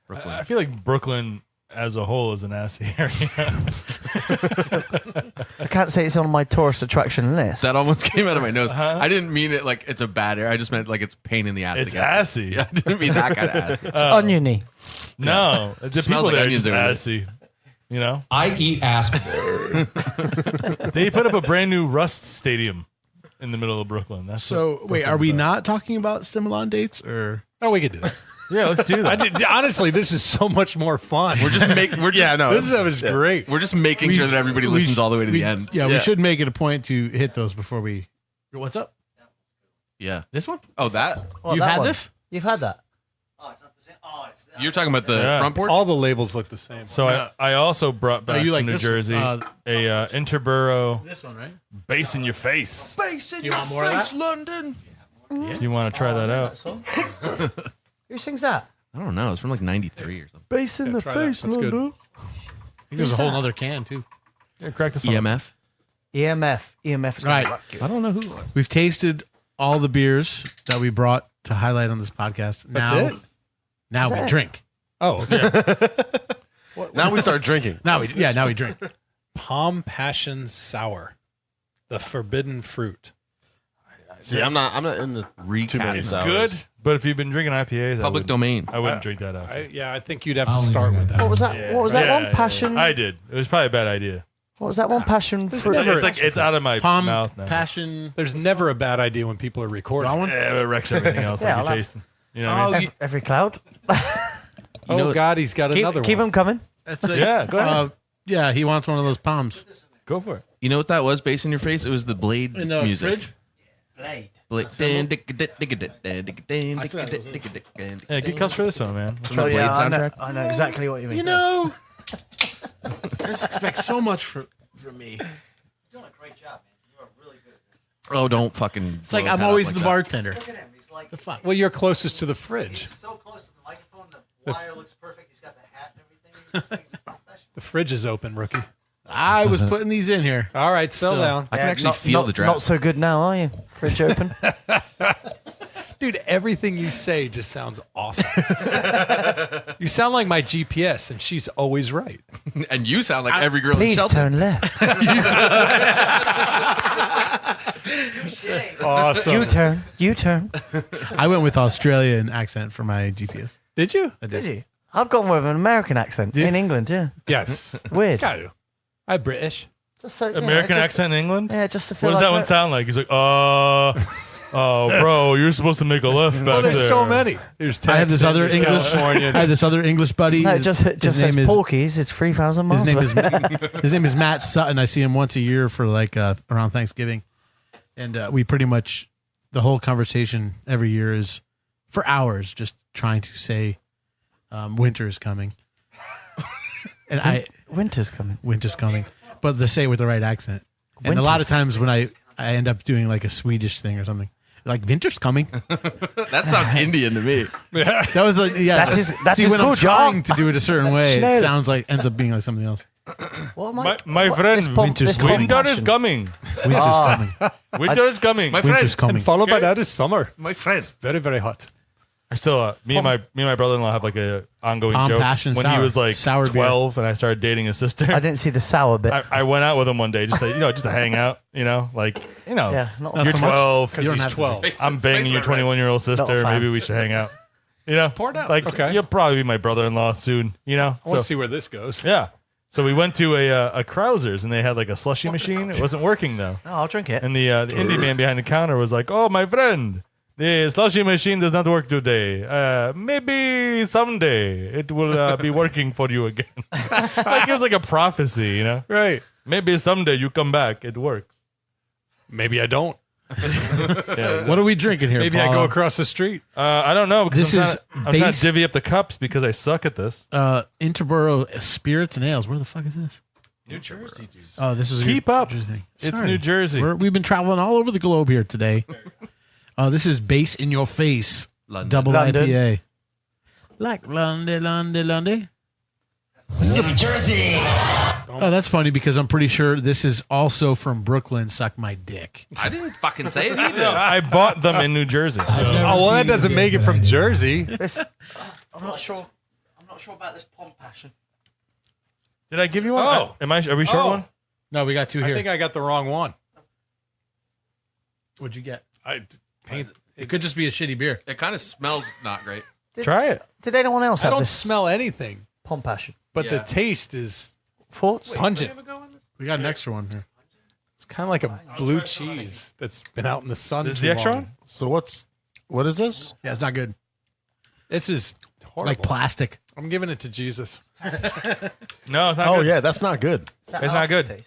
D: Brooklyn.
F: I feel like Brooklyn as a whole is an assy area.
I: I can't say it's on my tourist attraction list.
D: That almost came out of my nose. I didn't mean it like it's a bad area. I just meant like it's pain in the ass.
F: It's
D: to get to.
F: assy.
D: Yeah, I didn't mean that kind of assy.
I: It's oniony.
F: No, the
D: Smells
F: people
D: like
F: there are
D: onions
F: just
D: over there.
F: assy. You know,
J: I eat ass.
F: they put up a brand new Rust Stadium in the middle of Brooklyn. That's
C: So
F: what
C: wait, are
F: Brooklyn's
C: we
F: about.
C: not talking about Stimilon dates or?
E: Oh, we could do that.
F: Yeah, let's do that.
E: Honestly, this is so much more fun.
D: We're just
E: This stuff is great.
D: We're just making sure that everybody listens all the way to the end.
C: Yeah, we
G: Yeah.
C: should make it a point to hit those before we. What's up?
D: Yeah.
C: This one?
D: Oh, that?
I: What,
C: You've
I: that
C: had
I: one?
C: this?
I: You've had that?
D: You're talking about the
F: Yeah.
D: front porch?
E: All the labels look the same.
F: So I also brought back
C: you like
F: from New
C: this one?
F: Jersey a Interborough
C: This one, right?
F: bass in your face.
C: You want more of that?
D: London.
F: Do you want to try that out?
I: Who sings that?
D: I don't know. It's from like 93 or something.
I: Bass in the
E: try that.
I: face,
E: That's good.
I: London.
C: think there's a whole other can too.
F: Yeah, crack this one.
D: EMF.
I: EMF is
C: Right.
I: gonna rock you.
F: I don't know who.
C: We've tasted all the beers that we brought to highlight on this podcast.
E: That's
C: now,
E: it?
C: Now we
I: it?
C: drink.
E: Oh, okay.
G: Now we start drinking.
C: Now we drink.
E: Palm Passion Sour, the forbidden fruit.
G: See, I'm not into too many
D: Recap.
G: sours.
F: Good, but if you've been drinking IPAs,
D: Public domain.
F: I wouldn't drink that up.
E: I think you'd have to
J: I'll
E: start
J: agree
E: with
J: with
E: that.
I: What was that? What was that one? Passion.
F: I did. It was probably a bad idea.
I: What was that one? Passion fruit.
F: It's like it's out of my
C: Palm
F: mouth now.
C: passion.
E: There's never a bad idea when people are recording.
C: That one?
F: Yeah, it wrecks everything else
I: Yeah,
F: like
I: I'll
F: you're
I: have-
F: tasting. You know what I mean?
I: Every cloud.
E: Oh,
D: know-
E: God, he's got another
I: Keep
E: one.
I: them coming.
C: That's a,
F: Yeah, go ahead.
C: Yeah, he wants one of those palms
F: Go for it.
D: You know what that was based in your face? It was the Blade
C: in the
D: music.
C: fridge.
D: Blade.
F: Yeah, get cups for this one, man.
D: From the
I: Oh,
D: Blade
I: yeah,
D: soundtrack.
I: I know exactly what you mean.
C: You know, I just expect so much from me.
H: doing a great job, man. You are really good at this.
D: Oh, don't fucking.
C: It's like I'm always the bartender.
H: Look at him. He's like,
E: Well, you're closest to the fridge.
H: he's so close to the microphone. The wire looks perfect. He's got the hat and everything. He looks like he's a professional.
E: The fridge is open, rookie.
C: I was putting these in here.
E: All right, settle
C: So-
E: down.
D: I can actually
I: not,
D: feel
I: not,
D: the draft.
I: Not so good now, are you? Fridge open.
E: Dude, everything you say just sounds awesome. You sound like my GPS, and she's always right.
D: And you sound like every girl in
I: Please
D: Shelton.
I: turn left.
E: Awesome.
I: U-turn.
C: I went with Australian accent for my GPS.
E: Did you?
I: Did you? I've gone with an American accent in England, yeah.
E: Yes.
I: Weird.
E: Got to. I'm British.
I: Just so,
F: American
I: just,
F: accent in England?
I: Yeah, just to feel
F: What does
I: like
F: that one sound like? He's like, oh, bro, you're supposed to make a left back
E: Oh, there's
F: there.
E: so many. There's Texas,
C: I have this other
E: there's
C: English.
E: California.
C: I have this other English buddy.
I: No, it
C: His-
I: just
C: his
I: says
C: name is
I: Porky's. It's 3,000 miles
C: his name is
I: away.
C: his name is Matt Sutton. I see him once a year for like around Thanksgiving, and we pretty much the whole conversation every year is for hours just trying to say winter is coming, and
I: Winter's coming.
C: winter's coming, but to say it with the right accent. And a lot of
I: Winters.
C: times when I end up doing like a Swedish thing or something, like winter's coming.
D: That sounds Indian to me.
C: That was like yeah.
I: That is
C: See, when I'm
I: good,
C: trying
I: John.
C: to do it a certain way,
I: Schnell.
C: it sounds like ends up being like something else.
I: What am
F: My friend,
C: winter's coming.
F: winter is coming.
C: Winter's coming.
F: Winter is coming.
C: Winter's coming.
E: And followed by that is summer.
D: My friend.
E: Very, very hot.
F: I still, me and my brother-in-law have like a ongoing
C: Palm
F: joke.
C: Passion
F: When he
C: sour.
F: was like
C: Sour beer.
F: 12 and I started dating his sister,
I: I didn't see the sour bit.
F: I went out with him one day just to, just to hang out, like,
I: yeah, not
C: Not
F: you're
C: so much.
F: 12,
C: You don't
E: He's
C: have to.
E: 12.
F: I'm banging your 21-year-old sister,
I: fan.
F: maybe we should hang out. Pour it out. Like,
E: Okay.
F: you'll probably be my brother-in-law soon,
E: I want
F: So,
E: to see where this goes.
F: yeah. So we went to a Krausers and they had like a slushy machine. It wasn't working though.
I: Oh, I'll drink it.
F: And the indie man behind the counter was like, "Oh, my friend, the slushy machine does not work today. Maybe someday it will be working for you again." Like it was like a prophecy,
E: Right.
F: Maybe someday you come back, it works.
E: Maybe I don't.
C: What are we drinking here?
E: Maybe I
C: Paul?
E: go across the street.
F: I don't know because
C: This
F: I'm trying
C: base-
F: to divvy up the cups because I suck at this.
C: Interborough Spirits and Ales. Where the fuck is this?
F: New Jersey, dude.
C: Oh, this is a
F: Keep
C: New
F: up.
C: Jersey.
F: It's
C: Sorry.
F: New Jersey.
C: We've been traveling all over the globe here today. This is Base in Your Face
D: London.
C: Double
I: London.
C: IPA. Like London.
J: New Jersey.
C: Oh, that's funny because I'm pretty sure this is also from Brooklyn. Suck my dick.
D: I didn't fucking say it either.
F: I bought them in New Jersey. So.
E: Oh, well, that doesn't make it from Jersey.
I: This, I'm not sure about this Palm Passion.
F: Did I give you one?
E: Oh.
F: Are we short
E: Oh.
F: one?
C: No, we got two
E: I
C: here.
E: think I got the wrong one.
C: What'd you get?
E: Paint.
C: It could just be a shitty beer.
D: It kind of smells not great.
F: Try it.
I: Did anyone else
E: I
I: have
E: don't
I: this
E: smell anything,
I: Palm Passion?
E: but the
D: Yeah.
E: taste is
I: Thoughts?
E: pungent.
C: We got an extra one here.
E: It's kind of like a blue cheese that's been out in the sun.
F: This is
E: too
F: the extra
E: long.
F: one?
G: So what is this?
C: Yeah, it's not good.
E: This is horrible.
C: Like plastic.
E: I'm giving it to Jesus.
F: No, it's not
G: Oh
F: good.
G: yeah, that's not good.
F: It's not good.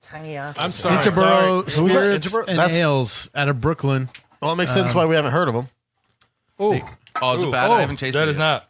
I: Tangy
E: I'm sorry.
C: Interborough
G: Who's that?
C: Spirits
G: Interborough?
C: and
G: That's-
C: Ales out of Brooklyn.
G: Well, it makes sense why we haven't heard of them.
E: Oh,
D: Oh, is it
F: Ooh.
D: bad?
E: Oh,
D: I haven't tasted
F: That
D: it
F: is
D: yet.
F: not.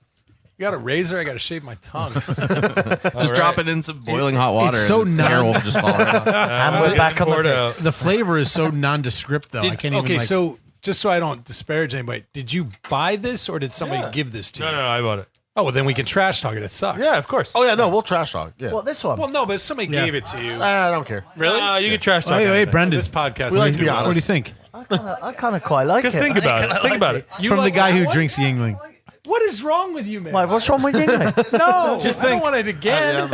E: you got a razor? I got to shave my tongue.
D: Just drop it in some boiling hot water.
C: it's so
D: and the
C: non-
D: hair will just fall right off.
I: And we're back on the
F: Poured
I: picks.
F: out.
C: The flavor is so nondescript, though. I can't even.
E: okay,
C: like,
E: so just so I don't disparage anybody, did you buy this or did somebody give this to
F: No,
E: you?
F: no, I bought it.
E: Oh, well, then we can trash talk it. It sucks.
F: Yeah, of course.
G: Oh yeah, no, we'll trash talk. Yeah.
I: What, this one?
E: Well, no, but somebody gave it to you.
G: I don't care.
E: Really?
F: You can trash talk.
C: Wait,
F: anything.
C: Brendan.
E: This podcast.
G: We like
E: is
G: to be
E: gonna
G: honest.
C: What do you think?
I: I kind of quite like
F: Just
I: it.
F: think about it. Think about it.
C: From the guy who drinks Yingling.
E: What is wrong with you, man?
I: Wait, what's wrong with Yingling?
E: No,
F: Just
E: I don't
F: think-
E: want it again.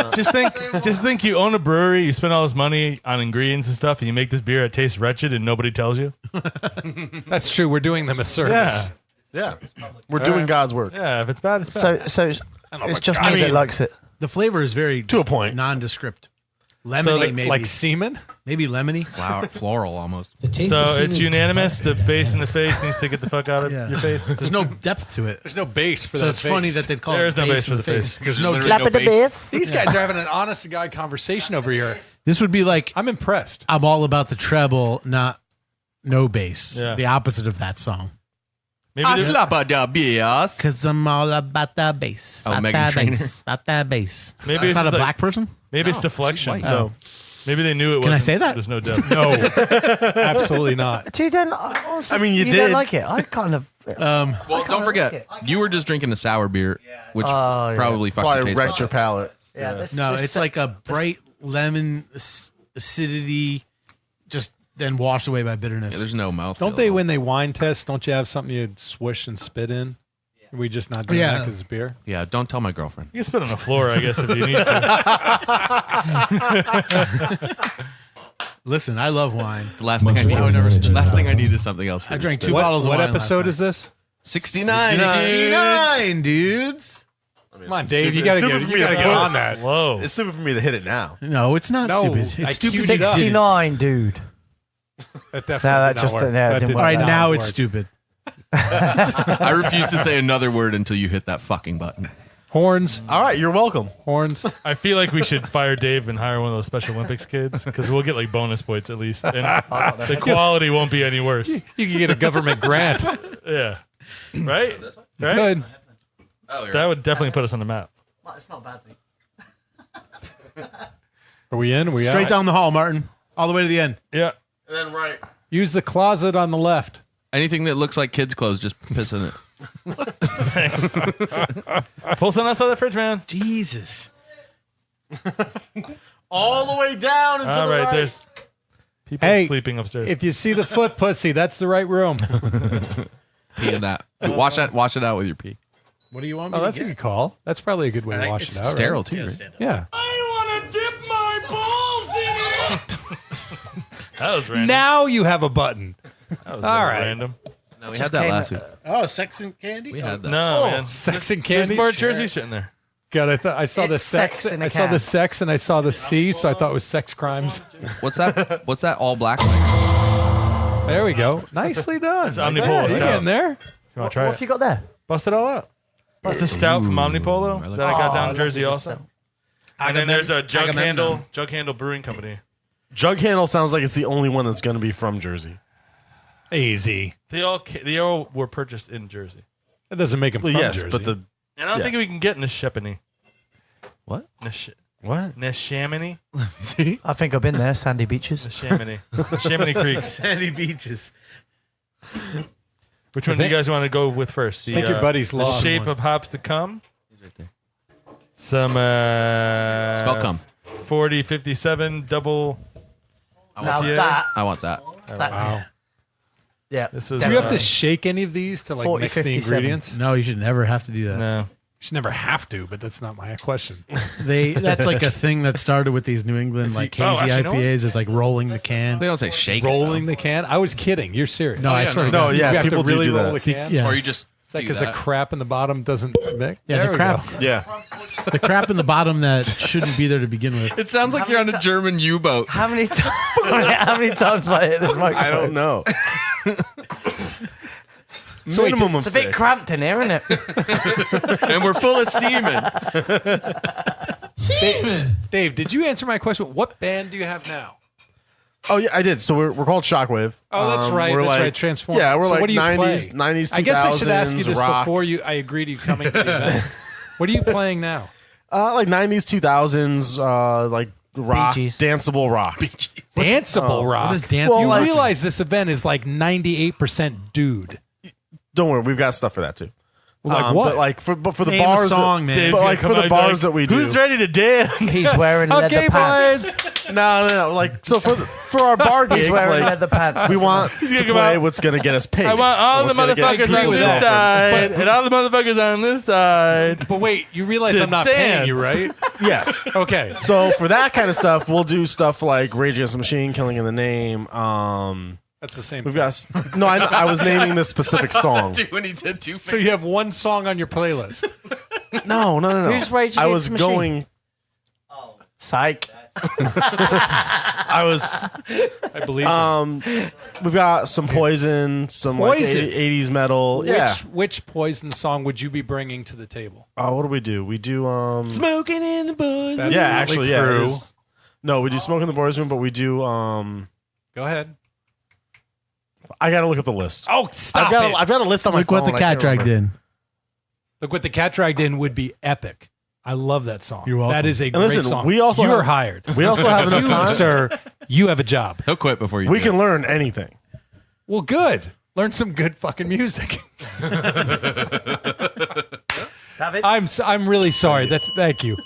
F: Just think you own a brewery, you spend all this money on ingredients and stuff, and you make this beer that tastes wretched and nobody tells you.
E: That's true. We're doing them a service.
F: Yeah.
G: We're doing God's work.
F: Yeah, if it's bad, it's bad.
I: So it's just me that likes it.
C: The flavor is very
G: To a point.
C: nondescript. Lemony,
F: So,
C: maybe.
E: Like semen?
C: Maybe lemony.
D: Floral almost.
K: The taste
F: So
K: of semen
F: it's
K: is
F: unanimous. The bass in the face needs to get the fuck out of
C: Yeah.
F: your face.
C: There's no depth to it.
E: There's no base for
C: So
E: that
C: it's funny that they'd call
F: There
C: it
F: is no base for the face.
C: There's no
D: Literally
C: depth.
D: no
I: Slap at the
D: base.
I: bass.
E: These guys are having an honest to God conversation over here.
C: This would be like,
E: I'm impressed.
C: I'm all about the treble, not no bass.
F: Yeah.
C: The opposite of that song.
F: Maybe they're-
C: Because I'm all about that bass.
D: Oh,
C: about
D: Meghan
C: that
D: Trainor.
C: bass. About that bass.
F: Maybe
C: It's
F: it's
C: not a
F: just like-
C: black person?
F: maybe it's deflection.
D: white.
F: No. Maybe they knew it
C: Can I
F: wasn't.
C: say that?
F: There's no depth.
E: No, absolutely not.
I: Do you don't? Honestly,
G: I mean, you
I: don't
G: did.
I: like it. I kind of.
D: Well, don't forget, you were just drinking a sour beer, which
I: Oh, yeah.
D: probably fucked your
G: Probably
D: taste
G: wrecked
D: buds
G: your
D: up.
G: palate.
I: Yeah. This,
C: No,
I: this
C: it's like a bright lemon acidity, just then washed away by bitterness.
D: Yeah, there's no mouth.
E: Don't they, when they wine test, don't you have something you swish and spit in? Are we just not doing
C: Yeah.
E: that because it's beer?
D: Yeah, don't tell my girlfriend.
F: You can spit on the floor, I guess, if you need to.
C: Listen, I love wine.
D: The last thing I need. Last thing I need is something else.
C: I drank 2
E: What,
C: bottles of
E: what
C: wine
E: episode
C: last
E: is this?
D: 69.
C: 69, dudes.
E: Come on, Dave. You gotta get on that.
F: Whoa.
G: It's stupid for me to hit it now.
C: No, it's not
E: No,
C: stupid.
E: I
C: It's stupid.
E: queued it up.
I: 69, dude.
E: That definitely
I: No,
E: did
I: that
E: not
I: just
E: work.
I: didn't-
E: That
I: didn't
E: did
I: work.
C: All right,
E: not
C: now
E: work.
C: it's stupid.
D: I refuse to say another word until you hit that fucking button.
E: Horns.
G: All right, you're welcome.
E: Horns.
F: I feel like we should fire Dave and hire one of those Special Olympics kids because we'll get like bonus points at least, and the quality won't be any worse.
E: You can get a government grant.
F: Yeah, right.
E: Good.
F: That would definitely put us on the map.
I: It's not bad.
E: Are we in? Are we
C: Straight
E: out?
C: down the hall, Martin. All the way to the end.
F: Yeah.
G: And then right.
E: Use the closet on the left.
D: Anything that looks like kids' clothes, just piss in it.
F: Thanks. Pull something else out of the fridge, man.
C: Jesus.
G: All the way down into
F: All
G: the
F: right,
G: right.
F: there's people
E: Hey,
F: sleeping upstairs.
E: If you see the foot pussy, that's the right room.
D: Pee in that. Wash it out with your pee.
C: What do you want me
E: Oh,
C: to
E: that's a
C: get?
E: good call. That's probably a good way to wash
C: It's
E: it out.
D: Sterile
E: right?
D: too, right?
E: Yeah.
F: That was random.
E: Now you have a button.
F: That was
E: All right.
F: random.
D: No, we had that last week.
C: Oh, sex and candy?
D: We had that.
F: No, man.
E: Sex and
F: There's
E: candy.
F: more Jersey shit in there.
E: God, I saw the
I: It's
E: sex.
I: sex in a
E: I saw the
I: can.
E: sex and I saw the C, so I thought it was sex crimes.
D: What's that? What's that all black thing?
E: There we go. Nicely done.
F: It's Omnipolo
E: You're
F: stout.
E: getting there.
F: You want
I: What
F: to try
I: have
F: it?
I: you got there?
F: Bust it all out. It's a stout from Omnipolo that I got down in Jersey also. And then there's a Jug Handle Brewing Company.
G: Jug Handle sounds like it's the only one that's going to be from Jersey.
E: Easy.
F: They all were purchased in Jersey.
E: That doesn't make him
G: Well,
E: from
G: yes,
E: Jersey.
G: but the
F: And I don't
G: Yeah.
F: think we can get Neshaminy.
D: What?
G: what?
F: Neshaminy?
I: I think I've been there. Sandy beaches.
F: Neshaminy. Neshaminy Creek.
C: Sandy beaches.
F: Which one do you guys want to go with first?
E: I think your buddy's
F: the
E: lost.
F: shape of hops to come. Some
D: Spell cum.
F: 40, 57 double.
I: Now
F: Yeah.
I: that.
D: I want that.
E: Wow.
I: Yeah.
F: This is.
E: Do you have to
F: uh,
E: shake any of these to like
I: 40,
E: mix the
I: 57.
E: ingredients?
C: No, you should never have to do that.
F: No.
E: You should never have to, but that's not my question.
C: That's like a thing that started with these New England like
F: Oh,
C: hazy
F: actually, no.
C: IPAs is like rolling the can.
D: They don't say shake.
E: Rolling the can? I was kidding. You're serious.
C: No, I swear to
G: No,
C: God.
G: yeah,
E: you have
G: people
E: to really
G: do
E: roll
G: that.
E: the can?
C: Yeah.
D: Or you just
E: Is that
D: do
E: because the
D: that.
E: crap in the bottom doesn't mix?
C: Yeah,
E: There
C: the
E: we
C: crap,
E: go.
G: Yeah.
C: the crap in the bottom that shouldn't be there to begin with.
D: It sounds like you're on a German U-boat.
I: How many times? How many times have I hit this microphone?
G: I don't know.
E: So wait,
G: Minimum of
I: It's a bit
G: 6.
I: cramped in here, isn't it?
D: And we're full of semen.
E: Dave, did you answer my question? What band do you have now?
G: Oh yeah, I did. So we're called Shockwave.
E: Oh, that's right.
G: We're
E: That's
G: like,
E: right. Transform.
G: Yeah, we're
E: So
G: like
E: what do you
G: 90s,
E: play?
G: 90s, 2000s.
E: I guess I should ask you this
G: rock.
E: before I agree to you coming to the event. What are you playing now?
G: Like 90s, 2000s, like rock,
I: Bee Gees.
G: danceable rock.
E: Danceable rock.
C: What is dance?
G: Well,
E: You
G: like-
E: realize this event is like 98% dude.
G: Don't worry, we've got stuff for that too.
E: Like what?
G: But like for the
C: Name a
G: bars,
C: song, man.
G: But like for the bars that we do,
F: Who's ready to dance?
I: He's wearing leather pants.
G: no. Like so for our bar gigs,
I: He's wearing
G: like
I: leather pants.
G: we want to
F: gonna come
G: play
F: out-
G: what's gonna get us paid.
F: I want all the
G: What's gonna get
F: motherfuckers
G: people
F: on this
G: off.
F: side and all the motherfuckers on this side.
E: But wait, you realize
F: To
E: I'm not
F: dance.
E: paying you, right?
G: Yes.
E: Okay.
G: So for that kind of stuff, we'll do stuff like Rage Against the Machine, Killing in the Name.
E: That's the same.
G: We've got no. I was naming this specific song.
D: When he did two
E: So you have one song on your playlist.
G: No.
I: Who's Rage
G: I
I: Against
G: was
I: the Machine?
G: going.
I: Psych.
G: I was.
E: I believe.
G: We've got some Poison, some
E: Poison?
G: like 80s metal. Yeah.
E: Which Poison song would you be bringing to the table?
G: What do we do? We do
D: smoking in the bush.
E: That's
G: yeah,
E: Motley
G: actually, yeah.
E: Crue.
G: it is- No, we do Smoke in the Boys Room, but we do
E: Go ahead.
G: I gotta look up the list.
E: Oh, stop it!
G: I've got a list on my
C: Look
G: phone.
C: what the
G: I
C: cat
G: can't
C: dragged
G: remember.
C: in.
E: Look what the cat dragged in would be epic. I love that song.
C: You're welcome.
E: That is a
G: And
E: great
G: listen,
E: song.
G: we also
E: You're
G: have-
E: hired.
G: We also have enough time.
E: Sir, you have a job.
D: He'll quit before you.
G: We
D: do
G: can
D: it.
G: learn anything.
E: Well, good. Learn some good fucking music.
I: David?
E: I'm really sorry. Thank you.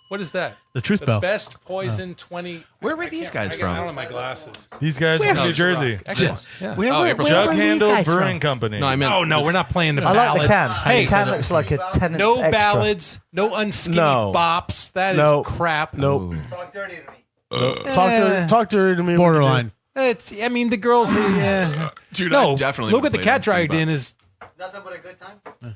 E: What is that?
C: The Truth
E: The
C: Bell.
E: best Poison 20.
D: Where were these guys from?
E: I don't have my glasses.
F: These guys from New Jersey.
E: Excellent. Yeah.
D: Oh, April
F: Jug
I: are these
F: Handle
I: guys
F: Brewing
I: from?
F: Company.
D: No, I meant.
E: Oh no, we're not playing the
I: I like the can.
E: ballads. Hey,
I: the can looks like a tenant's
E: no
I: extra.
E: ballads, no unskinny
G: No.
E: bops. That is
G: No.
E: crap.
G: Nope.
J: Talk dirty to me.
G: Talk dirty to me.
C: Borderline.
E: It's. I mean, the girls are. Yeah.
D: Dude,
E: No,
D: I definitely
E: look
D: would
E: what the
D: play
E: cat
D: that Steve
E: dragged in
D: Bob.
E: is.
J: Nothing but a good time.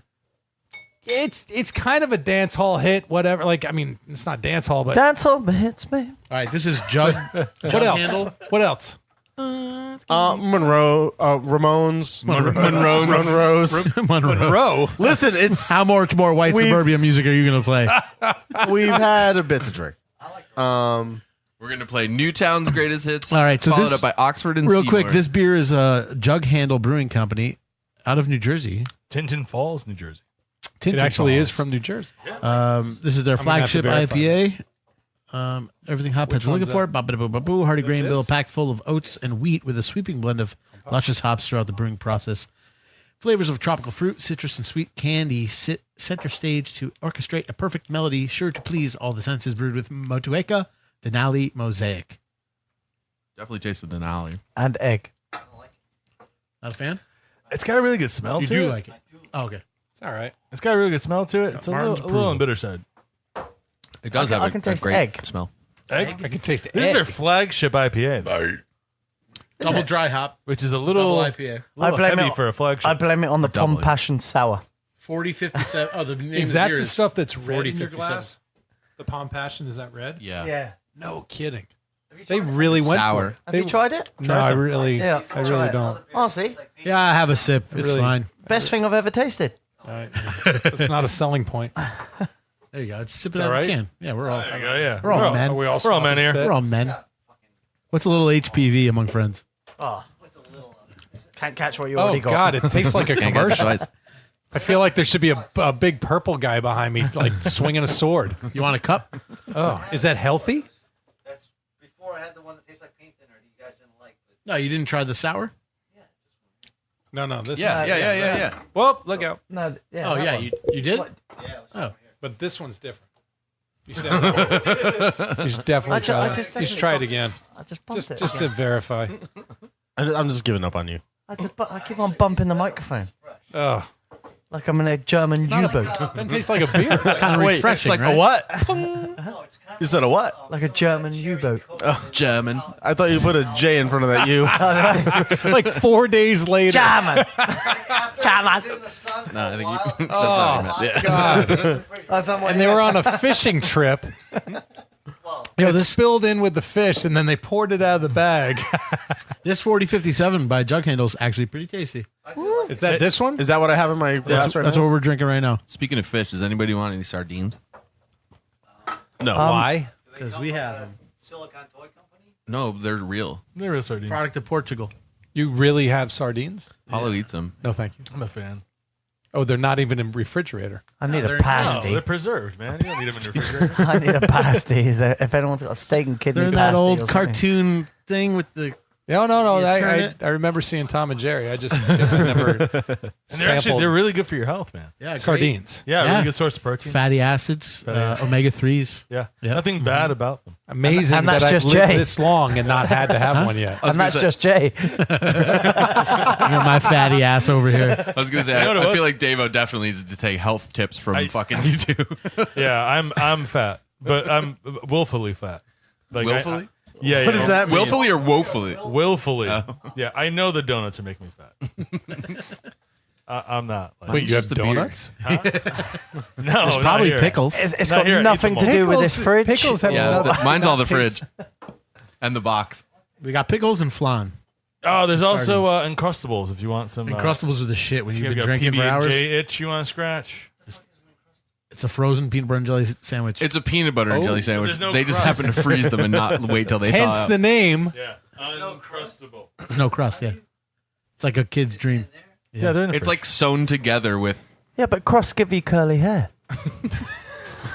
E: It's kind of a dance hall hit. Whatever. Like, I mean, it's not dance hall, but
I: Dance all hits me.
C: All right, this is Jug.
E: what else?
C: Handle.
E: What else?
G: Monroe, Ramones,
C: Monroe's. Monroe.
E: Row.
G: Listen, it's
C: How much more white
G: We've-
C: suburbia music are you going to play?
G: we've had a bit to drink.
D: We're gonna play Newtown's greatest hits.
C: All right, so
D: followed
C: this-
D: up by Oxford and
C: Real quick,
D: Seymour.
C: this beer is Jug Handle Brewing Company out of New Jersey.
F: Tinton Falls, New Jersey.
E: It actually is
C: Falls.
E: from New Jersey.
C: This is their
E: I'm gonna have to
C: flagship
E: verify
C: IPA. Everything hopheads are looking for. Bop-a-da-boo-boo-boo. Hearty grain bill packed full of oats and wheat with a sweeping blend of luscious hops throughout the brewing process. Flavors of tropical fruit, citrus, and sweet candy sit center stage to orchestrate a perfect melody sure to please all the senses. Brewed with Motueka Denali Mosaic.
D: Definitely tasted Denali.
I: And egg.
C: Not a fan?
F: It's got a really good smell
C: You
F: to
C: do
F: it.
C: like it. Oh, okay.
E: It's all right.
F: It's got a really good smell to it. It's a
C: Martin's
F: little on the bitter side.
D: It does
I: I
D: have
I: can
D: a
I: taste
D: great
I: egg.
D: smell.
F: Egg?
E: I can taste it.
F: This is their flagship IPA, though,
C: Double dry hop.
F: which is a
C: Double
F: little,
C: IPA.
F: little
I: I blame
F: heavy
I: it-
F: for a flagship.
I: I blame it on the
D: Double
I: Plum
D: it.
I: Passion Sour.
C: 4057. Oh, the name
E: Is
C: of
E: that
C: beer
E: the
C: is
E: stuff that's red in your
C: 4057.
E: glass? The Palm Passion, is that red?
D: Yeah.
E: No kidding. They really went
D: Sour.
E: for it.
I: Have you tried it?
E: No, I really,
I: Yeah,
E: I really
I: try it.
E: don't.
I: Honestly,
C: Yeah, I have a sip. It's
E: Really?
C: fine.
I: best thing I've ever tasted.
E: All right. That's not a selling point.
C: There you go. Just sip it
E: that
C: out of
E: right?
C: the can. Yeah, we're all
F: There you go, yeah.
C: We're all men.
E: Are we all
F: We're all men here.
E: spit?
C: we're all men. What's a little HPV among friends?
I: Oh, can't catch what you
E: Oh
I: already got.
E: God, it tastes like a
D: Can't get
E: commercial.
D: the choice.
E: I feel like there should be a big purple guy behind me, like swinging a sword.
C: You want a cup?
E: Oh, is that healthy?
J: That's before I had the one that tastes like paint thinner. You guys didn't like. But
C: No, you didn't try the sour?
E: No, this.
D: Yeah.
E: Well, look out.
I: No, yeah.
C: Oh,
I: that
C: yeah.
I: one.
C: You did?
J: yeah, it was
C: Oh.
J: here.
E: But this one's different. You should definitely, you should definitely try it. You should try it again,
I: I just bumped it.
E: just to verify.
G: I'm just giving up on you.
I: I keep on bumping the microphone
E: Oh,
I: like I'm in a German U-boat.
E: that tastes like a beer.
C: Kind of refreshing,
G: It's like
C: right?
G: a what?
J: No, it's kind
G: You said a what?
I: Like a German U-boat.
D: German.
G: I thought you put a J in front of that U.
E: Like 4 days later.
I: German.
J: of in the sun. For
D: No, I
J: a
D: think
J: while.
D: you. That's not what I meant.
E: God.
I: That's not what
E: And they were on a fishing trip.
C: Yo,
E: It
C: this
E: spilled in with the fish, and then they poured it out of the bag.
C: this 4057 by Jug Handle is actually pretty tasty.
E: Is that this one?
G: Is that what I have in my glass right
C: That's
G: now?
C: what we're drinking right now.
D: Speaking of fish, does anybody want any sardines?
G: No.
E: Why?
C: Because we have them.
J: Silicon Toy Company.
D: No, they're real.
F: They're real sardines.
C: Product of Portugal.
E: You really have sardines?
D: Paulo eats them.
E: No, thank you.
F: I'm a fan.
E: Oh, they're not even in refrigerator.
I: I need
C: they're
I: a
C: in-
F: No,
I: pasty.
F: they're preserved, man. You don't need them in the refrigerator.
I: I need a pasty. If anyone's got a steak and kidney
C: They're in
I: pasty
C: that
I: or
C: old
I: something.
C: cartoon thing with the
E: No.
C: You turn it.
E: I remember seeing Tom and Jerry. I just guess I never
F: And they're really good for your health, man.
C: Yeah,
E: sardines.
F: Yeah,
C: Yeah.
F: really good source of protein.
C: Fatty acids, omega 3s.
F: Yeah,
C: Yep.
F: nothing bad about them.
E: Amazing
I: And that's
E: that I've
I: just
E: lived
I: Jay.
E: this long and not had to have one yet.
I: And that's just Jay.
C: I got my fatty ass over here.
D: I was gonna say,
F: You know what it
D: I
F: was?
D: feel like Davo definitely needs to take health tips from fucking you two.
F: Yeah, I'm fat, but I'm willfully fat. Like
D: Willfully?
F: Yeah.
G: What does that mean?
D: Willfully or woefully?
F: Willfully.
D: Oh.
F: Yeah, I know the donuts are making me fat. I'm not. Like,
E: Wait, you have
D: just the beer.
E: donuts?
F: no,
C: There's probably pickles.
I: It's
F: Not
I: got
F: here, I eat
I: nothing
F: them
I: to
F: all.
I: do with this fridge.
E: Pickles have
D: Yeah,
E: no,
D: mine's all the
E: taste.
D: fridge and the box.
C: We got pickles and flan.
F: Oh, there's also
C: Sardines.
F: Uncrustables if you want some.
C: Uncrustables are the shit when
F: you
C: you've been
F: got
C: drinking for hours.
F: PB&J itch you want to scratch?
C: It's a frozen peanut butter and jelly sandwich.
D: It's a peanut butter and jelly sandwich.
F: there's no
D: They just
F: crust.
D: happen to freeze them and not wait till they thaw
E: Hence
D: out.
E: the name.
F: Yeah, Uncrustable.
C: There's no crust, yeah. It's like a kid's dream.
F: Yeah, they're in the
D: It's
F: fridge.
D: like sewn together with.
I: Yeah, but cross give you curly hair.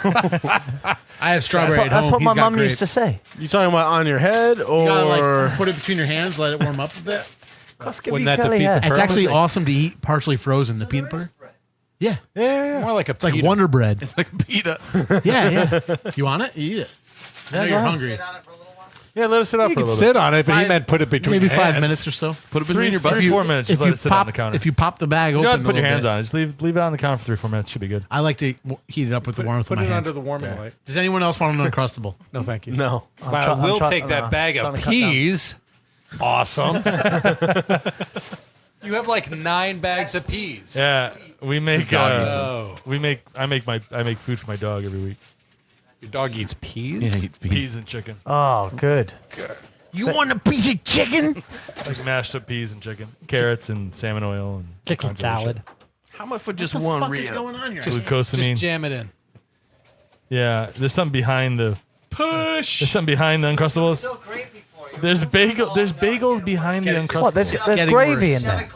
C: I have strawberry at home.
I: That's what
C: He's
I: my
C: got
I: mum
C: grape.
I: used to say.
G: You talking about on your head or?
C: You gotta like put it between your hands, let it warm up a bit.
I: Cross give
E: Wouldn't
I: you
E: that
I: curly
E: defeat
I: hair.
E: the
C: It's actually
E: Purpose.
C: awesome to eat partially frozen, the peanut butter. Yeah.
E: It's more like a
C: It's like Wonder Bread.
D: It's like pita.
C: Yeah. You want it? You eat it. I know you're hungry.
J: Sit on it for a little while.
F: Yeah, let us sit up
E: You
F: for a
E: can
F: little
E: sit on it, but he meant put it between
C: Maybe
E: your
C: 5
E: hands.
C: minutes or so.
D: Put it between your butt.
F: 3-4 minutes. Just let it sit on the counter.
C: If you pop the bag
F: You
C: open,
F: don't have to put
C: a
F: your
C: little
F: hands
C: bit.
F: on it. Just leave it on the counter for 3-4 minutes. Should be good.
C: I like to heat it up with the warmth of
E: Put
C: my
E: it
C: hands.
E: under the warming light.
C: Does anyone else want an Uncrustable?
E: No, thank you.
G: No.
E: But I will take that bag of
I: trying to cut
E: peas. Awesome. You have like 9 bags of peas.
F: Yeah, we make.
D: dog eats
E: Oh,
F: I make food for my dog every week.
E: your dog eats peas?
D: Yeah, eat peas.
F: Peas and chicken,
I: Oh, good.
C: You want a piece of chicken?
F: like mashed up peas and chicken, carrots and salmon oil and
E: Chicken
F: consommé
E: salad.
D: How much for just
C: What the
D: one
C: fuck is
D: reel?
C: going on here?
F: shit. Glucosamine.
E: Just jam it in.
F: Yeah, there's something behind the.
D: Push.
F: There's something behind the Uncrustables.
J: So gravy for you.
F: There's bagels behind the Uncrustables.
I: What? There's
C: getting
I: gravy
C: worse.
I: in there.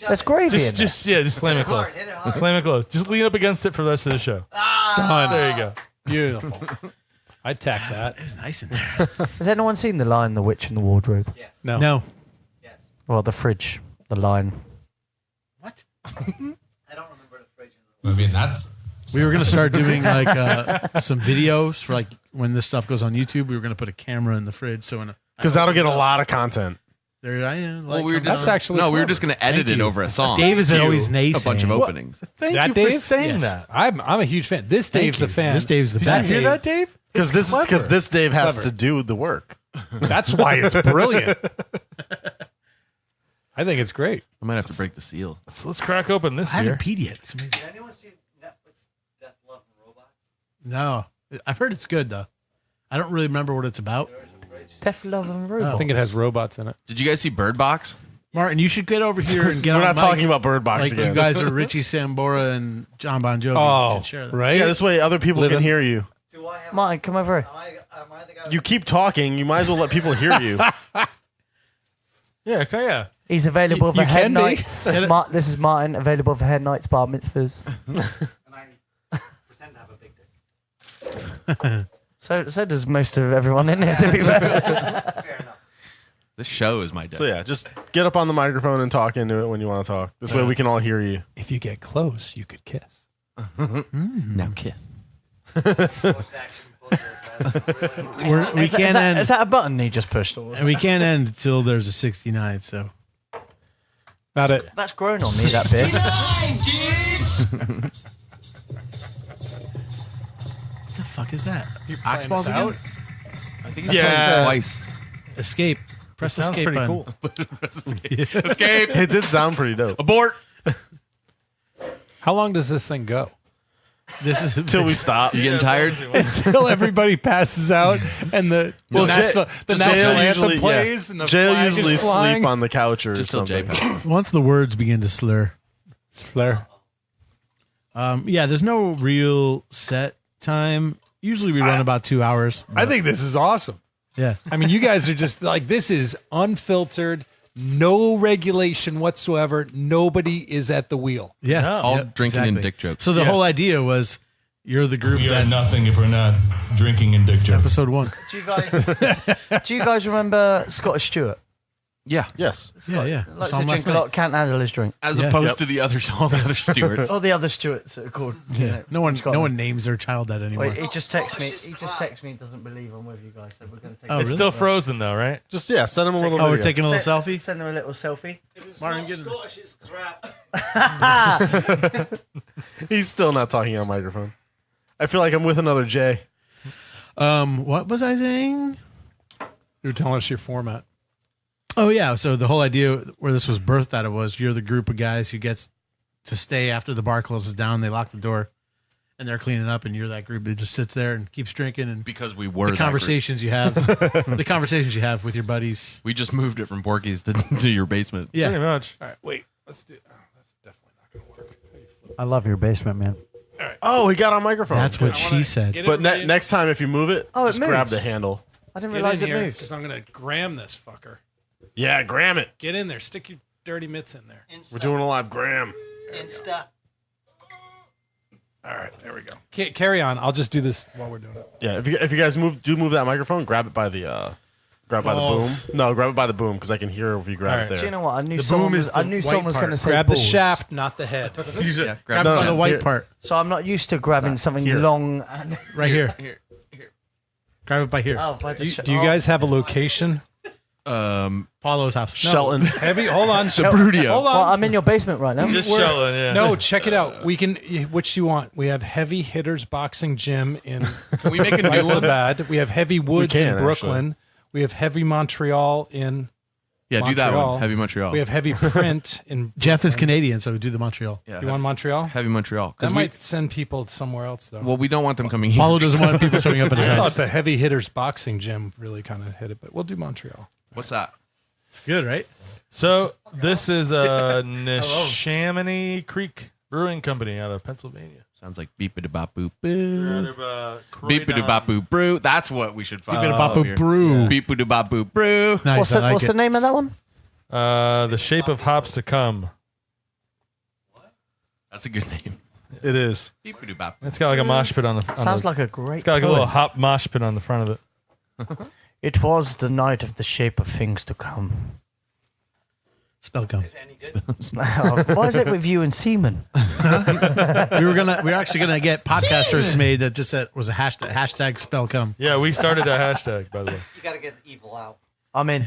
I: There's gravy in there.
F: Just slam it close.
J: Hit it hard.
F: Slam it close. Just lean up against it for the rest of the show.
E: Done.
F: There you go.
E: Beautiful. I'd tack that.
C: It's nice in there.
I: Has anyone seen The Lion, the Witch, and the Wardrobe?
J: Yes.
E: No.
C: No.
J: Yes.
I: Well, the fridge, the lion.
C: What?
J: I don't remember the phrase.
K: I mean, that's
C: We were gonna start doing like some videos for like when this stuff goes on YouTube. We were gonna put a camera in the fridge, so when
G: Because that'll get a lot of content.
C: there I am.
D: Well,
C: Like,
D: we were
C: comes
D: just
C: on.
E: actually
D: we were
E: clever.
D: just going to edit
C: Thank
D: it
C: you.
D: over a song.
C: Dave is
D: Thank
C: always
D: you.
C: naysaying.
D: A bunch of
C: What?
D: openings.
F: Thank
E: That
F: you
E: Dave?
F: for saying
C: Yes.
F: that.
E: I'm a huge fan. This
C: Thank
E: Dave's
C: you.
E: a fan.
C: This Dave's the
F: Did
C: best.
F: you hear that, Dave?
G: Because this Dave has
E: Clever.
G: to do the work.
E: That's why it's brilliant. I think it's great.
D: I might have to break the seal.
F: So let's crack open this
C: I haven't
F: beer.
C: peed yet. It's amazing.
J: Did anyone see Netflix Death, Love, and Robots?
C: No, I've heard it's good though. I don't really remember what it's about.
I: Death, Love, and
E: I
I: Robots.
E: think it has robots in it.
D: Did you guys see Bird Box?
C: Martin, you should get over here and get
G: We're
C: on
G: not
C: mic.
G: talking about Bird Box
C: Like
G: again.
C: you guys are Richie Sambora and John Bon Jovi. You
E: Oh,
C: should share that.
E: right?
G: Yeah, this way other people
E: Living-
G: can hear you.
J: Do I have?
I: Martin, come over here.
J: Am I the guy?
G: You keep talking, you might as well let people hear you.
F: Yeah, okay, yeah.
I: He's available for
E: you
I: head
E: can be.
I: nights. This is Martin, available for head nights, bar mitzvahs.
J: And I pretend to have a big dick.
I: So does most of everyone in here, to be fair.
J: Fair enough.
D: This show is my day.
G: So yeah, just get up on the microphone and talk into it when you want to talk. This way we can all hear you.
E: If you get close, you could kiss.
D: Now kiss.
J: Post action.
C: We can't end.
I: Is that a button he just pushed?
C: And we can't end until there's a 69. So
E: Not it.
I: That's grown on me, that bit.
C: what the fuck is that?
E: Ox
C: balls again?
D: I think it's
F: Yeah.
D: twice.
C: Escape. Press the
F: Sounds
C: escape
F: pretty
C: button.
F: cool.
D: Escape.
G: It did sound pretty dope.
D: Abort.
E: How long does this thing go?
C: This is
G: Till we stop.
D: You getting tired?
E: Until everybody passes out and the national anthem plays and the
G: Jay
E: flag
G: usually
E: is flying.
G: sleep on the couch or
D: Just till Jay
G: something.
D: passes.
C: once the words begin to slur.
E: Slur.
C: Yeah, there's no real set time. Usually we run about 2 hours.
E: I think this is awesome.
C: Yeah.
E: I mean, you guys are just like, this is unfiltered, no regulation whatsoever. Nobody is at the wheel.
C: Yeah.
D: All
C: Yep,
D: drinking and
C: exactly.
D: dick jokes.
C: So the whole idea was you're the group that
A: nothing if we're not drinking and dick jokes.
C: episode 1.
I: Do you guys remember Scottish Stewart?
D: Yeah.
G: Yes.
C: Yeah.
I: Likes
C: Saw
I: to
C: him
I: drink
C: last
I: a
C: night.
I: lot, can't handle his drink.
D: As
C: Yeah.
D: opposed
C: Yep.
D: to the others, all the other stewards.
I: All the other Stuarts that are called.
C: Yeah. No one names their child that anymore.
I: Wait, he just texts me. He just texts me. Doesn't believe I'm with you guys. So we're going to take.
C: Oh,
F: It's
C: really?
F: still frozen though, right?
G: Just send him a little.
C: Oh, we're
G: video.
C: taking a little selfie.
I: Send him a little selfie.
J: If it's
C: Martin,
J: not
C: get in.
J: Scottish, it's crap.
G: He's still not talking on microphone. I feel like I'm with another Jay.
C: What was I saying?
E: You were telling us your format.
C: Oh yeah. So the whole idea where this was birthed out of was you're the group of guys who gets to stay after the bar closes down. They lock the door, and they're cleaning up, and you're that group that just sits there and keeps drinking and
D: Because we were
C: the
D: that
C: conversations you have, the conversations you have with your buddies.
D: group. We just moved it from Porky's to your basement.
C: Yeah.
F: Pretty much.
E: All right, wait. Let's do. Oh, that's definitely not going to work.
I: I love your basement, man.
G: Oh, he got on microphone.
C: That's what she said.
E: Get
G: But
E: everybody-
G: next time, if you move it,
I: Oh, it
G: just grab
I: moves.
G: the handle.
I: I didn't
E: get
I: realize
E: in
I: it
E: here
I: moved.
E: because I'm going to gram this fucker.
G: Yeah, gram it.
E: Get in there. Stick your dirty mitts in there.
J: Insta.
G: We're doing a live gram.
J: Insta.
E: All right, there we go. Carry on. I'll just do this while we're doing it.
G: Yeah, if you guys move that microphone, grab it by the
C: Balls.
G: boom. No, grab it by the boom because I can hear if you grab
E: All
G: it
E: right.
G: there.
I: Do you know what? I knew
C: The
I: someone
C: boom
I: was.
C: is
I: I
C: the
I: knew
C: white
I: someone was
C: part.
I: going to say
E: Grab the
I: balls.
E: shaft, not the head.
C: Use it.
D: Yeah,
C: grab
G: no,
C: it by
G: no,
C: the white
G: here.
C: part
I: So I'm not used to grabbing something
G: here.
I: long. And
C: right here.
D: Here.
C: Grab it by here.
I: oh, by the
E: Do you guys have a location?
C: Paulo's house. No.
G: Shelton.
E: Heavy. Hold on.
D: Brudio.
E: Hold on.
I: Well, I'm in your basement right now.
F: Just shelling, yeah.
E: No, check it out. We can. Which do you want? We have Heavy Hitters Boxing Gym in
D: Can we make a new one?
E: Bad. We have Heavy Woods
G: can,
E: in Brooklyn. We have Heavy Montreal in.
D: Yeah, do that
E: Montreal.
D: one. Heavy Montreal.
E: We have Heavy Print in.
C: Jeff is Canadian, so do the Montreal.
D: yeah,
E: You want Montreal?
D: Heavy Montreal.
E: That
D: 'Cause
E: might send people somewhere else though.
D: well, we don't want them coming here.
C: Paulo doesn't want people showing up at his
E: I thought
C: house.
E: the Heavy Hitters Boxing Gym really kind of hit it, but we'll do Montreal.
D: What's that?
C: Good, right?
F: So this is Neshaminy Creek Brewing Company out of Pennsylvania.
D: Sounds like beep-a-da-bop-boop boo.
F: They're,
D: Beep-a-da-bop-boop brew. That's what we should find.
C: Beep-a-da-bop-boop brew.
D: Beep-a-da-bop-boop brew.
C: Nice,
I: What's
C: I like
I: what's
C: it.
I: the name of that one?
F: The Shape of Hops to Come.
D: That's a good name.
F: It is.
D: Beep-a-da-bop.
F: It's got like a mosh pit on the.
I: Sounds like a great.
F: It's got like a little hop mosh pit on the front of it.
I: It was the night of the shape of things to come.
C: Spell gum.
J: Is it any good?
I: Why is it with you and Seaman?
C: We're actually gonna get podcast shirts made that just was a hashtag spell cum.
F: Yeah, we started that hashtag, by the way.
J: You got to get the evil out.
I: I'm in.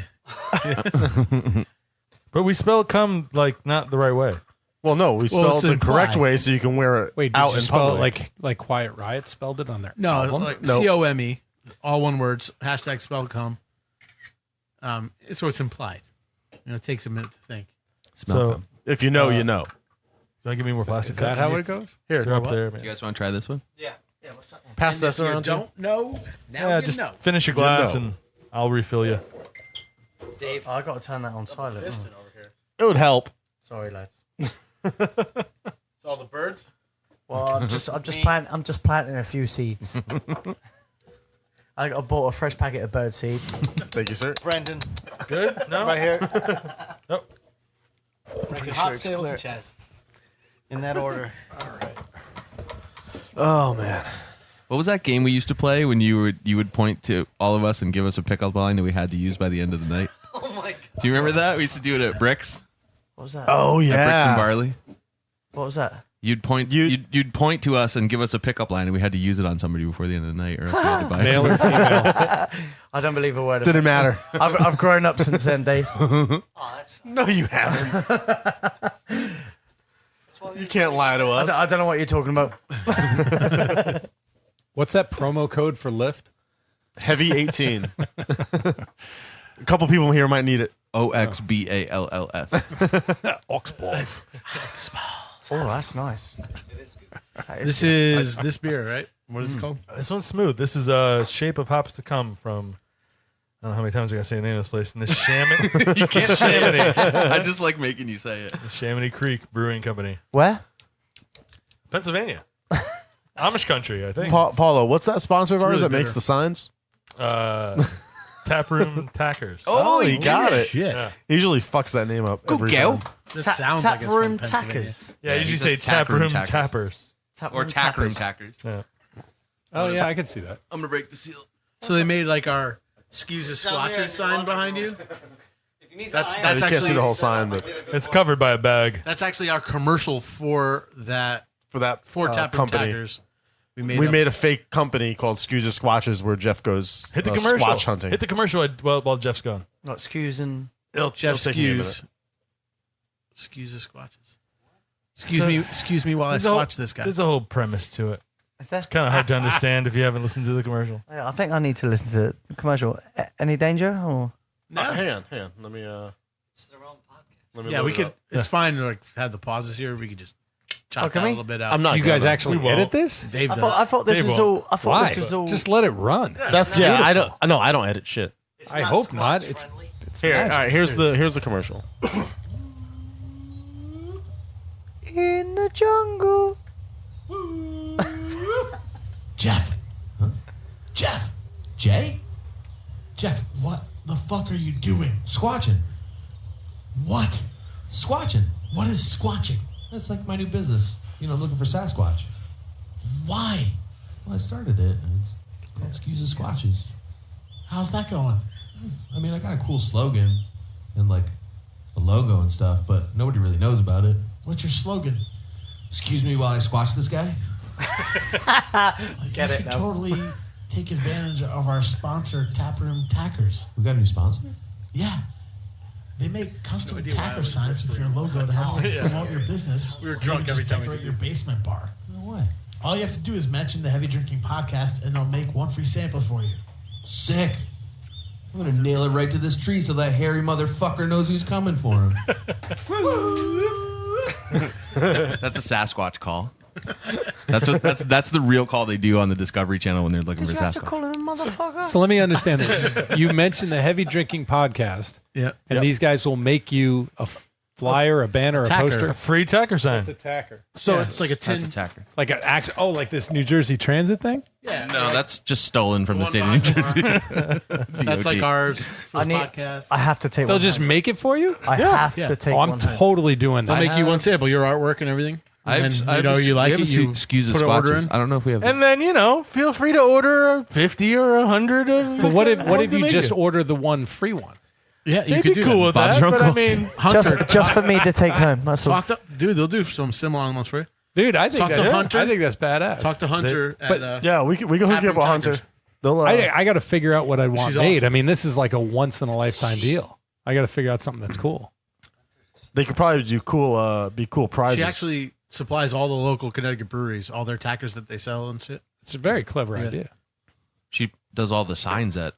F: But we spell come like not the right way.
G: Well, no, we spelled
C: it's
G: the correct
C: implied.
G: way so you can wear it
E: Wait, did
G: out
E: you
G: in
E: spell
G: public.
E: it like Quiet Riot spelled it on there?
C: No,
E: album?
C: like
G: Nope.
C: COME, all one words. Hashtag spell cum. So it's implied. It takes a minute to think.
F: So,
G: If you know, you know.
F: you want to give me more plastic?
E: Is that
F: cups?
E: how it goes?
G: Here,
F: They're up
C: What?
F: there,
D: You
F: man.
D: guys want to try this one?
J: Yeah. Yeah, what's that one?
G: pass this around. too.
C: Don't know. Now
F: Yeah,
C: you
F: just
C: know.
F: finish your glass
G: know.
F: and I'll refill you.
J: Dave.
I: I got to turn that on silent. Oh,
G: It would help.
I: sorry, lads.
C: It's all the birds.
I: Well, I'm just planting a few seeds. I bought a fresh packet of bird seed.
G: Thank you, sir.
J: Brendan.
F: Good? No?
J: Right here.
F: Oh.
J: Making sure it's clear. In that order.
G: Oh, man.
D: What was that game we used to play when you would point to all of us and give us a pickup line that we had to use by the end of the night?
J: Oh my god.
D: Do you remember that? We used to do it at Bricks.
I: What was that?
G: Oh,
D: At Bricks and
G: yeah.
D: Barley.
I: What was that?
D: You'd point you'd point to us and give us a pickup line, and we had to use it on somebody before the end of the night, or else we had to buy
E: Male
D: it.
E: or female?
I: I don't believe a word of it.
G: Didn't matter.
I: I've grown up since them days.
J: Oh, that's
G: No, you haven't.
J: why
G: You can't lie to us.
I: I don't know what you're talking about.
E: What's that promo code for Lyft?
G: Heavy 18. A couple people here might need it.
D: OXBALLS.
E: Oxballs.
I: Oh, that's nice.
C: This is this beer, right? What is it called?
F: This one's smooth. This is Shape of Hops to Come from, I don't know how many times I got to say the name of this place. Neshaminy.
D: You can't say it. I just like making you say it.
F: Neshaminy Creek Brewing Company.
I: Where?
F: Pennsylvania. Amish country, I think.
G: Paulo, what's that sponsor of ours
C: really
G: that makes
C: bitter.
G: the signs?
F: Taproom Tackers.
G: Oh, he got it.
C: Shit.
F: Yeah.
G: He usually fucks that name up.
D: Go
G: every
D: go.
G: time.
C: This sounds like it's from
I: Taproom
C: Pennsylvania.
I: Tackers.
F: Yeah,
D: Yeah,
F: you
D: he
F: usually say
D: does taproom
F: Taproom
D: tackers.
F: Tappers.
D: Or tackroom tackers.
F: Yeah.
E: Oh yeah, I can see that.
D: I'm gonna break the seal.
C: So they made like our excuses
J: Down there in
C: squatches
J: the
C: sign
J: laundry
C: behind
J: room.
C: you.
J: If
C: That's
G: I can't see
C: actually
G: the whole sign, but
F: It's covered by a bag.
C: that's actually our commercial for that
G: for that
C: for Taproom
G: company,
C: Tackers. We
G: we made a fake company called Skews of Squatches where Jeff goes
F: Hit the commercial.
G: squatch hunting.
F: Hit the commercial while Jeff's gone.
I: Not excusing.
C: Jeff
G: take me a
C: Skews. Skews the Squatches. Excuse me while I
F: There's a whole-
C: squatch this guy.
F: There's a whole premise to it.
I: Is that?
F: Kind of hard to understand if you haven't listened to the commercial.
I: I think I need to listen to the commercial. Any danger? Or
G: Hang on. Let me.
J: It's their own podcast.
G: Let me
C: Yeah,
G: load
C: we
G: it
C: could.
G: up.
C: It's fine to like have the pauses here. We could just chop
I: can
C: that a
I: we?
C: little bit out.
G: I'm not.
E: You guys
G: gonna.
E: actually
C: We won't.
E: edit this?
C: Dave
I: I
C: does.
I: thought this
C: Dave
I: was
C: won't.
I: all. I thought
E: Why?
I: this was all.
E: Just let it run.
G: That's I don't. No, I don't edit shit.
J: It's
E: I
J: not
E: hope
J: Squatch
E: not. It's-
J: friendly.
G: Here, all
E: magic.
G: right. Here's the commercial.
I: in the jungle.
K: Jeff. Huh? Jeff. Jay? Jeff, what the fuck are you doing? Squatching. What? Squatching. What is squatching? That's like my new business. You know, I'm looking for Sasquatch. Why? Well, I started it. And it's called Excuse the Squatches. How's that going? I mean, I got a cool slogan and like a logo and stuff, but nobody really knows about it. What's your slogan? Excuse me while I squash this guy?
I: Get
K: you
I: it
K: should
I: now.
K: totally take advantage of our sponsor, Taproom Tackers. We got a new sponsor? Yeah. They make custom tacker signs with your logo to help promote your business.
C: We were
K: or
C: drunk
K: even
C: every
K: just
C: time we
K: decorate
C: did
K: your basement bar. No way. All you have to do is mention the Heavy Drinking Podcast, and they'll make one free sample for you. Sick. I'm gonna nail it right to this tree so that hairy motherfucker knows who's coming for him.
D: That's a Sasquatch call. That's the real call they do on the Discovery Channel when they're looking
I: Did
D: for
I: you have to
D: Sasquatch.
I: call him a motherfucker?
E: So let me understand this. You mentioned the Heavy Drinking Podcast,
C: Yeah.
E: and these guys will make you a flyer, a banner, a
C: tacker.
E: poster.
F: A free tacker sign.
E: It's a tacker.
C: So it's like a
D: That's
C: tin.
D: a tacker.
E: Like an actual, like this New Jersey Transit thing?
C: Yeah.
D: No, that's just stolen from the
C: One
D: state of New
C: podcast.
D: Jersey.
C: That's like ours for
I: I
C: the
I: need.
C: podcast.
I: I have to take.
E: They'll
I: one
E: just
I: home.
E: make it for you?
I: I have
C: yeah.
I: to take
E: Oh, I'm
I: one home.
E: totally doing that.
C: They'll make you one sample, your artwork and everything. And then, you like it, you
D: excuse
C: put an order in.
D: I don't know if we have.
F: And then, feel free to order 50 or 100 of.
E: But what if
F: to
E: you
F: make
E: just
F: it.
E: order the one free one?
C: Yeah, you
F: They'd
C: could
F: be
C: do
F: cool
C: that.
F: with
D: Bob's
F: that,
D: your
F: but I
D: uncle.
F: mean,
I: Just for me to take home. That's all.
C: Talk to, dude, they'll do some Stimilon ones for you.
E: Dude, I think
C: Talk to
E: that's
C: Hunter.
E: I think that's badass.
C: Talk to Hunter.
E: but-
G: Yeah, we can hook you up
C: Taproom
G: with Hunter.
C: Tackers.
G: They'll.
E: I got to figure out what I want
C: She's
E: made.
C: awesome.
E: I mean, this is like a once in a lifetime deal. I got to figure out something that's cool.
G: They could probably do cool prizes.
C: She actually supplies all the local Connecticut breweries, all their tackers that they sell and shit.
E: It's a very clever
C: Yeah.
E: idea.
D: She does all the signs at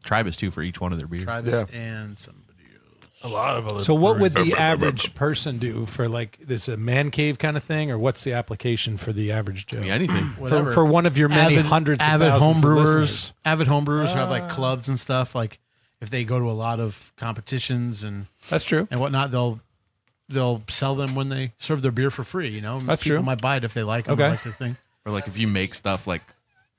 D: Tribus too for each one of their beers.
C: Travis and somebody else.
F: a lot of other.
E: So, what would
F: breweries.
E: the average person do for like this a man cave kind of thing, or what's the application for the average Joe?
D: I mean, anything.
C: Whatever.
E: For one of your many hundreds of
C: avid
E: thousands of
C: homebrewers,
E: listeners.
C: avid homebrewers who have like clubs and stuff. Like if they go to a lot of competitions and
E: That's true.
C: whatnot, they'll sell them when they serve their beer for free. You know,
E: That's
C: people
E: true.
C: might buy it if they like them,
E: Okay.
C: or like the thing.
D: Or like if you make stuff like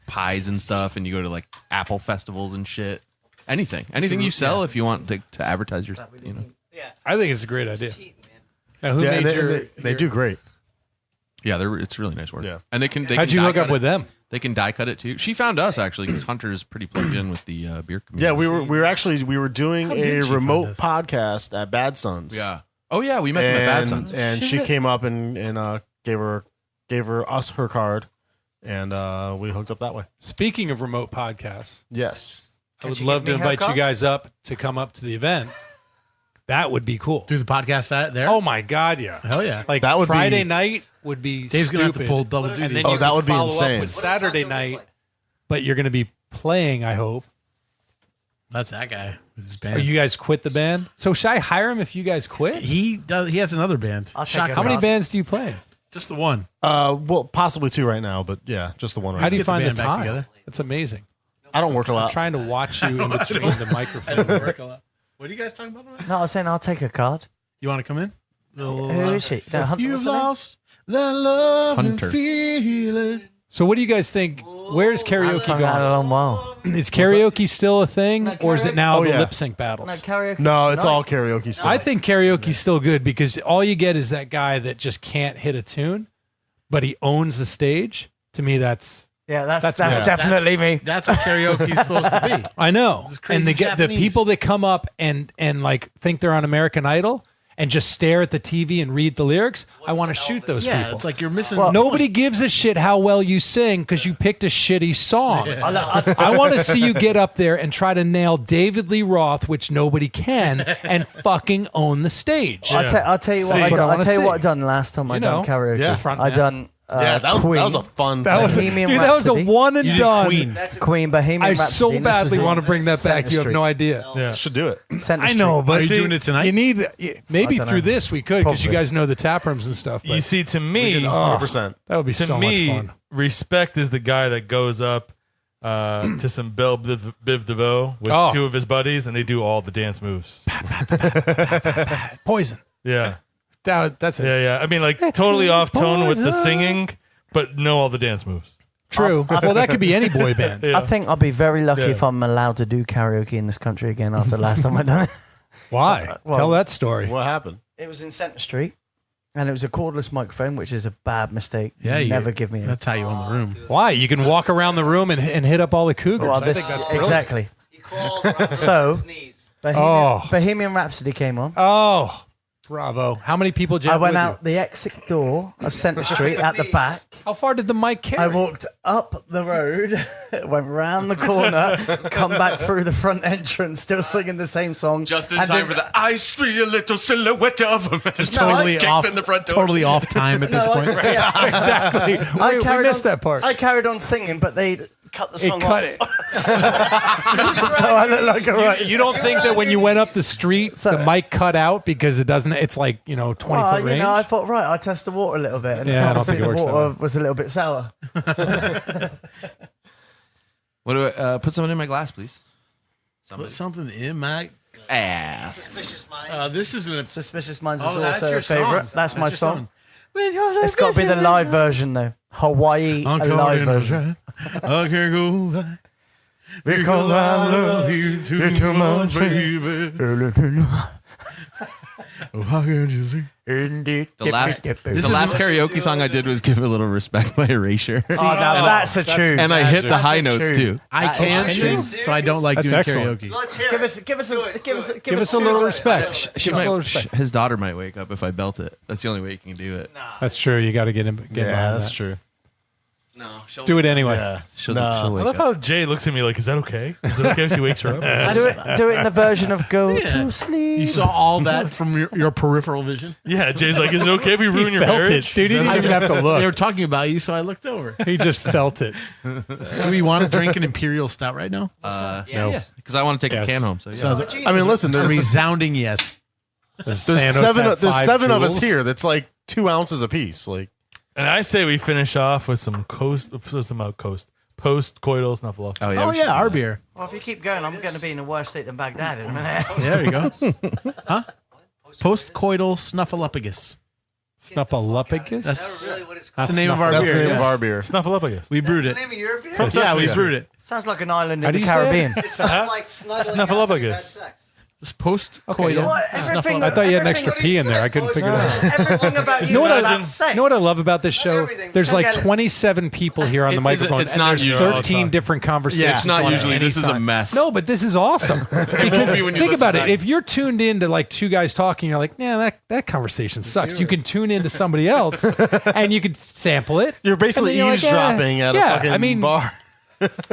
D: pies and stuff, and you go to like Apple festivals and shit. Anything you sell if you want to advertise your,
E: I think it's a great idea.
J: Cheating, man.
E: Now, who
G: yeah,
E: made
G: and
E: your?
G: they do great.
D: Yeah, it's really nice work.
G: Yeah.
D: And they can.
E: How'd you
D: die
E: hook up
D: cut
E: with
D: it.
E: them?
D: They can die cut it too. She found us actually because Hunter is pretty plugged in with the beer community.
G: Yeah, we were doing
C: How
G: a
C: did she find
G: remote
C: us?
G: podcast at Bad Sons.
D: Yeah. Oh yeah, we met them at Bad Sons.
G: and she came up and gave us her card, and we hooked up that way.
E: Speaking of remote podcasts,
G: Yes.
E: I would
I: you
E: love
I: give
E: to
I: me her
E: invite you
I: card?
E: guys up to come up to the event. That would be cool.
C: Do the podcast out there.
E: Oh my God, yeah.
C: hell yeah!
E: Like
G: That would be-
E: Friday night would be
C: Dave's gonna have to
E: stupid.
C: pull double
E: And
C: duty.
E: then
G: Oh,
E: you
G: that
E: can
G: would be
E: follow
G: insane.
E: up with
G: What
J: does
E: Saturday
J: Sancho look
E: night,
J: like?
E: but you're going to be playing, I hope.
C: That's that guy with his
E: Or
C: band.
E: you guys quit the band? So should I hire him if you guys quit?
C: He does. He has another band.
I: I'll take
C: Shock-
I: it.
E: How many
I: God.
E: bands do you play?
C: Just the one.
G: Well, possibly two right now, but yeah, just the one. Right
E: How do you
C: Get the
E: find the
C: band back
E: time?
C: together.
E: That's amazing.
G: I don't work a
E: I'm
G: lot.
E: trying to watch you in between the microphone.
C: What are you guys talking about?
I: No, I was saying I'll take a card.
C: You want to come in?
I: Who is she? No, Hunter,
C: You
I: what's her name?
C: lost that love
D: Hunter.
C: and feeling.
E: So what do you guys think? Where's
I: I haven't
E: karaoke
I: sung that in a
E: going?
I: long while.
E: Is karaoke still a thing,
I: No,
E: or is it
I: karaoke-
E: now
G: Oh,
E: the
G: yeah.
E: lip sync battles?
I: No, karaoke.
G: No, it's
I: tonight.
G: all karaoke stuff.
E: I think karaoke's still good because all you get is that guy that just can't hit a tune, but he owns the stage. To me, that's
I: Yeah, that's
E: yeah.
I: definitely me.
C: That's what karaoke's supposed to be.
E: I know.
C: This is crazy
E: And the
C: Japanese.
E: people that come up and like think they're on American Idol and just stare at the TV and read the lyrics, I want to shoot those
C: Yeah,
E: people.
C: it's like you're missing.
E: Nobody gives a shit how well you sing because you picked a shitty song. I want to see you get up there and try to nail David Lee Roth, which nobody can, and fucking own the stage.
I: I'll tell you what I done. I'll tell you what I done last time I done karaoke.
F: Yeah.
I: I done
G: that was a fun
E: That was,
I: Bohemian
E: dude, that was a
I: Rhapsody.
E: one and done.
I: Queen Bohemian
E: I
I: Rhapsody.
E: so
I: and this was
E: badly
I: in
E: want to bring that back.
I: Centre
E: You have
I: Street.
E: no idea.
F: Yeah.
G: Should do it.
I: Centre
E: I know,
I: Street.
E: but
C: Are you
E: see,
C: doing it tonight?
E: You need maybe
I: I don't
E: through
I: know.
E: this we could because you
I: Probably.
E: guys know the tap rooms and stuff.
F: You
E: But
F: see, to me,
G: 100%.
E: that would be
F: to
E: so
F: me,
E: much fun.
F: respect is the guy that goes up to some Biv DeVoe with
E: Oh.
F: two of his buddies, and they do all the dance moves.
E: Poison.
F: Yeah,
E: That's it.
F: yeah. I mean, like totally off tone with the singing, but know all the dance moves.
E: True. Well, that could be any boy band.
F: Yeah.
I: I think I'll be very lucky
F: Yeah.
I: if I'm allowed to do karaoke in this country again after last time I done it.
E: Why?
I: Well,
E: Tell that story.
G: What happened?
I: It was in Centre Street, and it was a cordless microphone, which is a bad mistake.
C: Yeah,
I: You
C: you-
I: never give me a.
C: That's how you own the room.
E: Why? You can walk around the room and hit up all the cougars.
I: Well,
E: I
I: this,
E: think that's brilliant.
I: exactly.
J: He crawled around
I: So-
J: his knees.
I: Bohemian Rhapsody came on.
E: Oh, bravo. How many people did you
I: I
E: have
I: went
E: with
I: out the exit door of Centre Street at the back.
E: you? How far did the mic carry?
I: I walked up the road, went round the corner, come back through the front entrance, still singing the same song.
D: Just in
I: and
D: time
I: then-
D: for the I see a little silhouette of him. Just
C: Totally
D: kicks
C: off.
D: in the front door.
C: Totally off time at this
I: No,
C: point.
I: yeah.
E: exactly.
I: I
E: we
I: carried
E: missed
I: on,
E: that part.
I: I carried on singing, but they cut the
E: It
I: song
E: cut
I: off.
E: it.
I: So I look like a right.
E: You don't think that when you went up the street,
I: So-
E: the mic cut out because it doesn't? It's like 20
I: Well,
E: foot range.
I: I thought, right, I'll test the water a little bit. And
E: Yeah, I don't
I: obviously
E: think it
I: the
E: works that
I: water
E: way.
I: was a little bit sour.
D: What do I put something in my glass, please?
C: Put something in my
D: Ass.
J: Suspicious minds.
C: this isn't a
I: Suspicious Minds is
C: Oh, that's
I: also
C: your
I: a favourite.
C: song.
I: That's my
C: your
I: song. It's got to be the live version, though. Hawaii
C: I'm
I: a
C: caught
I: live
C: in a
I: version.
C: trap. I can't go back
I: Because I love
C: you too much, baby. Oh, how can you see?
I: Indeed.
D: The last
C: This
D: last
C: is-
D: karaoke song I did was "Give a Little Respect" by Erasure,
I: Oh, now that's a tune.
D: and I hit the high
I: a
D: notes
I: tune.
D: too.
C: I can
I: is
C: sing,
I: true.
C: so I don't like
E: That's
C: doing
E: excellent.
C: karaoke.
J: Let's hear
I: Give
J: it.
I: us
E: Give us a little respect.
D: She
E: Give us a little
D: might,
E: respect.
D: his daughter might wake up if I belt it. That's the only way you can do it.
E: That's true. You got to get him. Get
G: Yeah,
E: on
G: that's
E: that.
G: true.
J: No, she'll
E: Do it anyway.
G: Yeah.
D: She'll,
G: No.
D: she'll
F: I
D: wake
F: love
D: up.
F: how Jay looks at me like, "Is that okay? Is it okay if she wakes her up?"
I: Do it in the version of Go to Sleep.
C: You saw all that from your peripheral vision.
F: Yeah, Jay's like, "Is it okay if we ruin your
E: Felt
F: marriage?"
E: it, dude. He didn't even have to
C: They were
E: look.
C: talking about you, so I looked over.
E: He just felt it.
C: Do we want to drink an imperial stout right now?
E: No.
D: Because I want to take
E: Yes.
D: a can home. So yeah.
C: So
G: I mean, listen,
C: a
G: there's
C: resounding yes.
G: there's
E: Thanos
G: seven
E: had
G: there's
E: 5
G: seven of us
E: jewels.
G: here. That's like 2 ounces apiece. Like
F: And I say we finish off with some post-coital snuffleupagus.
D: oh yeah,
C: Oh
D: we should
C: yeah,
D: do
C: our
D: that.
C: beer.
I: Well, if you keep going, I'm going to be in a worse state than Baghdad in a minute.
C: There you go. Huh? Postcoital snuffleupagus.
E: Snuffleupagus?
J: Is that really what it's
C: That's
J: called?
C: the name of our
G: that's
C: beer.
G: the name
C: yeah.
G: of our beer.
F: Snuffleupagus.
C: We brewed
J: That's
C: it.
J: the name of your beer?
C: Yeah, we brewed it.
I: Sounds like an island
E: How
I: in
E: do
I: the
E: you say it?
I: Caribbean.
J: It sounds like snuggling
F: Snuffleupagus.
J: after sex.
C: It's postcoital.
I: What? Everything-
E: I thought you had an extra
I: everything-
E: P in there. I couldn't figure it out.
I: Everything about
F: Just
I: you is
F: imagine-
I: about sex.
E: You know what I love about this show?
J: everything.
E: There's like
I: Forget it.
E: 27 people here on the microphone.
D: it's
E: and
D: not
E: there's
D: usually all the
E: 13
F: time.
E: different conversations.
D: It's not
E: going
D: usually.
E: on
D: This is a
E: anytime.
D: mess.
E: No, but this is awesome.
D: won't be when you
E: Think
D: listen
E: about
D: back.
E: it. If you're tuned in to like 2 guys talking, you're like, yeah, that conversation sucks. You can tune into somebody else and you could sample it.
G: You're basically
E: And then you're like,
G: eavesdropping at a
E: yeah,
G: fucking
E: I mean,
G: bar.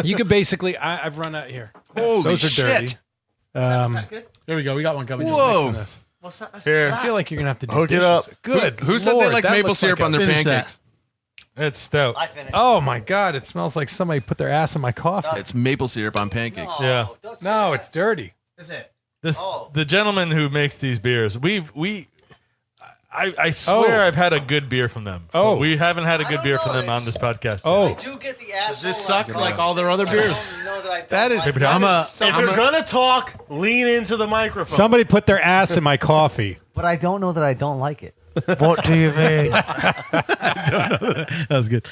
E: You could basically. I've run out here.
D: Holy
E: Those are dirty.
D: shit!
C: Here we go. We got one coming.
D: Whoa!
E: This.
I: What's that? That's
G: Here.
E: I feel like you're gonna have to do
G: Hook it
E: dishes.
G: up.
E: Good.
D: Who said they
E: Lord,
D: like
E: that
D: maple
E: looks
D: syrup
E: like
D: on their
C: finish
D: pancakes?
F: It's stout.
J: I finished.
E: Oh my god! It smells like somebody put their ass in my coffee.
D: It's maple syrup on pancakes.
J: No,
F: Yeah.
J: don't say
E: No,
J: that.
E: it's dirty.
J: Is it?
F: The gentleman who makes these beers, I swear
E: Oh.
F: I've had a good beer from them.
E: Oh.
F: But we haven't had a
J: I
F: good
J: don't
F: beer
J: know,
F: from them on
J: it's-
F: this podcast.
E: Oh.
J: I do get the asshole.
C: this suck like all their other
J: I
C: beers?
J: don't know that I don't
E: That is-
J: like it.
C: I'm a.
G: If you're gonna talk, lean into the microphone.
E: Somebody put their ass in my coffee.
J: But I don't know that I don't like it.
I: What do you mean?
C: That was good.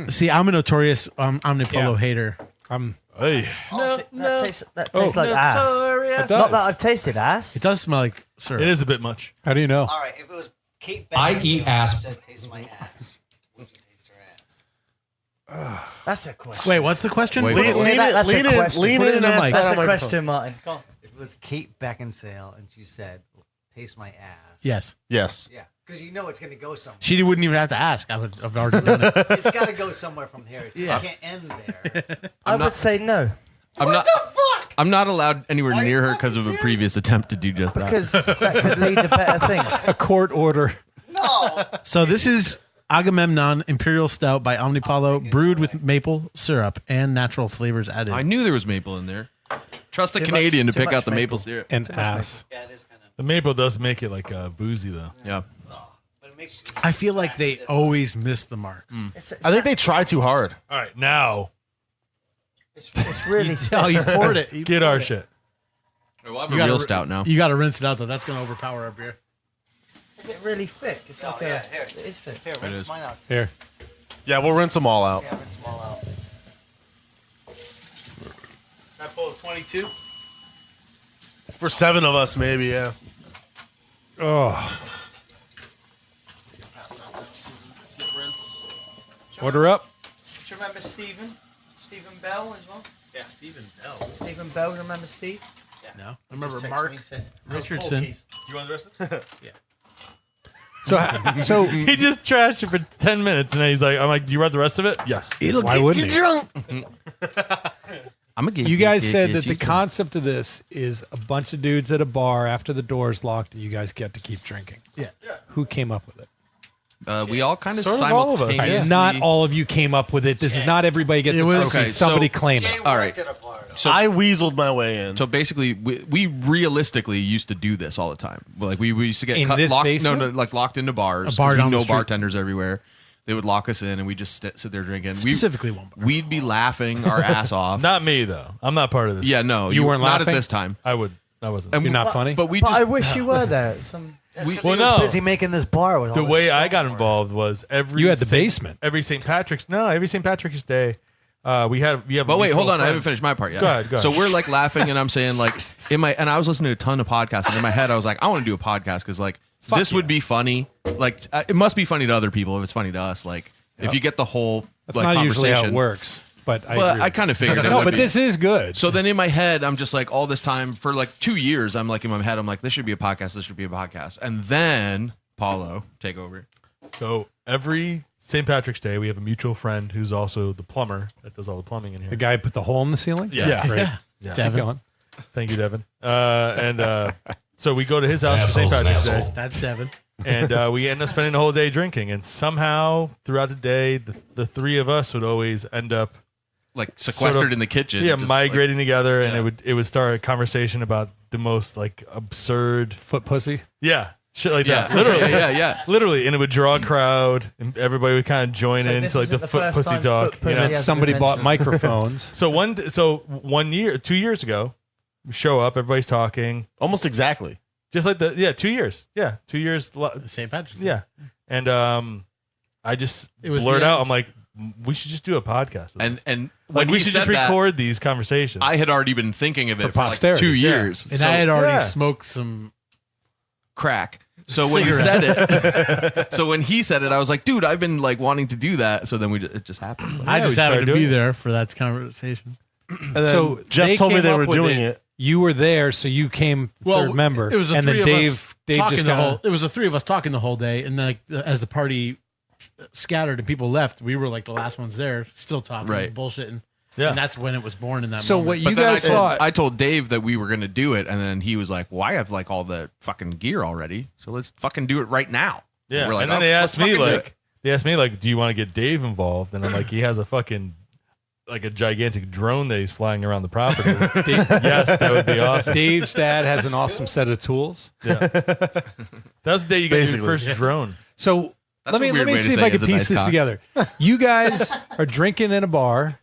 C: See, I'm a notorious omnipolo
E: Yeah.
C: hater.
E: I'm.
F: Hey.
I: That tastes like ass.
E: It
I: Not
E: does.
I: that I've tasted ass.
C: It does smell like syrup.
F: It is a bit much.
E: How do you know?
J: All right, if it was Kate
L: I
J: Beckinsale
L: eat
J: who
L: ass.
J: said taste my ass, would you taste her ass?
I: That's a question.
C: Wait, what's the question?
D: Wait,
C: What-
D: wait,
I: That's a question.
G: lean
C: Put it
G: in
C: in
G: and
C: the
G: ask
C: mic.
G: that
I: That's
G: on
I: a
G: my
I: question, Martin. Go on.
J: It was Kate Beckinsale, and she said, "Taste my ass."
C: Yes.
G: Yes.
J: Yeah, because you know it's going to go somewhere.
C: She wouldn't even have to ask. I've already done it.
J: It's got to go somewhere from here. It just can't end there.
I: I would say no.
D: I'm not allowed anywhere near her because of a previous attempt to do just that.
I: Because that could lead to better things.
E: A court order.
J: No.
C: So this is Agamemnon Imperial Stout by Omnipollo, brewed with maple syrup and natural flavors added.
D: I knew there was maple in there. Trust the
I: Too
D: Canadian
I: much-
D: to
I: too
D: pick
I: much
D: out the maple
I: maple.
D: syrup.
E: And ass.
J: Yeah, it is kind of.
F: The maple does make it like boozy though.
D: Yeah.
J: But it makes.
C: I feel like they always miss the mark.
G: I think they try too hard.
F: All right, now
I: It's really
C: Oh, you poured it. You
F: get
C: poured
F: our
C: it.
F: shit.
D: We'll have
C: You
D: a
C: gotta
D: real
C: ri-
D: stout now.
C: You got to rinse it out though. That's going to overpower our beer.
I: Is it really thick? It's like
J: yeah,
I: a,
J: here.
I: it is thick.
J: Here, rinse mine out.
E: Here.
G: Yeah, we'll rinse them all out.
J: Yeah, rinse them all out.
C: Can I pull a 22?
G: For 7 of us, maybe, yeah.
E: Oh. Order up.
I: Do you remember Stephen? Stephen Bell as well?
C: Yeah, Stephen Bell.
I: Stephen Bell, remember Steve?
C: No. I remember
I: Just texted
C: Mark
I: me, said,
C: Richardson.
F: You want the rest of it?
E: So
F: He just trashed it for 10 minutes, and then he's like, "I'm like, do you want the rest of it?" Yes.
C: It'll
E: Why
C: get
E: wouldn't
C: you
E: he?
C: drunk.
D: I'm gonna get
E: you guys said that the concept of this is a bunch of dudes at a bar after the door's locked and you guys get to keep drinking.
C: Yeah.
E: Who came up with it?
D: we all kind of
F: Sort of all of us,
D: simultaneously.
E: Not all of you came up with it. This is not everybody gets
C: It
E: it.
C: was-
E: Okay,
D: Okay,
E: somebody
D: so-
E: claim
J: Jay
E: it.
D: All
J: worked
D: right.
J: at a bar.
D: So
G: I weaseled my way in.
D: So basically, we realistically used to do this all the time. Like we used to get
E: In this
D: locked,
E: basement?
D: like locked into bars.
C: A bar
D: 'cause
C: down
D: we
C: the
D: know
C: street.
D: bartenders everywhere. They would lock us in, and we just sit there drinking.
C: Specifically one bar.
D: We'd be laughing our ass off.
F: Not me though. I'm not part of this.
D: Yeah, no,
E: You weren't
D: not
E: laughing?
D: at this time.
F: I wasn't.
D: And
E: You're not funny?
D: But we
I: But
D: just
I: I wish you were there. Some
F: well, no.
I: busy making this bar with
F: The
I: all this
F: way I
I: stuff
F: got
I: for it.
F: involved was every
E: You had the
F: Saint-
E: basement.
F: Every St. Patrick's Day, we have.
D: But wait, hold on. I
F: friend.
D: haven't finished my part yet.
F: Go ahead.
D: So we're like laughing, and I'm saying like and I was listening to a ton of podcasts, and in my head I was like, I want to do a podcast because like this would be funny. Like it must be funny to other people if it's funny to us. Like if you get the whole
E: That's
D: like
E: not usually
D: conversation.
E: how it works. But I
D: Well,
E: agree.
D: I kind of figured. it
E: No,
D: would
E: but
D: be.
E: this is good.
D: So then in my head, I'm just like all this time for like 2 years, I'm like in my head, I'm like, this should be a podcast. This should be a podcast. And then Paulo take over.
F: So every St. Patrick's Day, we have a mutual friend who's also the plumber that does all the plumbing in here.
E: The guy who put the hole in the ceiling?
F: Yes.
E: Great.
F: Yeah.
E: Keep
C: Devin.
E: going.
F: Thank you, Devin. So we go to his house for St. Patrick's Day,
C: That's Devin.
F: and we end up spending the whole day drinking. And somehow throughout the day, the three of us would always end up
D: Like sequestered
F: Sort of-
D: in the kitchen.
F: yeah
D: just,
F: migrating together, and
D: yeah.
F: it would start a conversation about the most like absurd
E: Foot pussy.
F: shit like
D: Yeah,
F: that. Literally,
D: yeah.
F: literally, and it would draw a crowd, and everybody would kind of join
I: So
F: in
I: this
F: to like
I: isn't
F: the
I: the
F: foot
I: first
F: pussy
I: time
F: talk.
I: foot pussy
F: you know?
E: And
I: has
E: somebody
I: been
E: bought
I: mentioned.
E: microphones.
F: So 2 years ago, we show up, everybody's talking,
G: Almost exactly.
F: just like 2 years, 2 years,
C: St. Patrick's Day.
F: yeah, and I just
C: It was
F: blurred
C: the
F: out,
C: end.
F: I'm like, we should just do a podcast, of this.
D: And
F: like
D: when
F: we
D: he
F: should
D: said
F: just
D: that,
F: record these conversations.
D: I had already been thinking of it for like
E: posterity.
D: 2
F: Yeah.
D: years.
C: And
D: So-
C: I had already
F: Yeah.
C: smoked some.
D: crack. So when he said it, I was like, dude, I've been like wanting to do that. So then it just happened.
C: I
F: we
C: just
F: started
C: happened to
F: doing
C: be
F: it.
C: there for that conversation.
G: And then
E: So
G: Jeff told me
E: came
G: they
E: up
G: were
E: with
G: doing it.
E: You were there, so you came third member.
C: It was the
E: and
C: three
E: then
C: of
E: Dave,
C: us
E: Dave
C: talking
E: just
C: the
E: kinda,
C: whole. It was the three of us talking the whole day, and then like, as the party scattered and people left, we were like the last ones there, still talking,
D: Right.
C: bullshitting.
F: Yeah.
C: And that's when it was born in that.
E: So
C: moment.
E: what you
D: But then
E: guys thought?
D: I told Dave that we were going to do it, and then he was like, "Well, I have like all the fucking gear already, so let's fucking do it right now."
F: Yeah,
D: We're like,
F: and then
D: "Oh,
F: they
D: let's
F: asked me
D: fucking do
F: like,
D: it."
F: do you want to get Dave involved? And I'm like, he has a fucking like a gigantic drone that he's flying around the property. Yes, that would be awesome.
E: Dave's dad has an awesome set of tools.
F: That was the day you got your
G: Basically.
F: first drone.
E: So
D: That's
E: let
D: a
E: me
D: weird way to
E: see if
D: say
E: I
D: it
E: can
D: is a
E: piece
D: nice
E: this
D: cock.
E: together. You guys are drinking in a bar.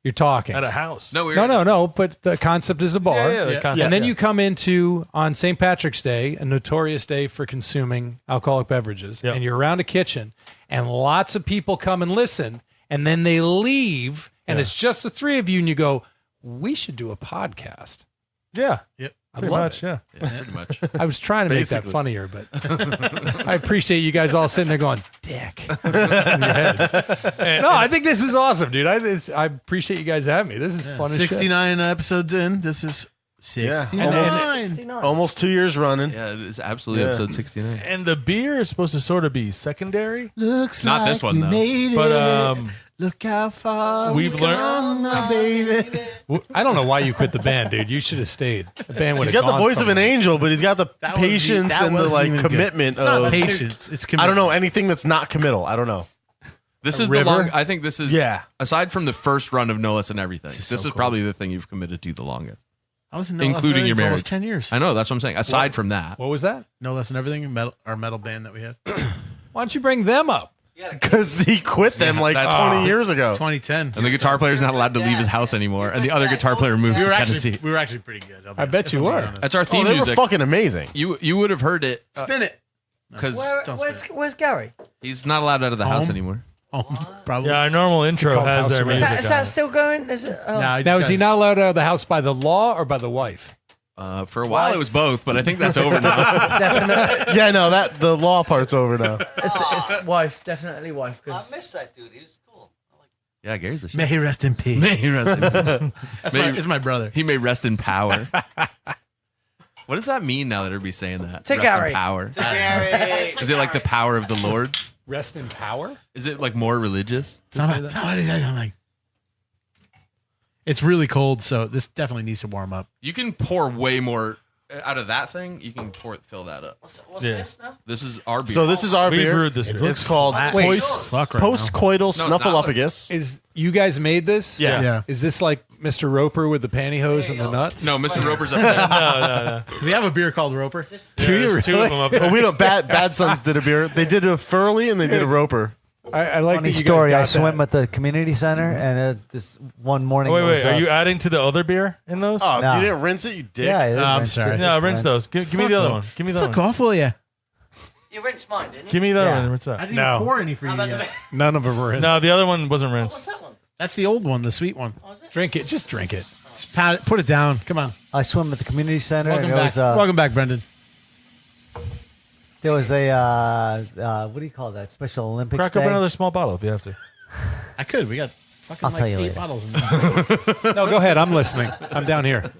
E: You're talking.
F: At a house.
D: No, we
E: No. But the concept is a bar.
F: Yeah, the concept,
E: And then
F: yeah.
E: you come into on St. Patrick's Day, a notorious day for consuming alcoholic beverages,
F: Yep.
E: and you're around a kitchen, and lots of people come and listen, and then they leave, and
F: Yeah.
E: it's just the three of you, and you go, "We should do a podcast."
F: Yeah.
C: Yep.
E: I
F: Pretty
E: love
F: much,
E: it.
F: yeah.
D: Yeah, pretty much.
E: I was trying to make that
G: Basically.
E: funnier, but I appreciate you guys all sitting there going, "Damn, dick. In your heads. No, I think this is awesome, dude. I appreciate you guys having me. This is fun as shit.
C: 69 episodes in. This is 69.
G: Almost 2 years running.
D: Yeah, it is absolutely episode 69.
F: And the beer is supposed to sort of be secondary.
C: Looks
D: Not
C: like
D: this one,
C: we
D: though.
C: made
F: But
C: it. Look how far
F: we've learned.
C: now, baby.
E: I don't know why you quit the band, dude. You should have stayed. The band would
G: He's
E: have
G: got the
E: gone
G: voice of an
E: somewhere.
G: angel, but he's got the patience
C: that
G: and the
C: wasn't even good.
G: commitment
C: It's not
G: of
C: patience. It's
G: I
C: commitment.
G: don't know anything that's not committal. I don't know.
D: This is
E: River?
D: the long. I think this is.
G: Yeah.
D: Aside from the first run of No Less and Everything, this
C: so
D: is
C: cool.
D: probably the thing you've committed to the longest,
C: I was in No
D: including your
C: for
D: marriage.
C: almost 10 years.
D: I know. That's what I'm saying. Aside from that,
E: What was that?
C: No Less Than Everything, our metal band that we had.
E: Why don't you bring them up?
G: Because he quit them like
D: that's-
G: 20 years ago.
C: 2010.
D: and the guitar player's not allowed to leave his house anymore, and the other guitar player moved to Tennessee.
C: We were actually pretty good.
E: I bet you were.
D: That's our
G: Oh,
D: theme
G: they were
D: music.
G: fucking amazing.
D: You would have heard it
C: Spin it.
D: because
I: Where's Gary?
D: he's not allowed out of the house
C: Home.
D: anymore.
C: Oh, probably.
F: Yeah, our normal intro
E: called
F: has
E: House
F: their
E: Arrest.
F: music
I: Is
F: on
I: that
F: it.
I: still going? Is it? Oh.
E: Now, is he not allowed out of the house by the law or by the wife?
D: For a while, it was both, but I think that's over now.
I: Definitely.
G: Yeah, no, that the law part's over now.
I: It's wife, definitely wife.
H: I
I: 'Cause
H: missed that dude. He was cool.
D: Yeah, Gary's the shit.
C: May he rest in peace.
D: May he rest in
C: It's my brother.
D: He may rest in power. What does that mean now that everybody's saying that?
I: To
D: Rest
I: Gary.
D: in power.
H: Gary.
D: Is it like the power of the Lord?
E: Rest in power?
D: Is it like more religious? to say that?
C: Somebody said something. It's really cold, so this definitely needs to warm up.
D: You can pour way more out of that thing. You can fill that up.
H: What's
F: Yeah.
H: this now?
D: This is our beer.
G: So this is our
F: We
G: beer.
F: brewed this beer.
G: It's called
E: Wait.
C: Fuck right now.
G: Postcoital
D: it's not.
G: Snuffleupagus.
E: Is you guys made this?
G: Yeah.
C: Yeah.
E: Is this like Mr. Roper with the pantyhose and the nuts?
D: no, Mr. Roper's up there.
F: No.
C: We have a beer called Roper.
E: Do you
F: There's two of them up there.
G: Well, we don't. Bad Sons did a beer. They did a Furley and they did a Roper.
E: I like
I: Funny
E: that you
I: story. I
E: guys got
I: swim
E: that.
I: at the community center, and this one morning.
F: Wait,
I: it was,
F: are you adding to the other beer in those?
G: Oh,
I: No.
G: you didn't rinse it, you dick.
I: Yeah, it
C: I'm
I: rinsed
C: sorry.
I: it.
F: No,
I: Just
F: rinse those.
I: rinsed.
F: Give me the other one. Give me the other
C: Fuck
F: one.
C: off, will ya?
H: You rinsed mine, didn't you?
F: Give me the other
I: Yeah.
F: one. Rinse
C: I
F: that.
C: didn't
E: No.
C: even pour any for
H: How
C: you
H: about
C: yet.
H: the,
E: None of them were in.
F: No, the other one wasn't
H: what's
F: rinsed.
H: that one?
C: That's the old one, the sweet one.
H: Oh, is it?
E: Drink it. Just drink it.
C: Just put it down. Come on.
I: I swim at the community center,
C: Welcome
I: and
C: back. Welcome back, Brendan.
I: there was a what do you call that? Special Olympics
F: Crack
I: Day.
F: up another small bottle if you have to.
C: I could. We got fucking
I: I'll
C: like
I: tell you
C: 8
I: later.
C: bottles in there.
E: No, go ahead. I'm listening. I'm down here.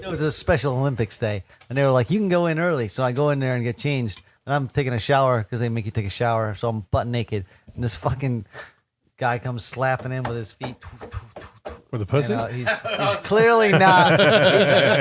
I: It was a Special Olympics Day, and they were like, "You can go in early." So I go in there and get changed, and I'm taking a shower because they make you take a shower. So I'm butt naked, and this fucking guy comes slapping in with his feet.
E: With a pussy?
I: And, he's clearly not.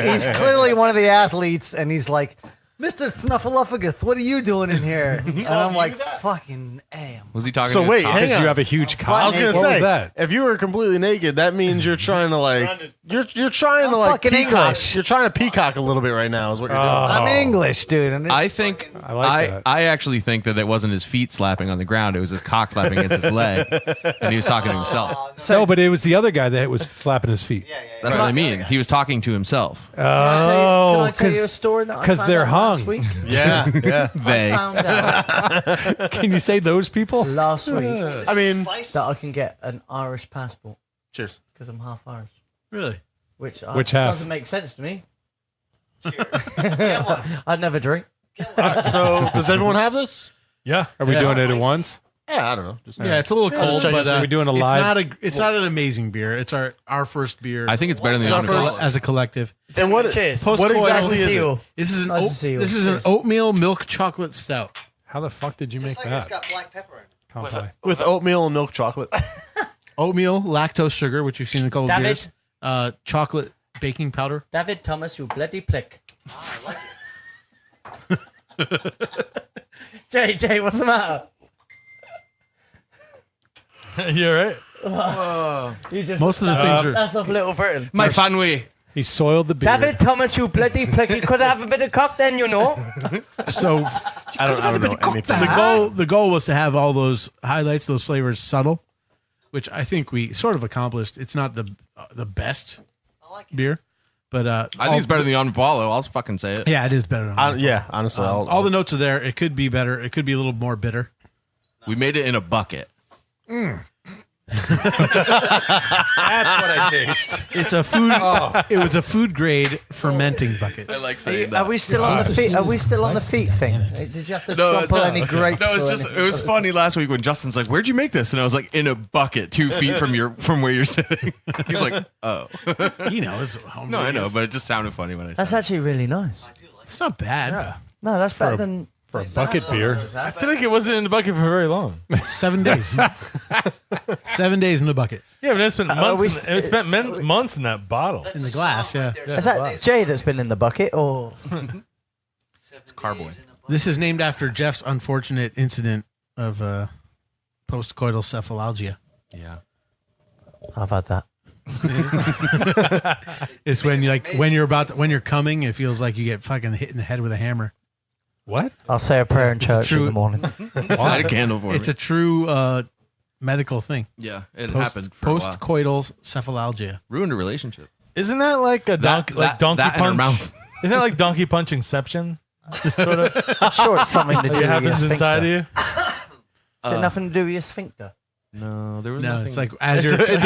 I: He's clearly one of the athletes, and he's like, "Mr. Snuffleupagus, what are you doing in here?" And I'm like, "Fucking am."
D: Was he talking
G: So
D: to his
G: wait,
D: cock?
G: hang
E: Because
G: on.
E: you have a huge cock.
G: I was gonna
E: What
G: say,
E: was that?
G: if you were completely naked, that means you're trying to like you're trying to
I: I'm
G: like
I: fucking
G: peacock.
I: English.
G: You're trying to peacock a little bit right now. Is what you're doing.
I: I'm English, dude. And
D: I think
E: I like that.
D: I actually think that it wasn't his feet slapping on the ground; it was his cock slapping against his leg, and he was talking to himself.
E: No, but it was the other guy that was flapping his feet.
D: That's what I mean. He was talking to himself.
H: Can I tell you a
E: 'cause-
H: story that I
E: 'cause
H: found
E: they're
H: out last
E: hung.
H: week?
G: Yeah, yeah.
D: They.
H: Found out
E: Can you say those people?
H: last week
G: I mean,
H: that I can get an Irish passport
G: cheers.
H: because I'm half Irish,
C: Really?
H: which
E: Which half?
H: doesn't make sense to me. I'd never drink.
G: So does everyone have this?
F: Yeah.
E: Are we doing it at once?
G: Yeah, I don't know. Just
C: Yeah, it's a little cold,
G: check
C: but
G: it.
E: Are we doing a live?
C: It's not an amazing beer. It's our first beer.
D: I think it's better than the
C: It's our
D: Omnipod.
C: first as a collective.
G: And what?
H: Cheers.
G: What
C: Post-coital-
G: exactly is
H: See
G: it?
H: you.
C: This is an
H: Nice to see you.
C: this is an
H: Cheers.
C: oatmeal milk chocolate stout.
E: How the fuck did you make that?
J: got black pepper in it.
E: Can't play.
G: With oatmeal and milk chocolate.
C: Oatmeal, lactose sugar, which you've seen in cold
H: David.
C: beers. Chocolate baking powder.
H: David Thomas, you bloody plick. JJ, what's the matter?
F: You all right?
H: You just
C: Most of the things are.
H: that's a little Britain.
D: My fanway.
E: He soiled the beer.
H: David Thomas, you bloody plick. You could have a bit of cock then, you know.
C: So
G: I don't know anything.
C: the goal was to have all those highlights, those flavors subtle, which I think we sort of accomplished. It's not the best beer, but
D: I think it's better than the Omnipod. I'll fucking say it.
C: Yeah, it is better. Than
G: Yeah, honestly,
C: all the notes are there. It could be better. It could be a little more bitter.
D: We made it in a bucket.
E: That's what I taste.
C: It's a food. It was a food grade fermenting bucket.
D: I like saying that.
I: Are we still on the feet? Are we still on the feet thing? Did you have to trample any grapes?
D: No,
I: or
D: it's just
I: anything?
D: it was funny last week when Justin's like, "Where'd you make this?" And I was like, "In a bucket, 2 feet from where you're sitting." He's like, "Oh,
C: He knows.
D: no, I know," but it just sounded funny when I
I: That's
D: said
I: actually really nice.
C: It's not bad.
I: No, that's better than
E: For a bucket beer.
F: I feel like it wasn't in the bucket for very long.
C: 7 days. 7 days in the bucket.
F: Yeah, but it spent months.
I: we
F: It spent months in that bottle.
C: In the glass, yeah.
I: Is that Jay that's been in the bucket, or
D: it's carboy.
C: This is named after Jeff's unfortunate incident of postcoital cephalalgia.
D: Yeah.
I: I've had that.
C: It's when you when you're coming, it feels like you get fucking hit in the head with a hammer.
E: What?
I: I'll say a prayer in church in the morning.
D: Light a candle for
C: It's
D: me.
C: a true medical thing.
D: Yeah, it happened for a while.
C: Postcoital cephalalgia.
D: Ruined a relationship.
F: Isn't that like a donkey, donkey
D: that in her
F: punch?
D: mouth.
F: Isn't that like donkey punch inception? Sort of.
I: I'm sure it's something to do
F: It
I: with your
F: happens inside of
I: sphincter.
F: you.
I: Is it nothing to do with your sphincter?
D: No, there was
C: No,
D: nothing.
C: it's like as you're.
G: It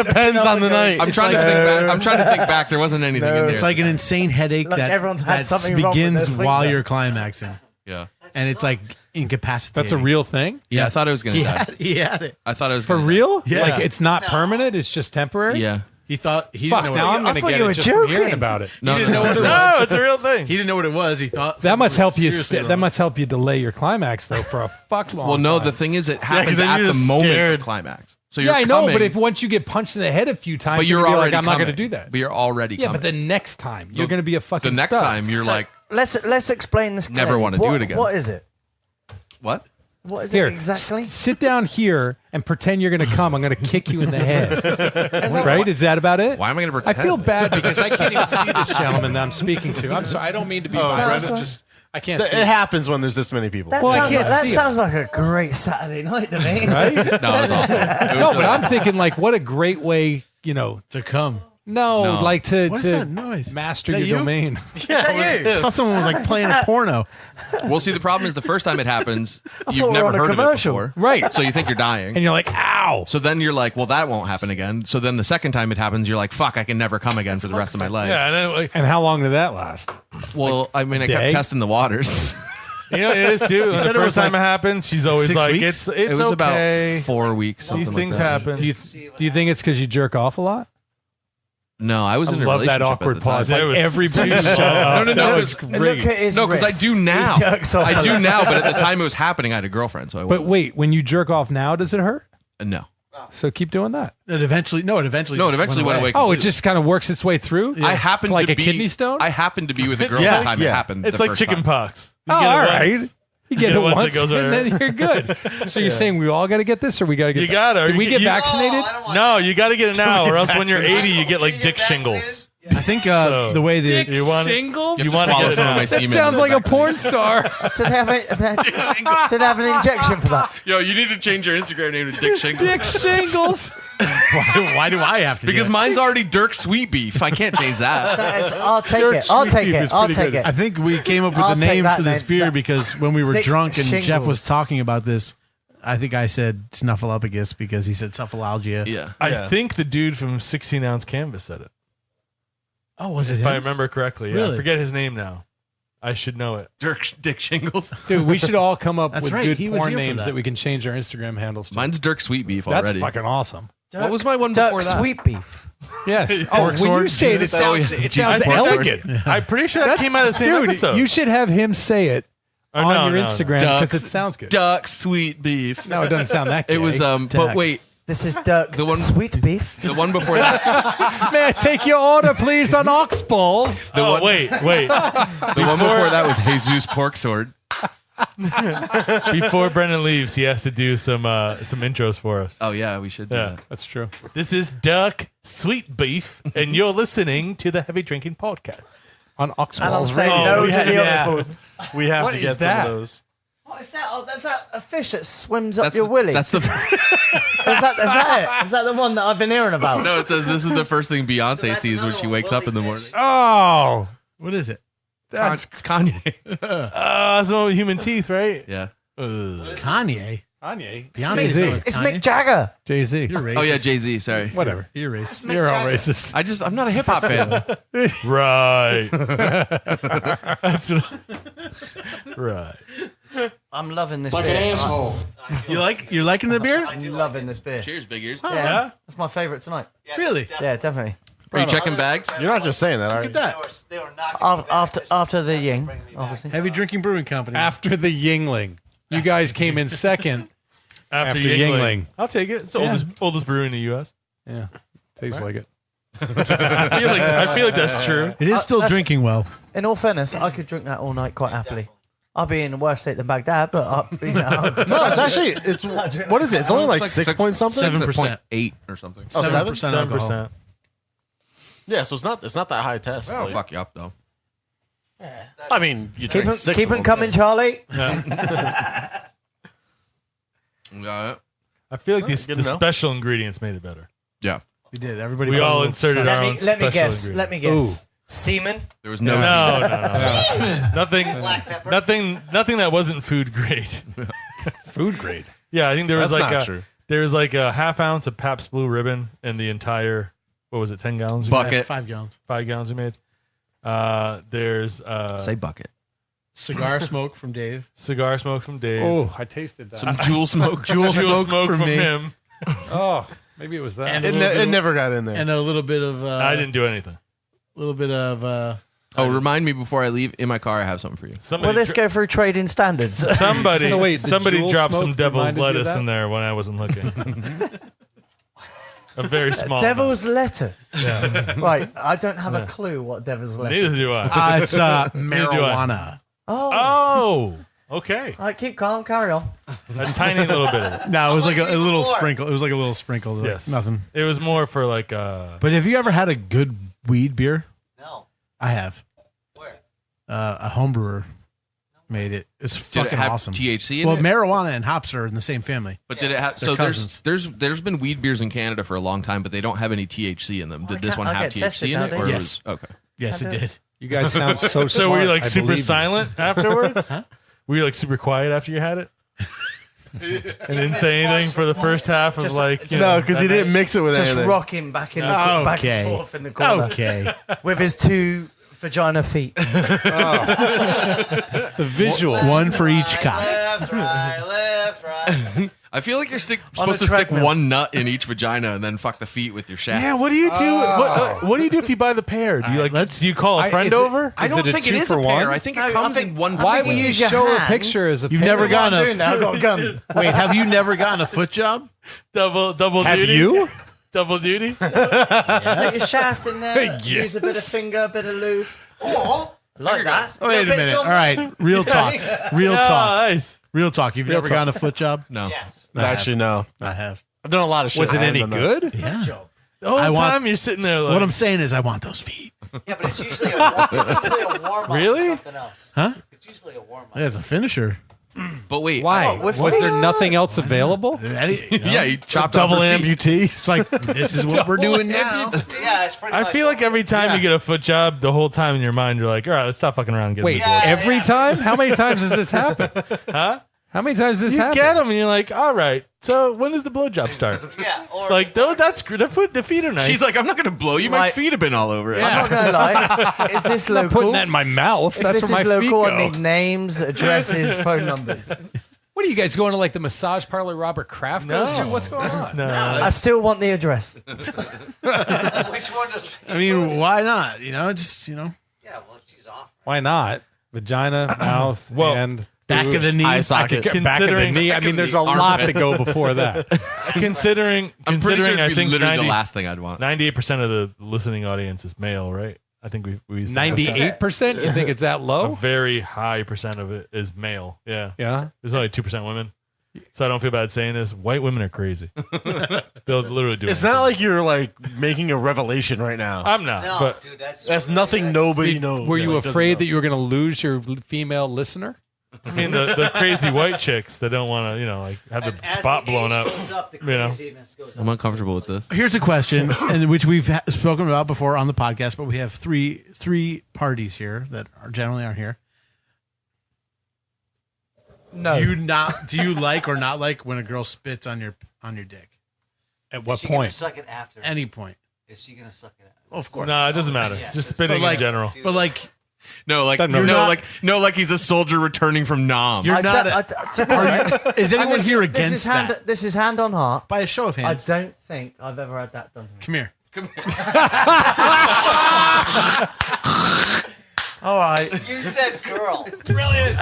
G: depends on the night.
D: I'm trying to think back. I'm trying to think back. There wasn't anything in there.
C: It's like an insane headache
I: Look,
C: that,
I: everyone's had
C: that
I: something wrong with their
C: begins
I: sphincter.
C: while you're climaxing,
D: yeah.
C: and it's like incapacitating.
E: That's a real thing?
D: Yeah, I thought I was gonna die.
C: He had it.
D: I thought I was
E: For
D: gonna
E: real?
C: Yeah.
E: Like it's not permanent, it's just temporary?
D: Die. Yeah.
C: He thought he
E: Fuck,
C: didn't know
E: now
C: what
E: I'm going to
I: thought
E: get
I: you
E: it
I: were
E: just from hearing
I: joking.
E: about it.
D: No,
C: didn't know what it was.
F: No, it's a real thing.
C: He didn't know what it was. He thought
E: That must help you.
C: seriously
E: That
C: wrong.
E: must help you delay your climax though for a fuck long.
D: Well, no.
E: time.
D: The thing is, it happens
F: then
D: at
F: you're
D: the
F: just
D: moment
F: scared.
D: of climax. So you're
E: yeah, I know,
D: coming,
E: but if once you get punched in the head a few times,
D: but
E: you're
D: you're
E: gonna be
D: already
E: like, I'm not
D: coming.
E: going to do that.
D: But you're already
E: Yeah,
D: coming.
E: but the next time you're going to be a fucking
D: the next
E: stud.
D: time you're like,
I: Let's explain this.
D: Never
I: clearly.
D: wanna do
I: What-
D: it again.
I: What is it?
D: what?
I: What is
E: Here,
I: it exactly?
E: sit down here and pretend you're going to come. I'm going to kick you in the head. Right? Is that about it?
D: Why am I going to
E: I
D: pretend?
E: feel bad because I can't even see this gentleman that I'm speaking to. I'm sorry. I don't mean to be violent.
I: that's
E: Just I can't
G: It
E: see.
G: happens when there's this many people.
I: That,
E: Well, I
I: sounds,
E: can't
I: like, that
E: see
I: sounds like a great Saturday night to me.
E: Right?
D: No, it was awful. It was
E: No, but
D: really-
E: I'm thinking like, what a great way,
C: to come.
D: No.
E: like to
C: What is that noise?
E: master
C: Is that
E: your
C: you?
E: domain.
C: I thought someone was like playing a porno.
D: Well, see, the problem is the first time it happens,
I: thought
D: you've
I: we were
D: never
I: on a
D: heard of it
I: commercial.
D: before.
E: Right.
D: So you think you're dying.
E: And you're like, ow.
D: So then you're like, well, that won't happen again. So then the second time it happens, you're like, fuck, I can never come again for the rest of my life.
F: Yeah, and then, like,
E: And how long did that last?
D: Well, I mean, I
E: day?
D: kept testing the waters.
F: you know, it is too. The
C: said it
F: first
C: was
F: time
C: like
F: it happens, she's always
C: 6
F: like,
C: weeks?
F: "It's
D: it was
F: okay.
D: about 4 weeks. Something
F: These things
D: like that.
F: happen."
E: Do you think it's because you jerk off a lot?
D: No, I was
E: I
D: in a
E: love that
D: relationship at
E: awkward
D: the time.
E: pause.
F: There
E: Like
F: was-
E: everybody shut up.
D: No,
E: That
D: it
E: was
D: was-
I: And
E: great.
I: look at his
D: No, because I
I: wrists.
D: do now.
I: He jerks off.
D: I do now, but at the time it was happening, I had a girlfriend, so I
E: But wait, when you jerk off now, does it hurt?
D: no.
E: So keep doing that.
C: It eventually went away.
E: Oh, it just kind of works its way through.
D: I happened
E: like
D: to
E: a
D: be
E: kidney stone.
D: I happened to be with a girl
F: Yeah,
D: at the time it happened.
F: It's
D: the
F: like
D: first
F: chicken
D: time.
F: pox. You
E: Oh,
F: get it
E: all
F: once,
E: right. You get it once,
F: it goes
E: and
F: around.
E: then you're good. So you're saying we all got to get this, or we got to get?
F: You gotta.
E: Did we get vaccinated?
F: No, you got to get it now, or else when you're 80, you get like dick shingles.
C: I think the way that
F: You want
E: Shingles?
F: You want to
D: swallow
F: get it
D: some of
F: now.
D: my
E: That
D: semen
E: sounds
D: in
E: like
D: the
E: a
D: back.
E: porn star.
I: Do they have an injection for that?
D: Yo, you need to change your Instagram name to Dick Shingles.
E: Dick Shingles.
C: why do I have to?
D: Because
C: do that?
D: mine's already Dirk Sweet Beef. I can't change that.
I: That is, I'll take
E: Dirk
I: it. I'll
E: Sweet
I: take
E: Beef
I: it.
E: is
I: I'll
E: pretty
I: take
E: good.
I: it.
C: I think we came up with
I: I'll
C: the
I: take
C: name
I: that
C: for this
I: name.
C: beer
I: That-
C: because when we were
I: Dick
C: drunk and Jeff
I: Shingles.
C: was talking about this, I think I said snuffleupagus because he said cephalalgia.
D: Yeah.
F: I think the dude from 16 Ounce Canvas said it.
C: Oh, was it
F: If I
C: him?
F: remember correctly. Yeah.
C: Really?
F: I forget his name now. I should know it.
D: Dick Shingles.
E: Dude, we should all come up
C: That's
E: with
C: right,
E: good
C: he was
E: porn
C: here for
E: names
C: that.
E: that we can change our Instagram handles to.
D: Mine's Dirk Sweet Beef
E: That's
D: already.
E: fucking awesome.
D: What was my one before
I: Duck
D: that?
I: sweet beef.
E: Yes. Oh, when you
C: sword,
E: say it, it
D: Jesus,
E: sounds,
D: oh, yeah.
E: it sounds
D: Jesus, pork sword.
E: elegant.
F: I'm pretty sure that came out of the same
E: Dude,
F: episode.
E: you should have him say it
F: Or
E: on
F: no,
E: your
F: no, no.
E: Instagram
D: Duck-
E: because it sounds good.
D: Duck Sweet Beef.
E: No, it doesn't sound that good.
D: It was but
C: Duck.
D: wait,
I: This is duck
D: The one-
I: sweet beef.
D: the one before that.
E: May I take your order, please, on ox balls?
F: Oh, wait.
D: The one before that was Jesus Pork Sword.
F: Before Brendan leaves, he has to do some intros for us.
D: Oh yeah, we should do
F: Yeah.
D: that.
E: That's true.
F: This is Duck Sweet Beef, and you're listening to the Heavy Drinking Podcast.
E: On ox
I: And I'm
E: balls.
I: saying
F: Oh,
I: no
F: we
I: to
F: had-
I: the
F: yeah.
I: oxballs.
G: We have
E: What
G: to
E: is
G: get
E: that?
G: some of those.
I: What is that? Oh, that's that a fish that swims up
D: That's
I: your willy.
D: That's the
I: Is that it? Is that the one that I've been hearing about?
D: no. It says this is the first thing Beyonce sees when she wakes up in the morning.
E: Oh,
C: What is it?
D: It's Kanye.
F: That's the one with human teeth, right?
D: Yeah.
C: Kanye.
E: Kanye.
C: Beyonce's
I: It's Mick Jagger.
E: Jay-Z.
C: You're racist.
D: Oh yeah, Jay-Z. Sorry.
E: Whatever.
C: You're racist.
E: You're all racist.
D: I'm not a hip hop fan.
F: Right. That's right.
I: I'm loving this
B: Like
I: beer.
B: an asshole.
C: You're liking the beer?
I: I'm loving this beer.
D: Cheers, big ears.
I: Yeah, that's my favorite tonight.
C: Really?
I: Yeah, definitely.
D: Are you checking bags?
G: You're not just saying that, are you?
C: Look at that.
I: After the Ying, obviously.
C: Heavy Drinking Brewing Company.
E: After the Yingling. You guys came in second.
F: After
E: Yingling.
F: Yingling. I'll take it. It's the oldest brewery in the U.S.
E: Yeah. Tastes like it.
F: I feel like that's true.
C: It is still
I: that's-
C: drinking well.
I: In all fairness, I could drink that all night quite happily. I'll be in a worse state than Baghdad, but you know,
G: No, it's actually what is it? It's only like 6 point something.
C: 7%.
D: 8 or something.
G: Oh,
C: 7% alcohol.
F: 7%.
G: Yeah, so it's not that high test.
D: That'll
G: like-
D: fuck you up though.
G: I mean, you drink six.
I: keep
G: of
I: it
G: them.
I: coming, Charlie.
D: Got it.
F: I feel like
G: Good
F: the
G: to know.
F: special ingredients made it better.
D: Yeah.
C: We did. Everybody.
F: We
C: put a
F: all
C: little-
F: inserted our own
J: Let me
F: special
J: guess.
F: ingredients.
J: Let me guess. Semen.
D: There was no.
F: No. Nothing.
J: Black pepper.
F: Nothing that wasn't food grade.
E: Food grade.
F: Yeah, I think there was
G: That's
F: like
G: not
F: a
G: true.
F: there was like a half ounce of Pabst Blue Ribbon in the entire. What was it? 10 gallons. we
D: Bucket.
F: made?
C: 5 gallons.
F: 5 gallons we made. There's
D: Say bucket.
C: Cigar smoke from Dave.
F: cigar smoke from Dave.
E: Oh, I tasted that.
D: Some Jewel smoke.
C: Jewel
F: Jewel
C: smoke from me.
F: him.
E: Oh, maybe it was that.
C: And
G: It, it never got in there.
C: And a little bit of.
F: I didn't do anything.
C: A little bit of.
D: Oh, remind me before I leave. In my car, I have something for you.
F: Somebody,
I: Well, let's go through trading standards.
F: somebody,
E: So wait, the
F: somebody
E: Jewel
F: dropped some
E: smoke
F: devil's
E: reminded you of
F: lettuce
E: that?
F: in there when I wasn't looking. A very small.
I: Devil's lettuce.
F: Yeah.
I: Right, I don't have a clue what devil's lettuce
F: Neither
I: is.
F: do I.
C: It's
F: do I.
C: marijuana.
I: Oh,
F: Oh, okay.
I: all right, keep calm, carry on.
F: A tiny little bit of it.
C: No, it was like a little
J: more.
C: sprinkle. It was like a little sprinkle. Like
F: Yes.
C: Nothing.
F: It was more for like
C: But have you ever had a good weed beer?
J: No.
C: I have.
J: Where?
C: A home brewer made it. It's
D: Did it
C: fucking
D: have
C: awesome.
D: THC in
C: Well,
D: it?
C: marijuana and hops are in the same family.
D: But did it have?
C: They're
D: So
C: cousins.
D: there's been weed beers in Canada for a long time, but they don't have any THC in them. Did this
I: can't-
D: one
I: I
D: have
I: get tested
D: THC in it? Or
I: nowadays.
C: Yes.
D: was, okay.
C: Yes, it did.
E: You guys sound so smart.
F: So were you like
E: I
F: super
E: believe you.
F: silent afterwards? Were you like super quiet after you had it? And didn't say anything for the first half of like. You
G: no,
F: know,
G: because he didn't mix it with
I: Just
G: anything.
I: rocking back back
C: Okay.
I: and forth in the corner
C: Okay.
I: with his 2 vagina feet.
E: The visual.
C: One for each cock.
J: Left, right, left, right.
D: I feel like you're
I: On
D: supposed
I: a
D: to stick
I: treadmill.
D: one nut in each vagina and then fuck the feet with your shaft.
F: Yeah, what do you do? What do you do if you buy the pair? Do you like?
C: let's-
F: Do you call a friend
E: is it-
F: over?
D: I
E: Is
D: don't
E: it a
D: think it
E: 2
D: is a
E: for
D: pair.
E: one?
D: I think it
I: No,
D: comes
I: I think-
D: in one.
I: I
E: Why
I: think
E: would
I: you
E: you
I: use your
E: show a
I: hand.
E: picture as a
C: You've
E: pair?
C: never
I: What I'm
C: gotten
I: doing now, I've got a gun.
C: Wait, have you never gotten a foot job?
F: double
C: Have
F: duty.
C: you?
F: Double duty.
I: Put your shaft in there. Use a bit of finger, a bit of lube.
J: Or,
I: Like that.
C: Oh, wait a
I: Little bit
C: minute.
I: John-
C: All right. Real talk. Real
F: Oh,
C: talk.
F: nice.
C: Real talk. You've never gotten a foot job?
D: No.
J: yes.
G: Actually, no.
C: I have.
G: I've done a lot of shit.
E: Was it
G: I haven't
E: any
G: done that.
E: good?
C: Yeah.
F: The whole
C: I want-
F: time you're sitting there like.
C: What I'm saying is I want those feet.
J: Yeah, but it's usually a warm up.
F: Really?
J: Something else.
C: Huh?
J: It's usually a warm up.
C: It's a finisher.
D: But wait.
E: Why?
I: with
E: Was there
I: feet?
E: nothing else available?
D: Yeah, you chopped
G: Double
D: off her feet.
G: amputee.
C: It's like, this is what we're doing now.
J: Yeah, it's pretty
F: I
J: much
F: feel like
J: what-
F: every time you get a foot job, the whole time in your mind you're like, all right, let's stop fucking around. And get
E: Wait,
F: a foot job.
E: every time? How many times does this happen?
F: Huh?
E: How many times does this
F: You
E: happen?
F: get them and you're like, all right. So when does the blowjob start?
J: Yeah, or
F: Like those, that's good. The feet are nice.
D: She's like, I'm not gonna blow you. My
I: Right.
D: feet have been all over it.
I: I'm not gonna lie. Is this local?
E: Putting that in my mouth.
I: If
E: That's
I: this
E: where
I: is
E: my feet
I: local,
E: go.
I: I need names, addresses, phone numbers.
E: What are you guys going to like the massage parlor Robert Kraft goes to? What's going on?
F: no.
I: I still want the address.
J: which one does?
C: I mean, why not? You know, just, you know,
J: Yeah, well, she's off.
E: Why not? Vagina, mouth,
F: Well,
E: and
C: back of the knee.
G: Eye
E: I
G: socket.
E: could get back of the
F: Considering-
E: knee. I mean, there's a lot to go before that.
D: I'm
F: considering,
D: pretty
F: considering,
D: sure
F: I
D: it'd be
F: think
D: literally
F: 90,
D: the last thing I'd want.
F: 98% of the listening audience is male, right? I think we used to have that.
E: 98%? You think it's that
F: A
E: low?
F: very high percent of it is male. Yeah.
E: Yeah.
F: There's only 2% women. So I don't feel bad saying this. White women are crazy. They'll literally do
G: It's
F: anything.
G: not like you're like making a revelation right now.
F: I'm not.
J: No,
F: but
J: dude, that's
G: That's nobody knows.
E: Were you
G: Like, doesn't
E: afraid
G: know.
E: that you were going to lose your female listener?
F: I mean, the crazy white chicks that don't want to, like have the
J: As
F: spot
J: the
F: blown
J: age
F: up.
J: goes up, the
F: you know.
J: craziness goes up.
D: I'm uncomfortable with this.
C: Here's a question, and which we've spoken about before on the podcast, but we have three parties here that are generally aren't here.
E: No.
C: Do you like or not like when a girl spits on your dick?
E: At what
I: Is she gonna
E: point?
I: suck it after?
C: Any point.
I: Is she gonna suck it after?
C: Well, of course.
F: No, it doesn't matter.
I: Yeah.
F: Just spitting in general.
C: But like,
D: No, like
E: Doesn't
D: no,
E: matter.
D: like he's a soldier returning from Nam.
C: you're
I: I
C: not.
I: don't- to be honest,
C: Is anyone
I: this
C: here
I: is-
C: against
I: this is hand,
C: that?
I: This is hand on heart.
C: By a show of
I: I
C: hands.
I: don't think I've ever had that done to me.
C: Come here.
I: All right. You said girl. Brilliant.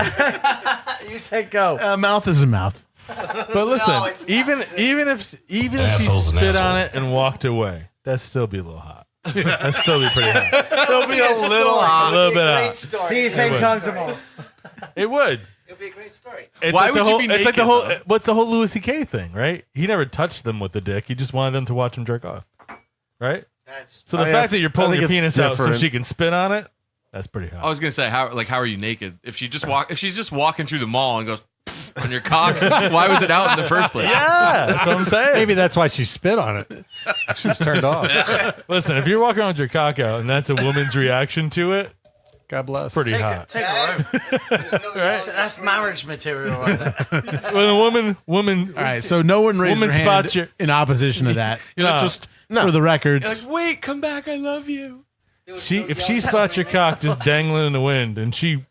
I: You said go.
C: Mouth is a mouth.
F: But listen,
I: No, it's not.
F: even if she
K: Asshole's an
F: spit
K: asshole.
F: on it and walked away, that'd still be a little hot. That'd still be pretty hot.
I: It'll be a little
F: hot. A little bit hot.
I: See you same time tomorrow.
F: It would.
I: It'll be a great story.
F: It's
D: Why
F: like the
D: would you
F: whole,
D: be
F: It's like the
D: naked,
F: whole.
D: though?
F: What's the whole Louis C.K. thing, right? He never touched them with the dick. He just wanted them to watch him jerk off, right?
I: That's
F: So the
G: I
F: fact that
G: think
F: you're pulling your
G: it's
F: penis out so
G: different.
F: she can spit on it, that's pretty hot.
D: I was gonna say how are you naked? If she's just walking through the mall and goes on your cock, why was it out in the first place?
F: Yeah, that's what I'm saying.
E: Maybe that's why she spit on it. She was turned off.
F: Listen, if you're walking around with your cock out and that's a woman's reaction to it,
E: God bless.
F: pretty hot.
I: take That's marriage material right there.
F: When a woman,
C: All right. So no one raised
F: Woman
C: their hand
F: spots your-
C: in opposition to that.
F: No.
C: Just for the records.
D: Like, wait, come back, I love you.
F: if she spots your cock just dangling in the wind and she,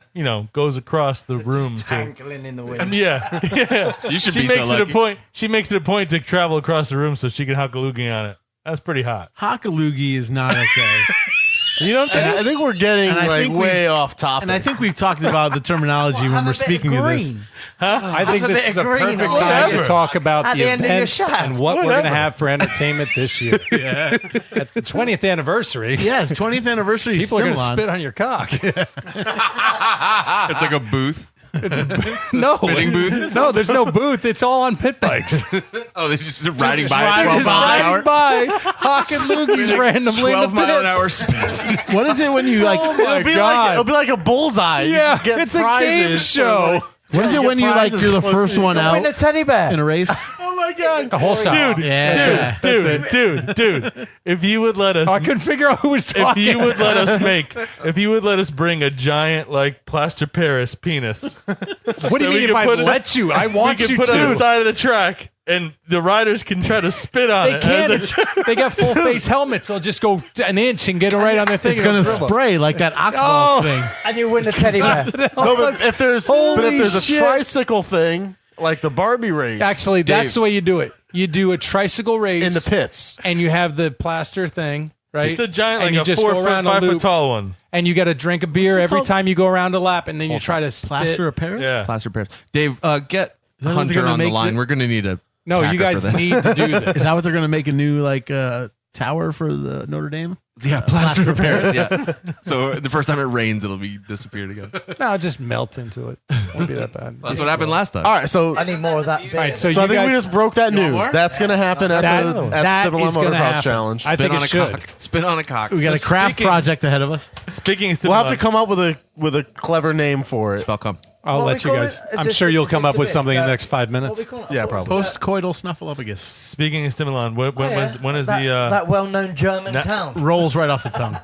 F: goes across the room
I: Just
F: to,
I: tangling in the wind.
F: yeah,
D: You should
F: she
D: be
F: makes
D: so
F: it a
D: lucky.
F: point. She makes it a point to travel across the room so she can huck a loogie on it. That's pretty hot.
C: Hockaloogie is not okay.
F: You don't think?
G: I think we're getting
C: And I
G: like
C: think
G: way off topic.
C: And I think we've talked about the terminology when
I: Have
C: we're
I: a bit of
C: speaking of this.
I: green.
E: I think
I: a
E: this
I: bit
E: is
I: of
E: a
I: green
E: perfect
I: on
E: time
F: it.
E: to talk about
I: At
E: the
I: the end of your
E: events
I: shaft.
E: and what we're going
F: Whatever.
E: to have for entertainment this year. At the 20th anniversary,
C: Yes, 20th anniversary.
E: people are going to
C: Stimilon.
E: spit on your cock.
D: It's like a booth.
E: No,
D: Spitting booth?
E: No, there's no booth. It's all on pit bikes.
D: Oh, they're just riding by
C: riding
D: at 12
E: Just
D: miles an hour.
E: riding by, hawking loogies randomly in the
D: 12 mile an
E: pit.
D: hour spit.
C: What is it when you like?
E: my
G: it'll
E: God.
G: be like a bullseye. You
E: Yeah,
G: get
E: it's a game
G: prizes
E: show.
C: What is it when you like? You're the first one out
I: Win a teddy bear.
C: in a race.
F: Oh my god,
E: The whole shot.
F: dude,
C: Yeah.
F: dude! If you would let us,
E: I couldn't figure out who was
F: if
E: talking.
F: you would let us bring a giant like plaster Paris penis,
E: What do you
F: that
E: mean
F: we
E: if
F: could
E: I
F: put it-
E: let you? I want
F: we can
E: you
F: put
E: to.
F: on the side of the track, and the riders can try to spit on
E: They
F: it.
E: can't. They got full face helmets. They'll just go an inch and get it right on their thing.
C: It's gonna
E: Dribble.
C: spray like that oxball
E: Oh.
C: thing.
I: And you win a teddy bear.
G: No, but if there's
E: Holy
G: a
E: shit.
G: tricycle thing like the Barbie race,
E: Actually, that's
D: Dave.
E: the way you do it. You do a tricycle race
G: in the pits.
E: and you have the plaster thing, right?
F: It's a giant,
E: and
F: like
E: you
F: a
E: just
F: 4
E: go
F: foot,
E: around a
F: 5 foot
E: loop,
F: tall one.
E: and you got to drink a beer
C: it
E: every
C: called?
E: time you go around a lap, and then you try to spit.
C: Plaster of Paris.
F: Yeah.
D: Plaster Paris. Dave, get
C: that what they're
D: Hunter
C: gonna
D: on the
C: make
D: line.
C: the-
D: We're going to need a
E: No, you
D: tacker
E: guys
D: for this.
E: need to do this.
C: Is that what they're gonna make a new like tower for the Notre Dame?
D: Yeah, plaster of Paris. Yeah. So the first time it rains, it'll be disappeared again.
E: No, just melt into it. Won't be that bad.
D: That's what happened last time.
G: All right, so
I: I need more of that beer.
E: All right, so,
G: I
E: you
G: think we
E: guys,
G: just broke that news.
C: more?
G: That's going to happen at
E: That-
G: the
E: that
G: Stimilon
E: is gonna
G: Motocross
E: happen.
G: Challenge.
E: I
D: Spit
E: think
D: on
E: it
D: a
E: should.
D: cock. Spit on a cock.
C: We got a craft project ahead of us.
F: Speaking of
G: We'll have to
F: Stimulon,
G: come up with a clever name for it.
D: Spell come.
E: I'll
I: What
E: let
I: we
E: you
I: call
E: guys.
I: it? Is
E: I'm
I: this-
E: sure you'll
I: is
E: come
I: this
E: up
I: the
E: with
I: bit?
E: something in the
I: That-
E: next 5
I: What
E: minutes.
I: we call it?
G: Yeah,
I: I thought it was
G: probably.
C: Post-coital snuffleupagus
F: speaking of Stimulon,
I: that-
F: when is
I: that,
F: the
I: that well-known German
F: that-
I: town?
C: rolls right off the tongue.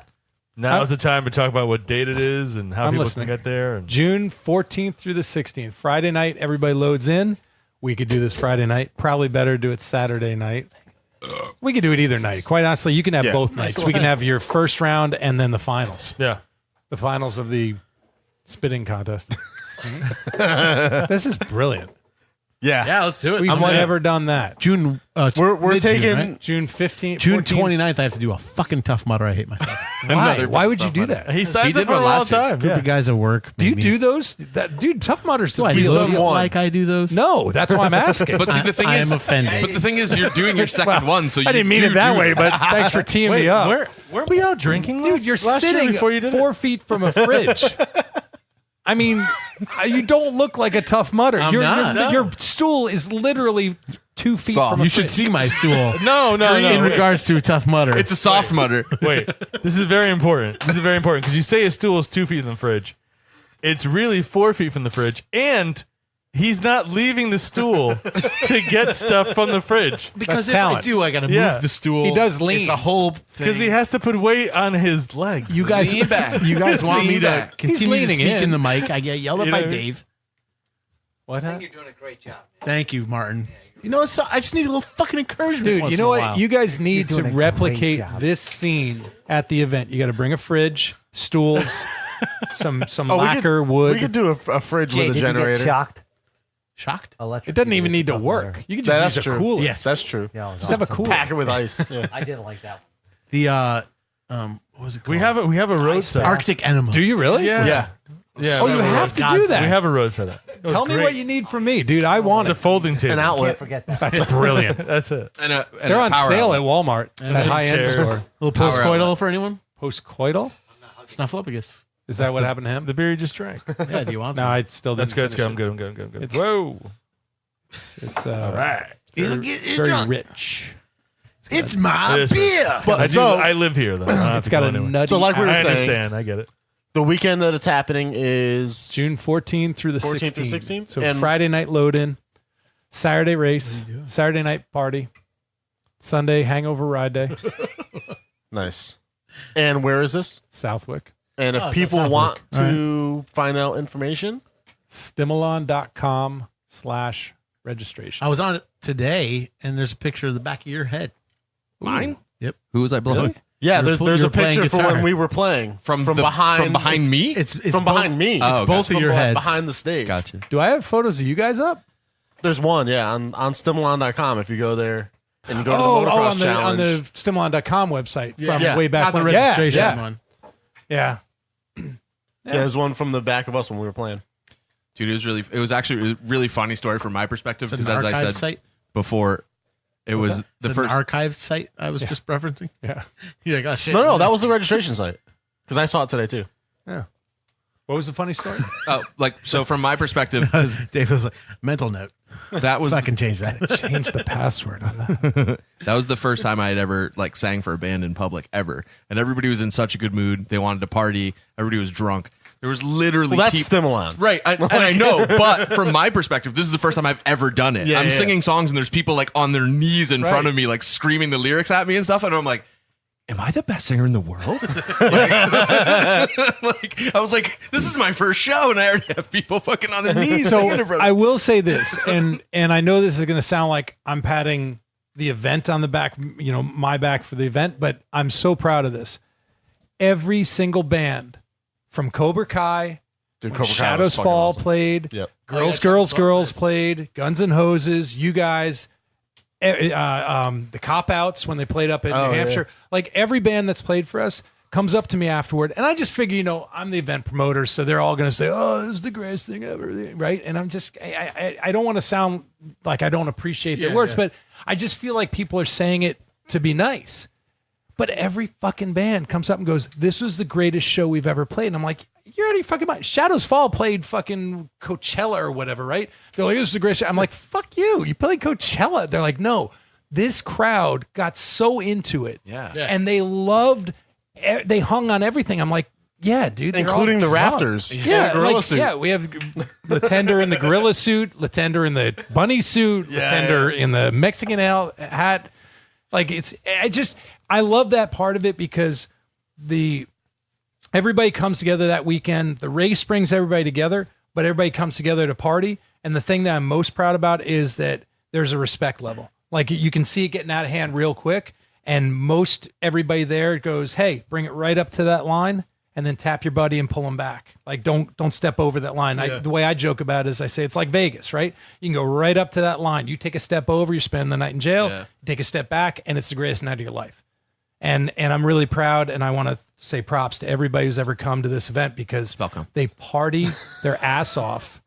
F: now's the time to talk about what date it is and how
E: I'm
F: people
E: listening.
F: can get there? And
E: June 14th through the 16th. Friday night, everybody loads in. We could do this Friday night. Probably better do it Saturday night. We could do it either night. Quite honestly, you can have
G: Yeah.
E: both nights. We can have your first round and then the finals.
F: yeah,
E: The finals of the spitting contest. This is brilliant.
G: Yeah.
C: Let's do it.
E: We've never done that.
C: June.
G: We're
C: mid-June,
G: taking
C: right?
E: June 15th.
C: June
E: 14th.
C: 29th. I have to do a fucking Tough Mudder. I hate myself.
E: Why? Why would you do that?
F: he signs
D: did
F: up for
D: one
F: a long
D: last year.
F: time.
C: Group
F: Yeah.
C: of guys at work.
E: Do you
C: make me-
E: do those? Dude, Tough Mudder's
C: Do I
E: real
C: look
E: deal.
C: like I do those?
E: No, that's why I'm asking.
D: But see, the thing
C: I
D: is,
C: am offended.
D: But the thing is, you're doing your second one, so you
E: I didn't mean
D: do
E: it that
D: do
E: way, but thanks for teeing me up.
F: Weren't we out drinking?
E: Dude, you're
F: last year
E: sitting
F: before you did
E: 4 feet from a fridge. I mean, you don't look like a Tough Mudder.
C: I'm not.
E: Your stool is literally 2 feet
G: Soft.
E: from a
C: You should
E: fridge.
C: see my stool.
F: No,
C: in
F: wait.
C: regards to a Tough Mudder.
D: It's a soft mutter.
F: Wait, this is very important. This is very important because you say a stool is 2 feet from the fridge. It's really 4 feet from the fridge, and he's not leaving the stool to get stuff from the fridge
C: because
E: That's
C: if I
E: talent.
C: do, I got to
F: Yeah.
C: move the stool.
E: He does lean.
C: It's a whole thing.
F: because he has to put weight on his legs.
C: You guys,
D: Lean back.
C: you guys want me
D: Lean
C: to
D: back.
C: continue to
E: leaning
C: speak
E: in.
C: in the mic? I get yelled at
F: You
C: by
F: know what I mean?
C: Dave.
E: What?
J: I
E: Huh?
J: think you're doing a great job.
C: Thank you, Martin. You know, I just need a little fucking encouragement.
E: Dude,
C: once
E: you
C: in
E: know
C: a
E: what?
C: while.
E: You guys need
I: You're
E: to
I: doing a great
E: replicate
I: job.
E: this scene at the event. You got to bring a fridge, stools, some lacquer wood.
G: We could do a fridge
I: Jay,
G: with a
I: did you
G: generator.
I: get shocked?
C: Shocked?
E: It doesn't even need to work. You can just
G: That's
E: use a
G: true.
E: cooler.
G: Yes, that's true.
I: Yeah, it was
E: Just have a
I: awesome.
E: cooler.
G: Pack it with ice. Yeah.
I: I did like that one.
C: The what was it called?
F: We have a road set.
C: Arctic Enema.
E: Do you really?
F: Yeah. Yeah.
E: Oh,
F: we
E: you
F: a
E: have
F: road
E: to
F: set.
E: do that.
F: We have a road set.
E: Tell me what you need from me, dude. I want
F: It's a
E: it.
F: folding table.
G: An outlet.
I: Can't forget that.
E: That's brilliant.
F: That's it.
D: And
E: They're on
D: power
E: sale
D: outlet.
E: at Walmart. At high-end
F: chairs.
E: store.
C: A little
D: Power
C: postcoital
D: outlet.
C: for anyone?
E: Post-coital?
C: Snuffleupagus.
E: Is that what happened to him?
F: The beer you just drank.
C: Yeah, do you want
E: No,
C: some?
E: I still didn't.
F: That's good. That's
E: finish
F: good. I'm
E: it.
F: good. I'm good.
E: It's-
F: Whoa.
E: It's
F: All right.
E: it's very rich.
C: It's my
F: It is
C: beer.
F: I live here though. I don't have
E: It's
F: to
E: got
F: go
E: a
F: anywhere.
E: nutty.
G: So like we were
F: I
G: saying,
F: understand. I get it.
G: the weekend that it's happening is
E: June 14th through the
G: 14th
E: 16th.
G: through 16th?
E: So
G: And-
E: Friday night load-in, Saturday race, Saturday night party, Sunday hangover ride day,
G: Nice. And where is this?
E: Southwick.
G: And if
C: Oh, so
G: people
C: Southwick.
G: want to find out information,
E: Stimilon.com/registration.
C: I was on it today, and there's a picture of the back of your head.
D: Mine?
C: Yep.
D: Who was I blowing?
G: yeah,
C: You're
G: there's
C: you're
G: a
C: playing
G: picture for
C: guitar.
G: when we were playing
D: From
G: behind
D: me?
C: It's
G: from
C: both-
G: behind me.
D: Oh,
G: It's
C: both of
G: from
C: your heads.
G: behind the stage.
D: Gotcha.
E: Do I have photos of you guys up?
G: There's one, yeah, on Stimilon.com. If you go there and you go to the
E: Oh,
G: motocross
E: on
G: challenge,
E: the Stimilon.com website from
G: Yeah.
E: way back
C: Not the
E: when.
C: registration
E: Yeah,
C: one.
E: yeah.
G: there's one from the back of us when we were playing.
D: Dude, it was actually a really funny story from my perspective
C: It's an
D: because as I
C: archive
D: said
C: site.
D: before, it was
C: Is
D: the
C: it
D: first.
C: an archive site I was just referencing.
E: Yeah.
C: You're like, oh shit.
G: No, that was the registration site because I saw it today too.
E: What was the funny story?
D: So from my perspective,
C: Dave was like, mental note.
D: that was
C: Fucking change that.
E: Change the password on that.
D: that was the first time I had ever sang for a band in public ever, and everybody was in such a good mood. They wanted to party. Everybody was drunk. There was literally
G: Well, that's
D: people.
G: Stimilon.
D: Right, and I know, but from my perspective, this is the first time I've ever done it.
G: Yeah,
D: I'm
G: yeah.
D: singing songs, and there's people like on their knees in front
E: Right.
D: of me, like screaming the lyrics at me and stuff, and I'm like, am I the best singer in the world? like, I was like, this is my first show, and I already have people fucking on their knees
E: So
D: singing in front of
E: I
D: me.
E: will say this, and I know this is going to sound like I'm patting the event on the back, my back for the event, but I'm so proud of this. Every single band from Cobra Kai,
G: Dude,
E: when
G: Cobra Kai
E: Shadows
G: was fucking
E: Fall
G: awesome.
E: played,
G: Yep.
E: Girls played, Guns N' Hoses, you guys, the Cop Outs when they played up in
G: Oh,
E: New
G: yeah.
E: Hampshire. Like every band that's played for us comes up to me afterward, and I just figure, I'm the event promoter, so they're all going to say, "Oh, this is the greatest thing ever," right? And I'm just, I don't want to sound like I don't appreciate their words, but I just feel like people are saying it to be nice. But every fucking band comes up and goes, "This was the greatest show we've ever played," and I'm like, "You're already fucking mind. Shadows Fall played fucking Coachella or whatever, right?" They're like, "This is the greatest show." I'm like, "Fuck you! You played Coachella." They're like, "No." This crowd got so into it, and they loved. They hung on everything. I'm like, yeah, dude, they're
G: Including
E: all
G: the
E: drunk.
G: Raptors.
E: Yeah,
G: Gorilla
E: like,
G: suit.
E: yeah, we have Latender in the gorilla suit, Latender in the bunny suit, Latender in the Mexican hat. Like I love that part of it because everybody comes together that weekend. The race brings everybody together, but everybody comes together to party. And the thing that I'm most proud about is that there's a respect level. Like you can see it getting out of hand real quick. And most everybody there goes, "Hey, bring it right up to that line and then tap your buddy and pull him back. Like don't step over that line." The way I joke about it is I say it's like Vegas, right? You can go right up to that line. You take a step over, you spend the night in jail.
D: Yeah.
E: You take a step back, and it's the greatest night of your life. And I'm really proud, and I want to say props to everybody who's ever come to this event because
D: Welcome.
E: they party their ass off,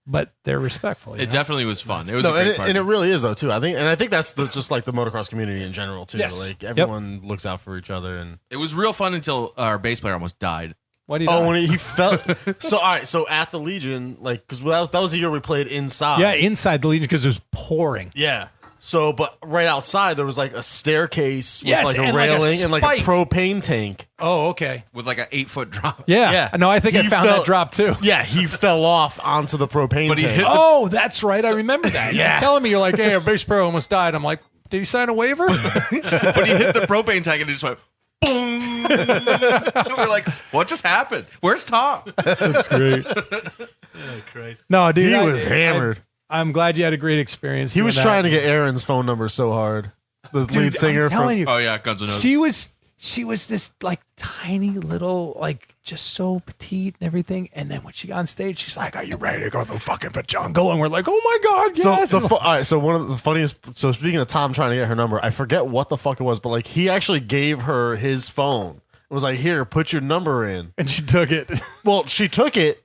E: but they're respectful.
D: It definitely was fun. It was
G: No,
D: a great
G: and,
D: party.
G: and it really is though too. I think that's just like the motocross community in general too.
E: Yes.
G: Like everyone looks out for each other. And
D: It was real fun until our bass player almost died.
E: What do you
G: when he fell. So all right, so at the Legion, like because that was the year we played inside.
E: Yeah, inside the Legion because it was pouring.
G: Yeah. So, but right outside there was like a staircase with
E: Yes,
G: like a
E: and like a
G: railing and like a
E: spike.
G: propane tank.
E: Oh, okay.
D: With like an 8-foot drop.
E: Yeah.
G: Yeah.
E: No, I think I
G: He
E: found
G: fell-
E: that drop too.
G: Yeah, he fell off onto the propane
D: But he
G: tank.
D: hit the-
E: Oh, that's right. I remember that.
G: Yeah.
E: You're telling me you're like, "Hey, a bass player almost died." I'm like, "Did he sign a waiver?"
D: But he hit the propane tank and it just went boom. We're like, what just happened? Where's Tom?
E: That's great.
F: Oh, Christ.
E: No, dude,
G: He was hammered.
E: I'm glad you had a great experience.
G: He
E: doing
G: was
E: that.
G: trying to get Aaron's phone number so hard. The lead singer
E: I'm telling
G: from
E: you,
D: Oh yeah, Guns N' Roses.
E: she was this like tiny little, like just so petite and everything. And then when she got on stage, she's like, "Are you ready to go to the fucking jungle?" And we're like, "Oh my god, yes!"
G: So all right, so one of the funniest. So speaking of Tom trying to get her number, I forget what the fuck it was, but like he actually gave her his phone. It was like, "Here, put your number in."
E: and she took it.
G: Well, she took it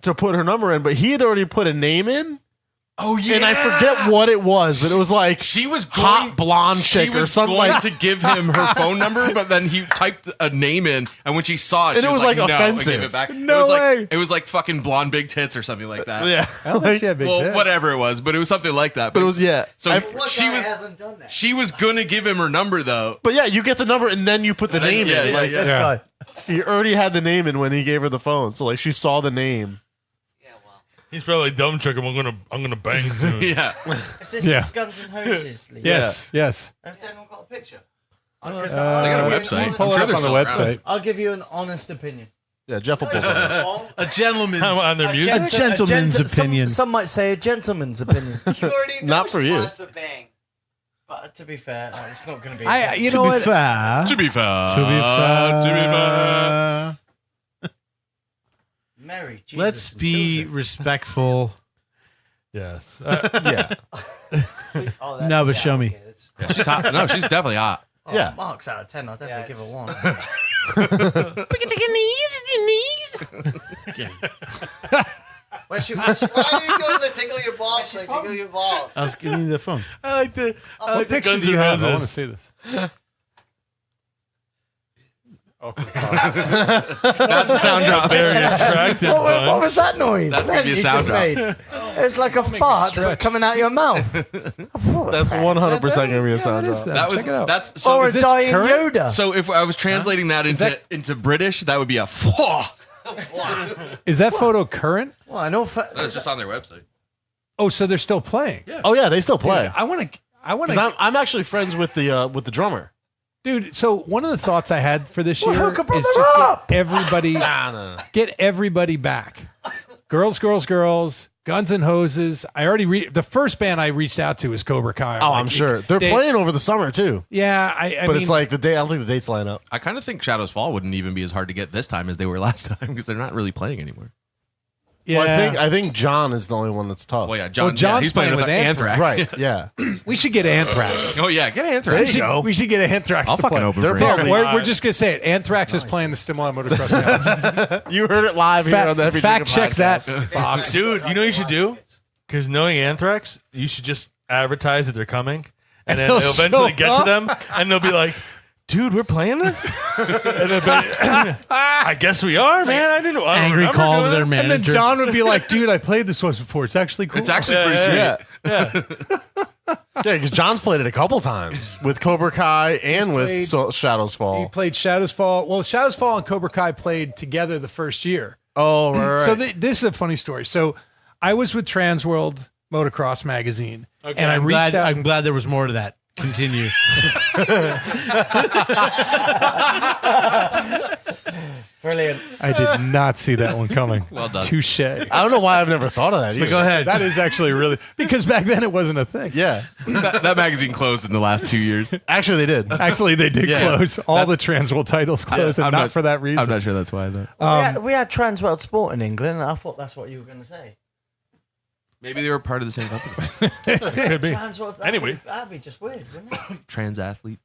G: to put her number in, but he had already put a name in.
D: Oh yeah,
G: And I forget what it was, but it was like
D: she was
G: hot
D: going,
G: blonde
D: she
G: chick or
D: was
G: something
D: going
G: like.
D: to give him her phone number, but then he typed a name in, and when she saw it,
G: And
D: she
G: it was,
D: like,
G: like,
D: no,
G: offensive.
D: and gave it back.
E: No
D: it was
E: way.
D: Like, it was like fucking blonde big tits or something like that.
G: Yeah,
E: I don't think she had big
D: Well,
E: tits.
D: whatever it was, but it was something like that.
G: but it was
D: So
I: What
D: she
I: guy
D: was
I: hasn't done that?
D: she was gonna give him her number though.
G: But yeah, you get the number and then you put the
D: And then-
G: name
D: yeah,
G: in.
D: yeah,
G: Like,
D: yeah.
I: This guy.
G: he already had the name in when he gave her the phone, so like she saw the name.
I: Yeah, well.
F: He's probably dumb trick him. I'm gonna bang soon.
D: Yeah.
I: Is this
E: Yeah.
I: Guns N' Roses? Lee?
E: Yes, yes.
I: Has anyone got a picture?
D: They got a website.
E: Pull
D: I'm
E: it
D: sure
E: up
D: they're
E: on the
D: still around.
E: website.
I: I'll give you an honest opinion.
G: Yeah, Jeff will pull something.
C: A gentleman's
F: On their music.
C: gentleman's opinion.
I: Some might say a gentleman's opinion. You already know
G: Not for
I: she
G: you.
I: wants to bang. But to be fair, it's not going to be.
E: You
C: To
E: know
C: be
E: what?
C: fair,
D: To be fair.
C: to be fair,
D: To be fair.
I: Mary, Jesus
C: let's
I: and
C: be
I: Joseph.
C: respectful.
F: Yes.
G: Yeah,
I: Oh,
C: No, but show me.
I: okay, that's-
D: Yeah, she's hot. No, she's definitely hot.
I: Oh,
G: Yeah.
I: Marks out of 10. I'll definitely give her 1. Why are you doing the tickle your balls? Like, tickle your balls.
C: I was giving you the phone.
F: I like the
E: What picture
F: Guns
E: do you
F: N'
E: have? I want to
F: Roses.
E: see this.
D: That's a sound drop.
F: Very attractive.
I: What
F: one.
I: was that noise?
D: That's gonna be a
I: you
D: sound
I: just
D: drop.
I: made? It's like a fart coming out your mouth.
G: that's 100% gonna be a sound drop.
D: That was
E: Check it out.
D: that's so
I: Or a
D: is this
I: dying
D: current?
I: Yoda.
D: So if I was translating that into British, that would be a fwaw.
E: Is that photo current?
I: Well, I know.
D: That's just on their website.
E: Oh, so they're still playing.
G: Oh yeah, they still play.
E: Dude, I want to.
G: 'Cause I'm actually friends with the drummer.
E: Dude, so one of the thoughts I had for this year
I: hook a
E: is
I: brother
E: just
I: up.
E: get everybody,
G: No.
E: get everybody back. Girls, Guns and Hoses. I already the first band I reached out to is Cobra Kai.
G: Oh, I'm sure they're playing over the summer too.
E: Yeah, I
G: But
E: mean,
G: it's like the day. I don't think the dates line up.
D: I kind of think Shadows Fall wouldn't even be as hard to get this time as they were last time because they're not really playing anymore.
E: yeah.
G: Well, I think John is the only one that's tough.
D: Well, yeah, John.
E: Well, John's
D: he's playing
E: playing
D: with
E: with
D: Anthrax.
G: Right? Yeah.
E: we should get Anthrax.
D: Oh yeah, get Anthrax.
E: We should get Anthrax.
D: I'll
E: to
D: fucking
E: play.
D: open
G: They're
D: for you.
G: probably-
E: We're just gonna say it. Anthrax is playing the Stimilon Motocross Challenge.
G: You heard it live here on the Heavy
E: Fact
G: Drinking
E: check that,
G: Podcast.
E: Fox.
F: Dude, you know what you should do? Because knowing Anthrax, you should just advertise that they're coming, and then
E: they'll
F: they'll eventually
E: show
F: get
E: up.
F: to them, and they'll be like, "Dude, we're playing this." And they'll be, I guess we are, man. I didn't know. I don't
C: Angry
F: remember
C: call to
F: doing
C: their
F: it."
C: manager.
E: And then John would be like, "Dude, I played this once before. It's actually cool."
D: It's actually pretty sweet.
G: Yeah, because John's played it a couple times with Cobra Kai and with
E: played-
G: Shadows
E: He
G: Fall.
E: played Shadows Fall. Well, Shadows Fall and Cobra Kai played together the first year.
G: Oh, right.
E: So this is a funny story. So I was with Transworld Motocross magazine, and I
C: I'm
E: reached
C: glad,
E: out.
C: I'm glad there was more to that. Continue.
I: Brilliant.
E: I did not see that one coming.
D: Well done.
E: Touche.
G: I don't know why I've never thought of that.
C: But
G: Either.
C: go ahead.
E: That is actually really because back then it wasn't a thing.
G: Yeah,
D: that magazine closed in the last 2 years.
G: actually they did.
E: Actually, they did
G: Yeah.
E: close. All the Transworld titles closed, and
D: I'm
E: not
D: not-
E: for that reason.
D: I'm not sure that's why though.
I: we had Transworld Sport in England, and I thought that's what you were going to say.
D: Maybe they were part of the same company.
E: Could be.
I: Transworld.
F: Anyway.
I: That'd be just weird, wouldn't it?
D: Trans athlete.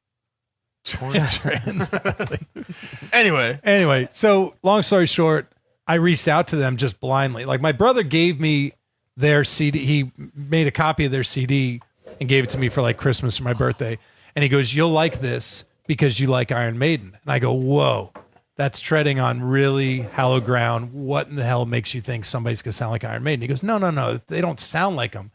E: Anyway, so long story short, I reached out to them just blindly. Like my brother gave me their CD. He made a copy of their CD and gave it to me for like Christmas or my birthday. And he goes, "You'll like this because you like Iron Maiden." And I go, "Whoa, that's treading on really hallowed ground. What in the hell makes you think somebody's going to sound like Iron Maiden?" He goes, No. They don't sound like them.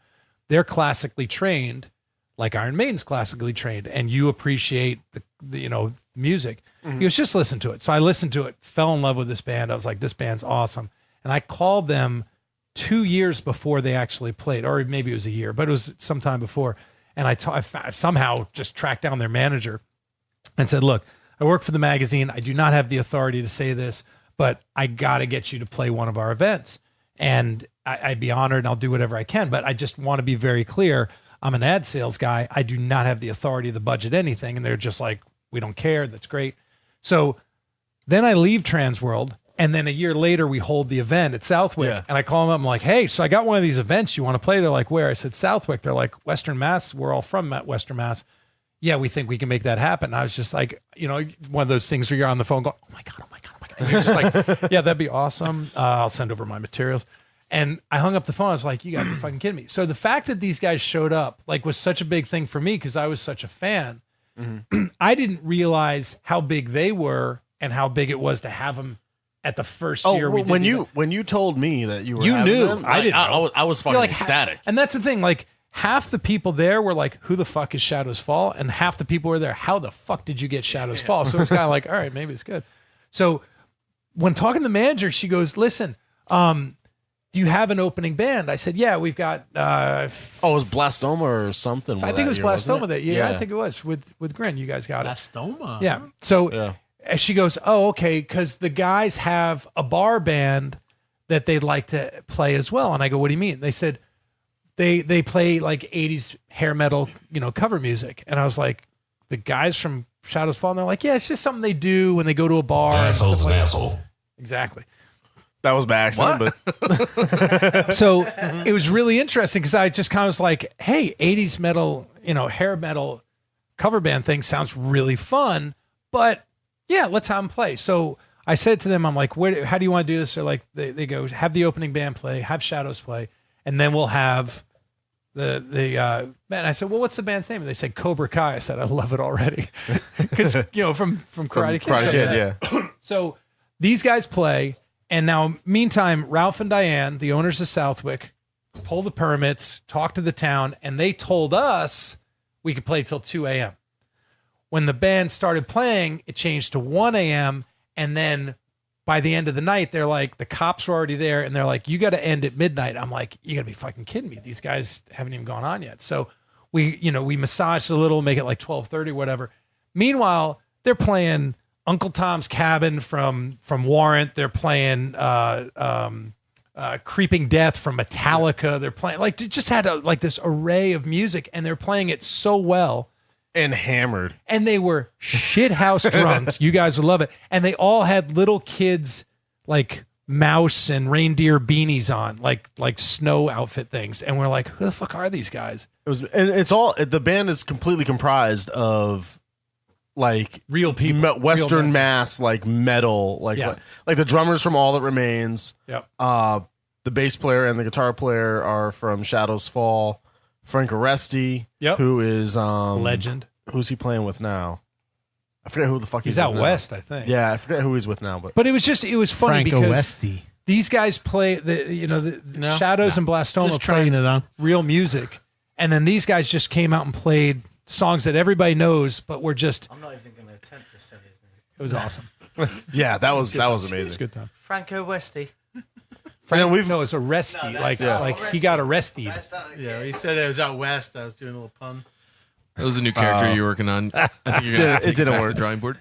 E: They're classically trained like Iron Maiden's classically trained, and you appreciate the music. He goes, "Just listen to it." So I listened to it, fell in love with this band. I was like, this band's awesome. And I called them 2 years before they actually played, or maybe it was a year, but it was sometime before. And I somehow just tracked down their manager and said, "Look, I work for the magazine. I do not have the authority to say this, but I got to get you to play one of our events. And I'd be honored and I'll do whatever I can. But I just want to be very clear. I'm an ad sales guy. I do not have the authority, the budget, anything. And they're just like, we don't care. That's great. So then I leave Transworld. And then a year later, we hold the event at Southwick.
F: Yeah.
E: And I call them up. I'm like, hey, so I got one of these events you want to play. They're like, where? I said, Southwick. They're like, Western Mass. We're all from Western Mass. Yeah, we think we can make that happen. I was just like, one of those things where you're on the phone going, oh my God. And you're just like, yeah, that'd be awesome. I'll send over my materials. And I hung up the phone. I was like, you got to be fucking kidding me. So the fact that these guys showed up was such a big thing for me because I was such a fan. Mm-hmm. I didn't realize how big they were and how big it was to have them at the first year we did.
G: When you told me that you were
E: You
G: having
E: knew.
G: them,
E: I didn't know.
G: I was fucking ecstatic.
E: And that's the thing. Like, half the people there were like, who the fuck is Shadows Fall? And half the people were there, how the fuck did you get Shadows Fall? So it's kind of like, all right, maybe it's good. So when talking to the manager, she goes, listen, do you have an opening band? I said, yeah, we've got... it
G: was Blastoma or something.
E: I think it was Blastoma that year. Yeah, I think it was with Grin. You guys got
C: Blastoma.
E: it. Yeah. So she goes, oh, okay, because the guys have a bar band that they'd like to play as well. And I go, what do you mean? They said... They play like 80s hair metal, cover music. And I was like, the guys from Shadows Fall, and they're like, yeah, it's just something they do when they go to a bar.
K: Asshole's an asshole.
E: Exactly.
G: That was by accident, but
E: so it was really interesting because I just kind of was like, hey, 80s metal, hair metal cover band thing sounds really fun, but yeah, let's have them play. So I said to them, I'm like, how do you want to do this? They're like, they go, have the opening band play, have Shadows play, and then we'll have the man. I said, well, what's the band's name? And they said Cobra Kai. I said, I love it already because from Karate Kid.
G: Karate Kid, yeah.
E: So these guys play, and now meantime, Ralph and Diane, the owners of Southwick, pull the permits, talk to the town, and they told us we could play till 2 a.m. When the band started playing, it changed to 1 a.m. and then by the end of the night, they're like, the cops were already there, and they're like, you got to end at midnight. I'm like, you got to be fucking kidding me. These guys haven't even gone on yet. So we massaged a little, make it like 12:30, whatever. Meanwhile, they're playing Uncle Tom's Cabin from Warrant. They're playing Creeping Death from Metallica. They're playing just had this array of music, and they're playing it so well.
G: And hammered.
E: And they were shithouse drunk. You guys would love it. And they all had little kids like mouse and reindeer beanies on, like snow outfit things. And we're like, who the fuck are these guys?
G: The band is completely comprised of like
E: real people,
G: Western
E: real
G: Mass, like metal, like the drummers from All That Remains.
E: Yep.
G: The bass player and the guitar player are from Shadows Fall. Frank Aresti, who is
E: legend.
G: Who's he playing with now? I forget who the fuck
E: he's
G: with
E: out
G: now.
E: west, I think.
G: Yeah, I forget who he's with now.
E: But it was funny
C: Franco
E: because
C: Westy.
E: These guys play Shadows and Blastoma
C: just trying it on
E: real music, and then these guys just came out and played songs that everybody knows, but we're just.
J: I'm not even going to attempt to say his name.
E: It was awesome.
G: Yeah, that was amazing.
E: It was a good time.
J: Franco Westy.
E: No, it's arresty. He got arrested.
C: Yeah, he said it was out west. I was doing a little pun.
D: That was a new character you're working on. I think you're gonna have to take it back to the drawing board.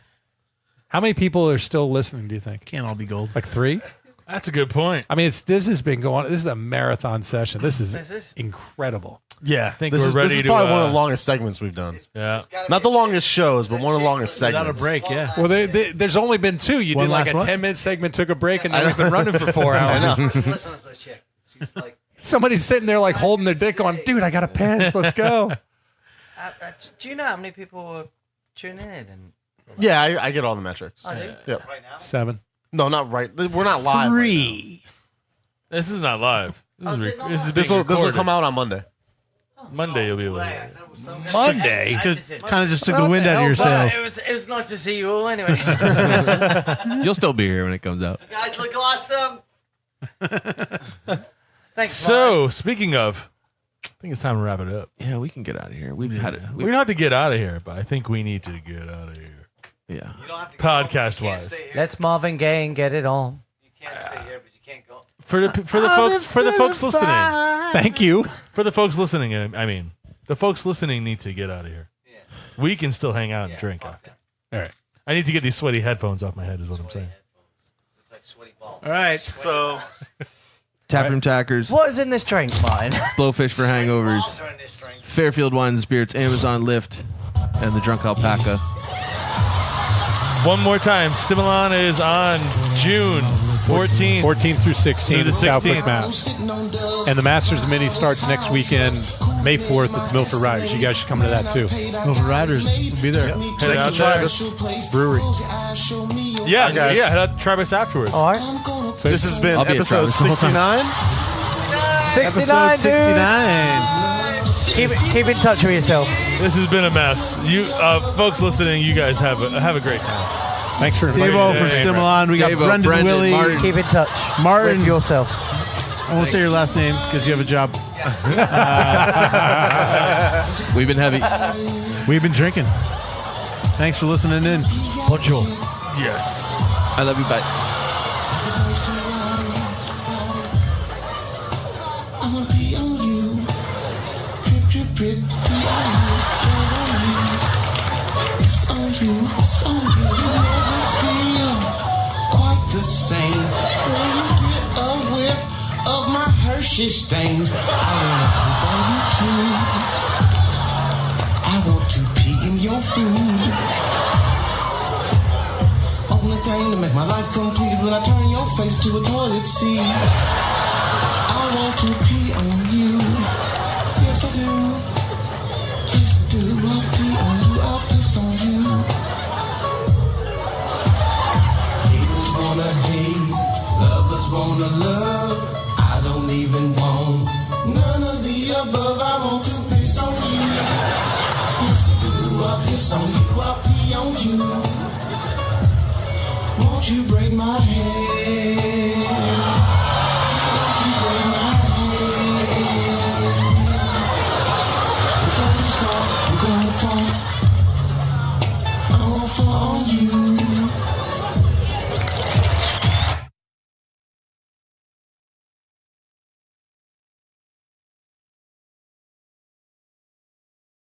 E: How many people are still listening, do you think?
C: Can't all be gold.
E: Like 3?
F: That's a good point.
E: I mean, this has been going. This is a marathon session. This is incredible.
G: Yeah, I
F: think we're ready
G: This is
F: to,
G: probably one of the longest segments we've done.
F: Yeah,
G: not the longest shows, but one of the longest segments.
C: Without a break, yeah.
E: Well, there's only been 2. You
C: One
E: did like a
C: last
E: 10-minute segment, took a break, and then we've been running for 4 hours.
J: Listen to this chick. She's like,
E: Somebody's sitting there like holding their dick on, dude, I got to piss. Let's go.
J: do you know how many people were tuning in? And
G: Yeah, I get all the metrics.
J: I do.
G: Yeah.
J: Right now?
E: 7.
G: No, not right. We're not live.
C: 3.
F: this is not live.
J: Oh, is it not
F: This is
J: live?
F: being
G: This will
F: recorded.
G: come out on Monday.
F: Monday. You'll be able to.
J: I thought it was so good.
E: Monday?
C: Kind of just took the wind out of your sails.
J: It was nice to see you all anyway.
D: You'll still be here when it comes out.
J: You guys look awesome. Thanks,
F: So, speaking of, I think it's time to wrap it up.
D: Yeah, we can get out of here. We've had it.
F: We don't have to get out of here, but I think we need to get out of here.
D: Yeah.
J: You don't have to go.
F: Podcast
J: You can't
F: wise.
J: stay here.
H: Let's Marvin Gaye and get it on.
J: You can't stay here, but you can't go.
F: For the folks listening,
E: Thank you.
F: for the folks listening, I mean, the folks listening need to get out of here.
J: Yeah.
F: We can still hang out and drink
J: fuck
F: after.
E: All right.
F: I need to get these sweaty headphones off my head. Is what I'm saying.
J: It's like sweaty balls.
C: All right.
G: So
D: Taproom Tackers,
L: What is in this drink, Martin?
D: Blowfish for Hangovers,
J: Balls are in this drink.
D: Fairfield Wines and Spirits, Amazon Lift, and the Drunk Alpaca.
F: One more time. Stimilon is on June 14th.
E: 14th through 16th,
F: Through the
E: Southwick,
F: 16th.
E: Mass. And the Masters Mini starts next weekend, May 4th at the Milford Riders. You guys should come to that too.
C: Milford Riders will be there.
F: Head out there.
E: Brewery.
F: Yeah,
G: guys.
F: yeah. Head out to Travis afterwards.
L: All right.
G: this has been
D: I'll be at
G: episode
D: Travis the whole time.
G: 69.
L: 69,
C: Episode 69.
L: dude. Keep in touch with yourself.
F: This has been a mess. You folks listening, you guys have a great time.
E: Thanks for inviting
C: Dave-O
E: me.
C: from Stimilon. We got
D: Dave-O,
C: Brendan, Willie.
D: Martin.
L: Keep in touch
C: Martin.
L: with yourself.
C: I won't say your last name because you have a job.
D: We've been heavy.
C: We've been drinking. Thanks for listening in. Bonjour.
F: Yes.
D: I love you. Bye.
B: I'ma be on you. Drip, drip, drip. Be on you. It's on you. It's on you. You never feel quite the same when you get a whiff of my Hershey stains. I wanna poop on you too. I want to pee in your food. Only thing to make my life complete is when I turn your face to a toilet seat. I want to pee on you. Yes, I do. Yes, I do. I'll pee on you. I'll piss on you. Haters wanna hate. Lovers wanna love. I don't even want none of the above. I want to piss on you. Yes, I do. I'll piss on you. I'll pee on you. Won't you braid my hair? Won't you braid my hair? Before we start, I'm gonna fall. I'm gonna fall on you.